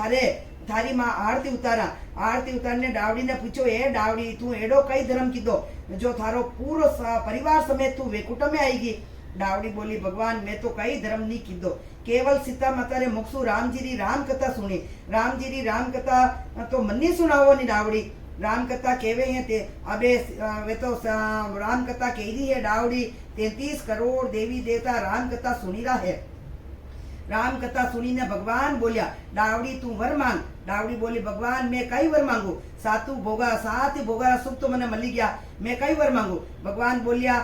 थारी माँ आरती उतारने डावड़ी ने पूछो ए डावड़ी तू एडो कई धर्म कीधो जो थारो पूरो परिवार समेत तू वेकुट में आएगी डावड़ी बोली भगवान मैं तो कई धर्म नहीं कीधो केवल सीता माता रे मुखसु राम जी री राम कथा सुनी राम जी री राम कथा तो मन्नी सुनावो नहीं डावड़ी राम कथा केवे हैं ते अबे वे तो राम कथा केरी है डावड़ी 33 करोड़ देवी देवता राम कथा सुनी रहा है राम कथा सुनी ने भगवान बोलिया डावड़ी तू वर मांग डावड़ी बोली भगवान मैं कई वर मांगू सात ही भोगा सुख तो मैंने मली गया, मैं कई वर मांगू। भगवान बोलिया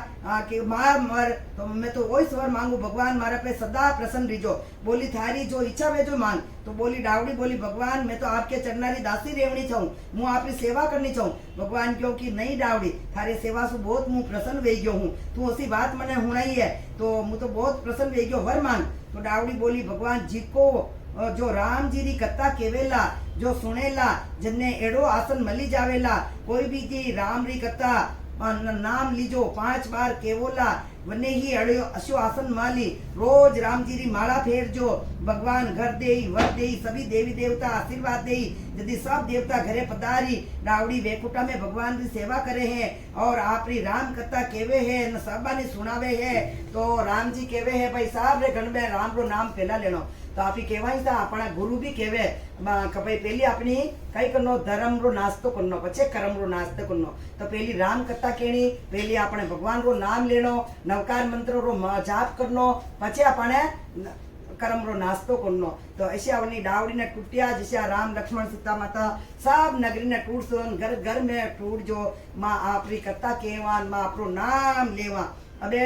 कि मार मर तो मैं तो वही स्वर मांगू, भगवान मारा पे सदा प्रसन्न रहीजो। बोली थारी जो इच्छा वे जो मांग। तो बोली डावड़ी बोली भगवान मैं तो आपके चरनारी दासी रेवनी चाहूँ, मुँह आपकी सेवा करनी चाहूँ। भगवान क्यों कि नहीं डावड़ी थारे सेवा से बहुत मुँह प्रसन्न वे गयो हूँ, तू उसी बात मैंने हुणाई है तो मुँह तो बहुत प्रसन्न वे गयो, वर मांग। तो डावड़ी बोली भगवान जी को जो राम जी री कथा केवेला जो सुनेला जिन्ने एड़ो आसन मली जावेला, कोई भी जी राम री कथा नाम लीजो 5 बार केवोला वने ही अड़ो अशो आसन माली, रोज राम जी री माला फेरजो, भगवान घर देई वर देई सभी देवी देवता आशीर्वाद देई। यदि सब देवता घरे पधारी डावड़ी वेकुटा में भगवान की सेवा करे हैं और आपरी राम कथा केवे है न सबा ने सुनावे है, तो राम जी केवे है भाई साहब रे गण में राम रो नाम पहला लेनो। तो आप कहेवाय था अपना गुरु भी कहे कि भाई पहली अपनी कई करनो धर्म रो नास्तो करनो पछे कर्म रो नास्तो करनो। तो पहली राम कथा कहनी, पहली अपने भगवान रो नाम लेनो, नवकार मंत्र रो जाप करनो, पछे अपने कर्म रो नास्तो करनो। तो ऐसे अपनी डावड़ी ने टूटिया जैसे राम लक्ष्मण सीता माता सब नगरी ने टूट सुन घर घर में टूट जो माँ आपरी कथा कहवान माँ आपरो नाम लेवा। अबे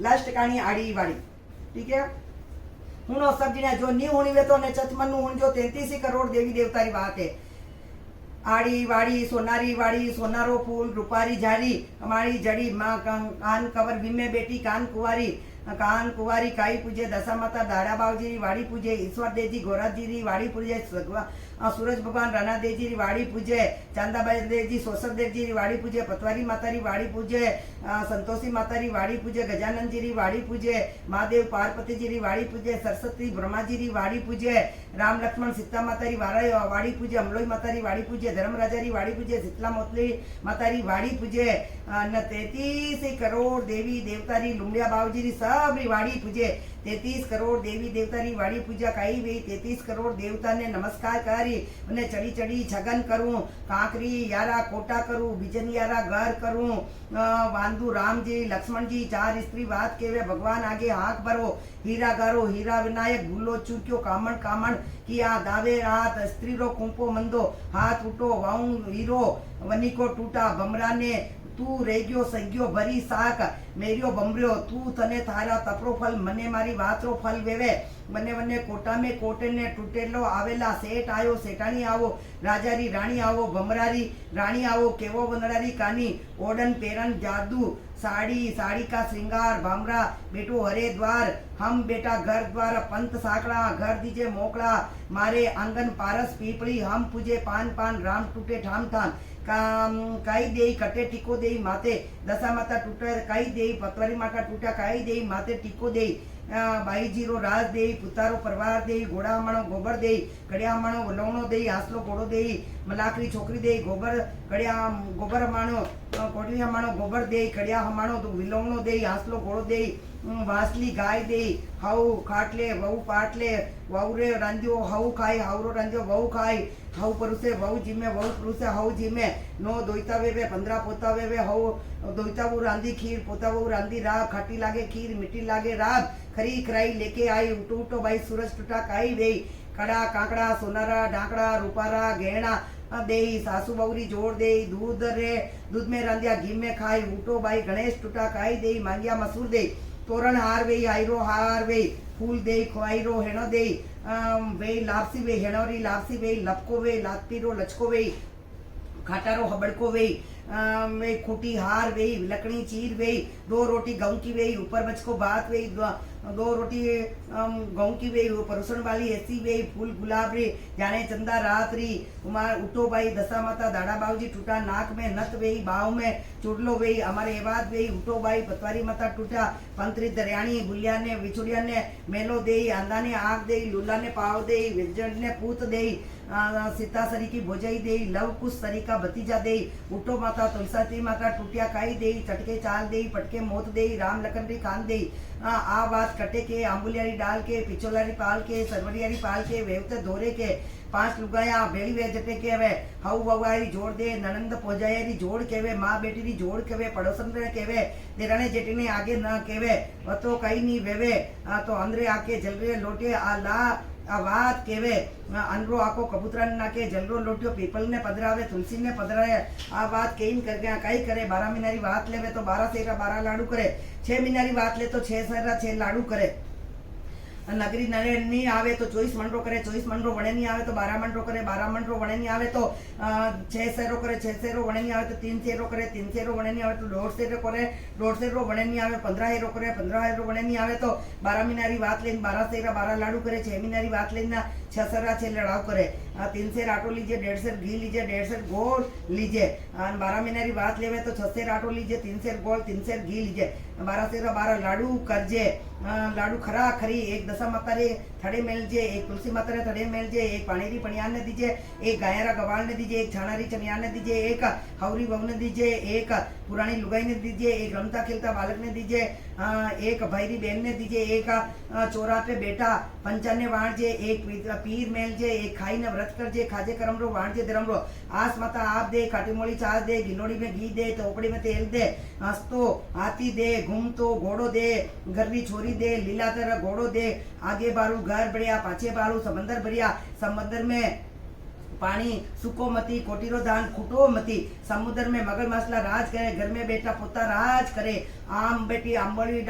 लास्ट कहानी आड़ी वाड़ी, ठीक है। हुनो सब जी ने जो नी हुणी वे तो ने चचमन हुण जो 33 करोड़ देवी देवता री बात है। आड़ी वाड़ी सोनारी वाड़ी सोनारो फूल रूपारी झाड़ी हमारी जड़ी माँ कान कवर भीमे बेटी कान कुंवारी काई पूजे दशा माता दाड़ा बावजी री वाड़ी पूजे ईश्वर देव जी गोरा जी री वाड़ी पूजे सूरज भगवान राणा देव जी री वाड़ी पूजे चांदाबाई देव जी सोसर देव जी री वाड़ी पूजे पतवारी माता री वाड़ी पूजे संतोषी माता री वाड़ी पूजे गजानन जी री वाड़ी पूजे महादेव पार्वती जी री वाड़ी पूजे सरस्वती ब्रह्मा जी री वाड़ी पूजे राम लक्ष्मण सीता माता री वाड़ी पूजे अमलोई माता री वाड़ी पूजे धर्मराजा री वाड़ी पूजे शीतला मोतली माता री वाड़ी पूजे 33 करोड़ देवी देवता री लुमड़िया बावजी री सब री वाड़ी पूजे 33 करोड़ देवी देवता री वाड़ी पूजा कई वे 33 करोड़ देवता ने नमस्कार करी उन्हें चढ़ी चढ़ी छगन करूं कांकरी यारा कोटा करूं बिजन यारा घर करूं वांदू राम जी लक्ष्मण जी 4 स्त्री बात के वे भगवान आगे हाथ भरो हीरा गारो हीरा विनायक भूलो चूक्यो कामण कामण किया दावे रात स्त्री रो कुंपो मंदो हाथ उठो वाऊ हीरो वनी को टूटा बमरा ने तू रेग्यो सग्यो भरी साक मेरियो बमरियो तू तने थारा तपरो फल मने मारी वातरो फल वेवे बने बने कोटा में कोटे ने टूटेलो आवेला सेठ आयो सेठानी आवो राजा री रानी आवो बमरारी रानी आवो केवो बनरारी कानी ओडन पेरन जादू साड़ी साड़ी का श्रृंगार बामरा बेटो हरे द्वार हम बेटा घर द्वार पंत साकड़ा घर दीजे मोकड़ा मारे आंगन पारस पीपड़ी हम पूजे पान पान राम टूटे ठाम ठाम काई देई कटे टीको देई माते दशा माता टूटे काई देई पतवारी माता टूटा काई देई माते टीको देई बाई जीरो राज देई पुतारो परवार देई घोड़ा हमाणो गोबर देई कड़िया हमाणो वलवणो देई हासलो घोड़ो देई मलाकरी छोकरी देई गोबर कड़िया गोबर हमाणो कोड़ी हमाणो गोबर देई कड़िया हमाणो तो विलवणो देई हासलो घोड़ो देई वासली गाय देई हाउ खाटले वहू पाटले वहू रे रांधियो हाउ खाई हाउरो रांधियो वहू खाई हाउ परुसे वहू जीमे वहू परुसे हाउ जीमे नो दोईता वेवे 15 पोता वेवे हाउ दोईता वो रांधी खीर पोता वो रांधी राब खाटी लागे खीर मिट्टी लागे राब खरी खराई लेके आई उठो उठो भाई सूरज टूटा काई वेई कड़ा काकड़ा सोनारा डाकड़ा रूपारा गहना देई सासू बौरी जोड़ देई दूध रे दूध में रांधिया घी में खाई उठो भाई गणेश टूटा काई देई मांगिया मसूर देई तोरण हार वेई आयरो हार वेई फूल देई खोआईरो हेणो देई वेई लापसी वेई हेणोरी लापसी वेई लपको वेई लातपीरो लचको वेई खाटारो हबड़को वेई वे खूटी हार वेई लकड़ी चीर वेई 2 रोटी गऊ की वेई ऊपर बचको भात वेई 2 रोटी गऊ की वेई परोसण वाली ऐसी वेई फूल गुलाब रे जाने चंदा रात री कुमार उठो भाई दशा माता दाड़ा बावजी टूटा नाक में नत वेई बाव में चुड़लो वेई हमारे एवाद वेई उठो भाई पतवारी माता टूटा पंतरी दरियाणी बुलिया ने विछुड़िया ने मेलो देई आंदा ने आग देई लूला ने पाव देई विजन ने पूत देई सीता सरी की भोजाई देई लव कुश सरी का भतीजा देई उठो माता तुलसाती माता टूटिया काई देई चटके चाल देई पटके मोत देई राम लखन री कान देई आ बात कटे के आंबुलियारी डाल के पिचोलारी पाल के सरवरियारी पाल के वेवते धोरे के 5 लुगाया बेड़ी वे जटे के वे हाउ ववारी जोड़ दे ननंद पोजायरी जोड़ के वे माँ बेटी री जोड़ के वे पड़ोसन रे के वे देराने जेटी ने आगे न के वे तो कहीं नहीं वेवे तो अंदरे आके जल रे लोटे आ ला आ बात केवे अनरो आको कबूतरा ने नाके जलरो लोटियो पीपल ने पधरावे तुलसी ने पधरावे आ बात कहीं करके कई करे 12 महीना री बात लेवे तो 12 सेरा 12 लाडू करे 6 महीना री बात ले तो 6 सेरा 6 लाडू करे नगरी नरे नहीं आवे तो 24 मंडरो करे 24 मंडरो वणे नहीं आवे तो 12 मंडरो करे 12 मंडरो वणे नहीं आवे तो 6 सेरो करे 6 सेरो वणे नहीं आवे तो 3 सेरो करे 3 सेरो वणे नहीं आवे तो 1.5 सेरो करे 1.5 सेरो वणे नहीं आवे 15 हेरो करे 15 हेरो वणे नहीं आवे तो 12 महीना री बात लेने 12 सेरा 12 लाडू करे 6 महीना री बात लेना 6 सेरा 6 लड़ाव करे 3 सेर आटो लीजिए 1.5 सेर घी लीजिए 1.5 सेर गोल लीजिए 12 महीना री बात लेवे तो 6 सेर आटो लीजिए 3 सेर गोल 3 सेर घी लीजिए 12 सेरा 12 लाडू करजे लाडू खरा खरी एक दशा माता रे थड़े मेलजे एक तुलसी माता रे थड़े मेलजे एक पाणीरी पणियान ने दीजिए एक गायरा गवाल ने दीजिए एक छाणारी चनियान ने दीजिए एक हवरी बहू ने दीजिए एक पुरानी लुगाई ने दीजिए एक रमता खेलता बालक ने दीजिए एक भैरी बहन ने दीजिए एक चोरा पे बेटा पंचाने वाणजे एक पीर मेलजे एक खाई ने व्रत करजे खाजे करमरो वाणजे धरमरो आस माता आप दे काटी मोड़ी चास दे गिलोड़ी में घी दे टोकड़ी में तेल दे हंसतो हाथी दे घूमतो घोड़ो दे घरनी छोरी दे लीलाधर घोड़ो दे आगे बारू घर बढ़िया पाछे बारू समंदर बढ़िया समंदर में पानी सुको मती कोटीरो दान खुटो मती समुद्र में मगर मसला राज करे घर में बेटा पोता राज करे आम बेटी अंबारी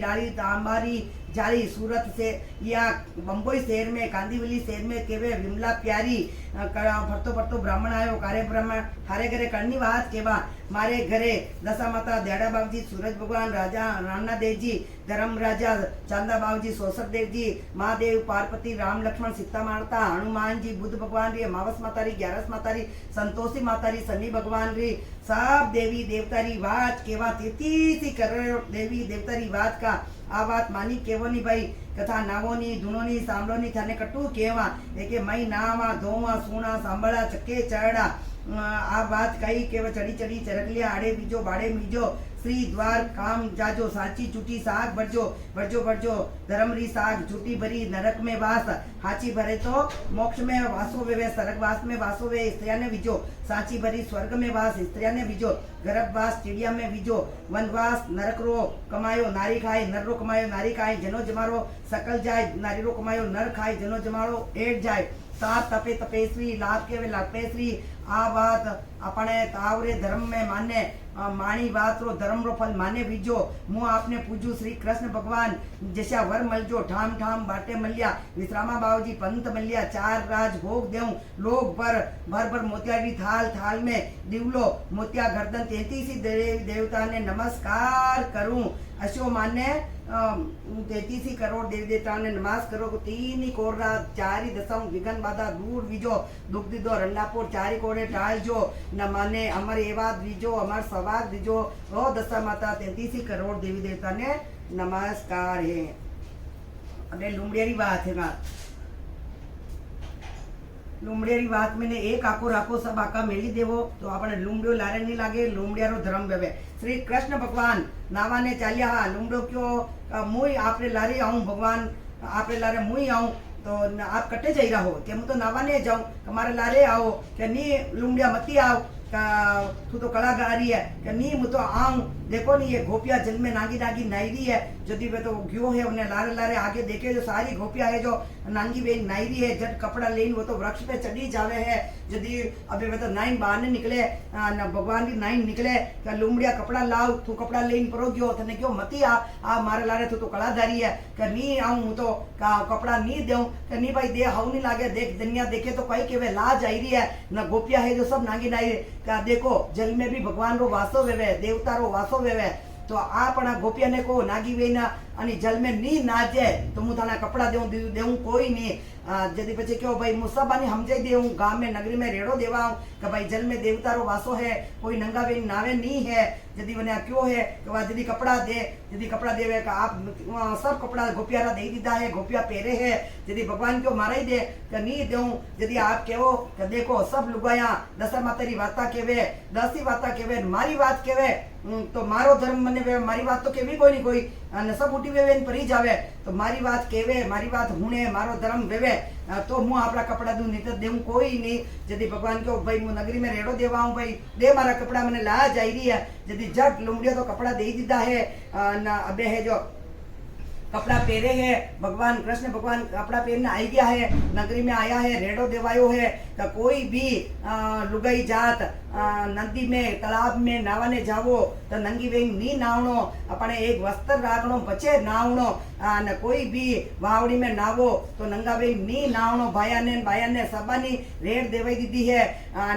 डाली अंबारी जारी सूरत से या बम्बई शहर में कांदीवली शहर में केवे विमला प्यारी फरतो फरतो ब्राह्मण आयो कार्य ब्राह्मण थारे घरे करनी बात केवा मारे घरे दशा माता दयाड़ा बाबजी सूरज भगवान राजा राणा देव जी धर्म राजा चांदा बाबजी सोसर देव जी महादेव पार्वती राम लक्ष्मण सीता माता हनुमान जी बुद्ध भगवान री अमावस माता री 11 माता री संतोषी माता री शनि भगवान री सब देवी देवता री बात केवा 33 करोड़ देवी देवता री बात का आ बात मानी केवोनी भाई कथा नावोनी धुनोनी सांभळोनी थाने कटू केवा एके मई नावा धोवा सूणा सांभळा चक्के चढ़ा आ बात कही केव चढ़ी चढ़ी चरकलिया आड़े बीजो बाड़े मीजो श्री द्वार काम जाजो साची चूटी साग भरजो भरजो भरजो धर्म री साग झूठी भरी नरक में वास हाची भरे तो मोक्ष में वासो वे सरक वास में वासो वे स्त्रिया ने बीजो साची भरी स्वर्ग में वास स्त्रिया ने बीजो गर्भवास चिड़िया में बीजो वनवास नरक रो कमायो नारी खाए नर रो कमायो नारी खाए जनो जमारो सकल जाए नारी रो कमायो नर खाए जनो जमारो एट जाए सात तपे तपेश्री लाभ के वे लापेश्री आ बात अपने तावरे धर्म में माने माणी बात रो धर्म रो फल माने बीजो मु आपने पूजू श्री कृष्ण भगवान जैसा वर मलजो ठाम ठाम बाटे मलिया विश्रामा बाबूजी पंत मलिया 4 राज भोग देऊं लोग भर भर मोतिया की थाल थाल में दिवलो मोतिया गर्दन 33 देवता ने नमस्कार करूं अशो माने 33 करोड़ देवी देवता ने नमाज करो 3 कोरा 4 दशम विघन बाधा दूर विजो दुख दीदो रंडापुर 4 कोड़े टाल जो न माने अमर एवाद विजो अमर सवाद विजो रो दशा माता 33 करोड़ देवी देवता ने नमस्कार है। अबे लुमड़ेरी बात है ना लुमड़ेरी बात में ने एक आको राखो सब आका मेली देवो तो आपने लुमड़ो लारे नहीं लागे लुमड़ियारो धर्म बेवे श्री कृष्ण भगवान नावा ने चालिया हा लुमड़ो क्यों मुई आपरे लारे आऊं भगवान आपरे लारे मुई आऊं तो आप कटे जाई रहो के मु तो नावा ने जाऊं हमारे लारे आओ के नी लुमड़िया मती आओ तू तो कला गा रही है कि नी मु तो आऊं देखो नी ये गोपिया जल में नागी नागी नाई है यदि वे तो घ्यो है उन्हें लारे लारे आगे देखे जो सारी गोपिया है जो नांगी बेन नाई है जट कपड़ा लेन वो तो वृक्ष पे चढ़ी जावे है यदि अभी वे तो नाइन बाहर निकले न भगवान की नाइन निकले क्या लुमड़िया कपड़ा लाओ तू कपड़ा लेन परो गयो तने क्यों मती आ मारे लारे तू तो कलाधारी है कि नी आऊं तो कपड़ा नी देऊं कि नी भाई दे हाउ नहीं लागे देख दुनिया देखे तो कई के वे लाज आई रही है न गोपिया है जो सब नागी नाई क्या देखो जल में भी भगवान रो वासो वेवे देवता रो वासो वेवे तो आपना गोपिया ने को नागी वेना અને જલ में नी नाचे तो मु थाना कपड़ा देऊं कोई नहीं यदि पछे क्यों भाई मुसाबानी समझाई देऊं गांव में नगरी में रेड़ो देवा कि भाई जल में देवता रो वासो है कोई नंगा बेन नावे नहीं है यदि बने क्यों है कि यदि कपड़ा दे यदि कपड़ा देवे का आप सब कपड़ा गोपिया दे दीदा है गोपिया पहरे है यदि भगवान क्यों मारा ही दे कि नहीं देऊं यदि आप कहो कि देखो सब लुगाया दशा माता वाता केवे 10 वाता केवे मारी बात केवे तो मारो धर्म मने मारी बात तो केवी कोई नहीं कोई सब उठी वेवे परी जावे तो मारी बात केवे मारी बात हुणे मारो धर्म वेवे तो मु आपरा कपड़ा दू नहीं तो देऊं कोई नहीं यदि भगवान को भाई मु नगरी में रेड़ो देवा हूं भाई दे मारा कपड़ा मैंने ला जाई रही है यदि जट लुमड़िया तो कपड़ा दे दीदा है न अबे है जो कपड़ा पहरे है, भगवान कृष्ण भगवान कपड़ा पहनने आई गया है, नगरी में आया है, रेडो देवायो है। तो कोई भी लुगाई जात नदी में तालाब में नावाने जावो तो नंगी वेंग नी नावणो, अपने एक वस्त्र राखणो पछे नावणो। ने कोई भी वावड़ी में नावो तो नंगा वेंग नी नावणो। भाया ने सबानी रेड देवाई दीदी है।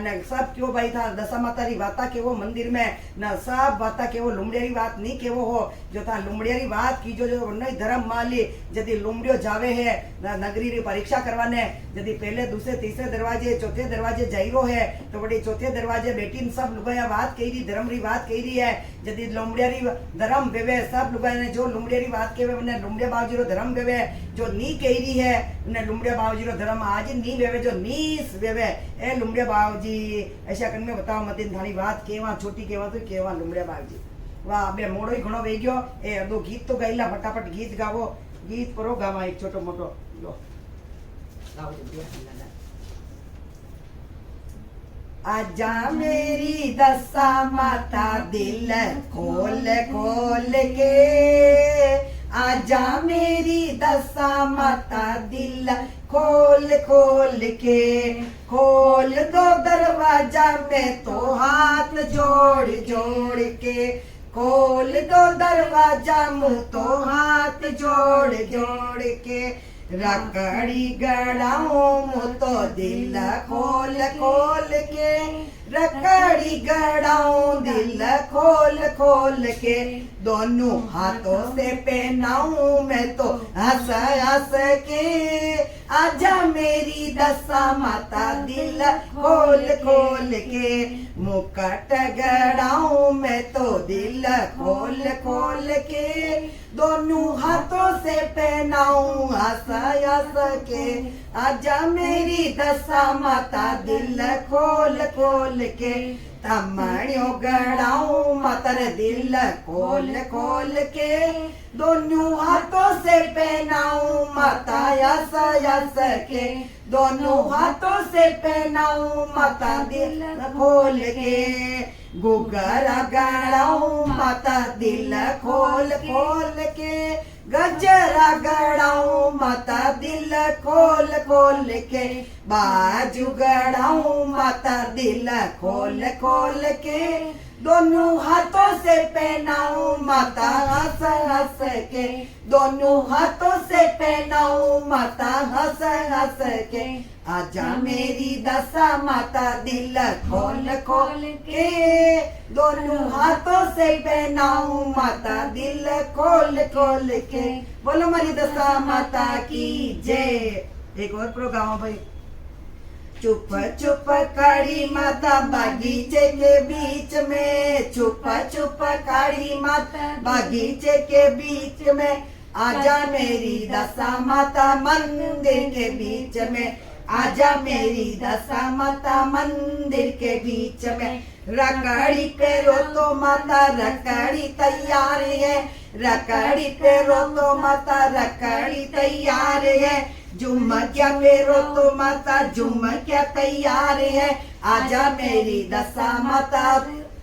ने सब क्यों भाई था दशा माता री वाता केवो मंदिर में न सब वाता केवो लुमड़ियारी बात नहीं केवो हो। जो था लुमड़ियारी बात की जो नहीं धर्म माली यदि लुमड़ियो जावे है नगरी री परीक्षा करवाने, यदि पहले दूसरे तीसरे दरवाजे चौथे दरवाजे जाइरो है तो बड़ी चौथे दरवाजे बेटी सब लुगाया बात कही रही, धर्म री बात कही रही है। यदि लुमड़ियारी धर्म वेवे सब लुगाया ने जो लुमड़ियारी बात केवे उन्हें लुमड़िया बावजी रो धर्म वेवे, जो नी कही रही है उन्हें लुमड़िया बावजी रो धर्म आज नी वेवे, जो नीस वेवे ए लुमड़िया बावजी। ऐसा कन में बताओ मतीन थानी बात केवा छोटी केवा तो केवा लुमड़िया बावजी। वाह बे मोड़ो ही घणो वही गयो। ए अदो गीत तो गाइला, फटाफट गीत गावो, गीत करो गावा एक छोटो मोटो लो गाओ जल्दी। आजा मेरी दशा माता दिल खोल खोल के, आजा मेरी दशा माता दिल खोल खोल के, खोल दो दरवाजा में तो हाथ जोड़ जोड़ के, खोल दो दरवाजा मुंह तो हाथ जोड़ जोड़ के, रकड़ी गड़ाऊं मुँह तो दिल खोल खोल के, रकड़ी गड़ाऊं दिल खोल खोल के, दोनों हाथों से पहनाऊं मैं तो हंस हंस के, आजा मेरी दशा माता दिल खोल खोल के, मुकुट गड़ाऊं मैं तो दिल खोल खोल के, दोनों हाथों से पहनाऊं हंस हंस के, आजा मेरी दशा माता दिल खोल खोल के, तमणियों गड़ाऊं मातर दिल खोल खोल के, दोनों हाथों से पहनाऊं माता यस यस के, दोनों हाथों से पहनाऊं माता दिल खोल के, गुगरा गड़ाऊं माता दिल खोल खोल के, गजरा गड़ाऊं माता दिल खोल खोल के, बाजू गड़ाऊं माता दिल खोल खोल के, दोनों हाथों से पहनाऊं माता हंस हंस के, दोनों हाथों से पहनाऊं माता हंस हंस के, आजा मेरी दशा माता दिल खोल खोल के, दोनों हाथों से पहनाऊं माता दिल खोल खोल के। बोलो हमारी दशा माता की जय। एक और प्रोग्राम भाई। चुप चुप खड़ी माता बागीचे के बीच में, चुप चुप खड़ी माता बागीचे के बीच में, आजा मेरी दशा माता मंदिर के बीच में, आजा मेरी दशा माता मंदिर के बीच में, रकड़ी पे रो तो माता रकड़ी तैयार है, रकड़ी पे रो तो माता रकड़ी तैयार है, झुमकिया पे रो तो माता झुमकिया तैयार है, आजा मेरी दशा माता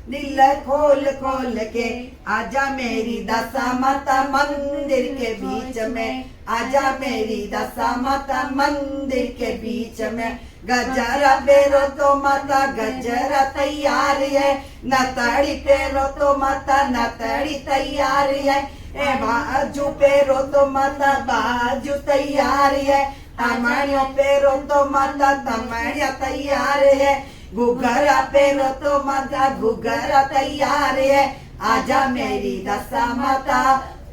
दिल खोल खोल के, आजा मेरी दशा माता मंदिर के बीच में, आजा मेरी दशा माता मंदिर के बीच में, गजरा पेरो तो माता गजरा तैयार है, नतड़ी पेरो तो माता नतड़ी तैयार है, ए बाजू पेरो तो माता बाजू तैयार है, तमणियों पेरो तो माता तमणिया तैयार है, घुघरा पेरो तो माता घुघरा तैयार है, आजा मेरी दशा माता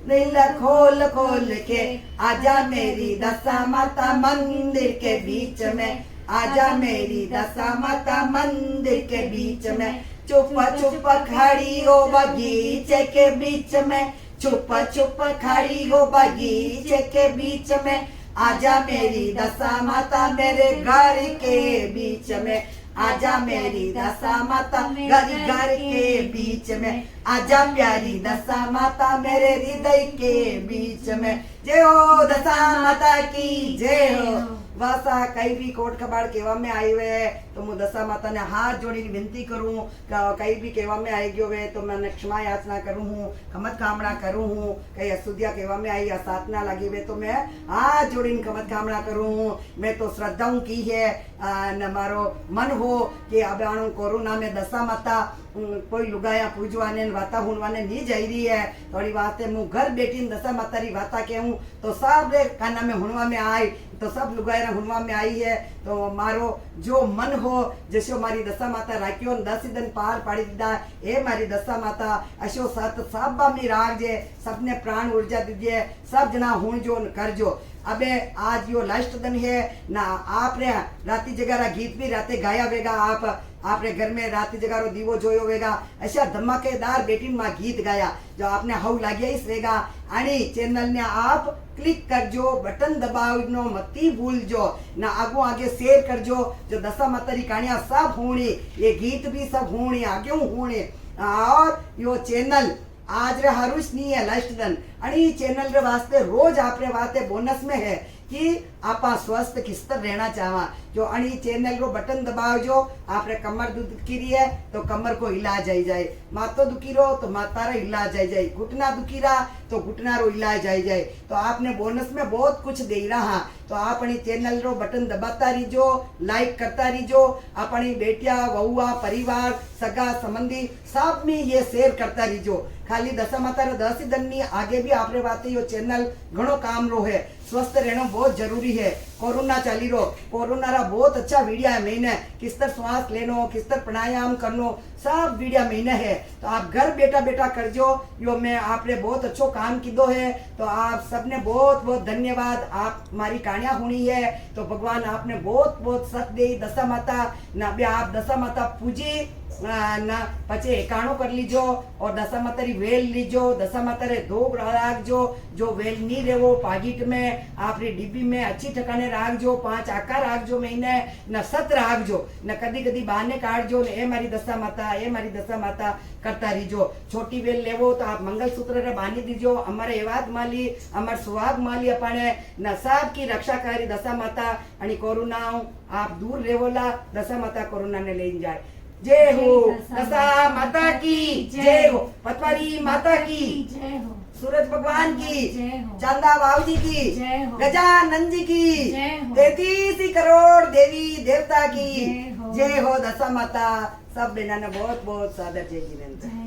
दिल खोल खोल के, आजा मेरी दशा माता मंदिर के बीच में, आजा मेरी दशा माता मंदिर के बीच में, चुप चुप खड़ी हो बगीचे के बीच में, चुप चुप खड़ी हो बगीचे के बीच में, आजा मेरी दशा माता मेरे घर के बीच में, आजा मेरी दशा माता घर के बीच में, आजा प्यारी दशा माता मेरे हृदय के बीच में। जय हो दशा माता की जय हो। वासा कई भी कोट कबाड़ केवा में आई हुए तो मु दशा माता ने हाथ जोड़ी विनती करूं, कई भी केवा में आई गयो वे तो मैं क्षमा याचना करूं हूं, खमत कामना करूं हूं, कई अशुद्धिया केवा में आई या साधना लगी हुए तो मैं हाथ जोड़ी खमत कामना करूं हूं। मैं तो श्रद्धाऊं की है न मारो मन हो कि अब आणु कोरोना में दशा माता कोई लुगाया पूजवाने वाता हुणवाने नहीं जाई रही है थोड़ी वास्ते मु घर बैठी दशा माता री वाता कहूं तो सब रे काना में हुणवा में आई तो सब लुगाया हुणवा में आई है तो मारो जो मन हो जैसो मारी दशा माता राख्यो 10 दिन पार पाड़ी दीदा ए मारी दशा माता अशो सत सब में राखजे सबने प्राण ऊर्जा दीजिए सब जना हुण जो करजो। अबे आज यो लास्ट दिन है ना आपने राती जगारा गीत भी राते गाया वेगा आपने घर में राती जगारो दीवो जोयो वेगा ऐसा धमाकेदार बेटी मां गीत गाया जो आपने हाउ लाग्या इस वेगा आणि चैनल ने आप क्लिक करजो बटन दबावनो मती भूलजो ना आगो आगे शेयर करजो जो दशा माता री कहानियां सब होनी ये गीत भी सब होनी आगे होनी और यो चैनल आज रे हारुस नहीं है लास्ट दिन आणि चैनल रे वास्ते रोज आपरे वास्ते बोनस में है कि आपा स्वस्थ किस तरह रहना चाहवा जो आणि चैनल रो बटन दबावजो आपरे कमर दुखी रही है तो कमर को इलाज आई जाए, माथो दुखी रो तो माथा रो इलाज आई जाए, घुटना दुखी रहा तो घुटना रो इलाज आई जाए। तो आपने बोनस में बहुत कुछ दे रहा तो अपनी चैनल रो बटन दबाता रहीजो, लाइक करता रहीजो, अपनी बेटिया वहुआ परिवार सगा संबंधी सब में ये शेयर करता रहीजो। खाली दशा माता रो 10 दिन नी आगे भी आपरे बाते यो चैनल घणो काम रो है। स्वस्थ रहना बहुत जरूरी है। कोरोना चाली रो कोरोना रा बहुत अच्छा वीडियो है महीने किस तरह श्वास लेनो किस तरह प्राणायाम करनो सब वीडियो महीने है तो आप घर बैठा बैठा करजो। यो मैं आपने बहुत अच्छो काम कीधो है तो आप सबने बहुत बहुत धन्यवाद। आप हमारी कहानियां हुई है तो भगवान आपने बहुत बहुत सत दे दशा माता ना बे आप दशा माता पूजी ना पचे एकाणो कर लीजो और दशा माता री वेल लीजो। दशा माता रे धोग राखजो जो वेल नहीं रेवो पाकिट में आप री डिब्बी में अच्छी ठिकाने राखजो 5 आकार राखजो महीने न सत राखजो न कदी कदी बहाने काटजो ए मारी दशा माता ए मारी दशा माता करता रहीजो। छोटी वेल लेवो तो आप मंगल सूत्र रे बांधी दीजो। हमारे एवाद माली हमार सुहाग माली अपने न सब की रक्षाकारी दशा माता आणि कोरोना आप दूर रेवोला दशा माता कोरोना ने ले जाए। जय हो दशा माता की जय हो, पटवारी माता की जय हो, सूरज भगवान की जय हो, चंदा बाबू जी की जय हो, गजानन जी की जय हो, 33 करोड़ देवी देवता की जय हो। दशा माता सब बेना ने बहुत बहुत सादर जय जिनेंद्र।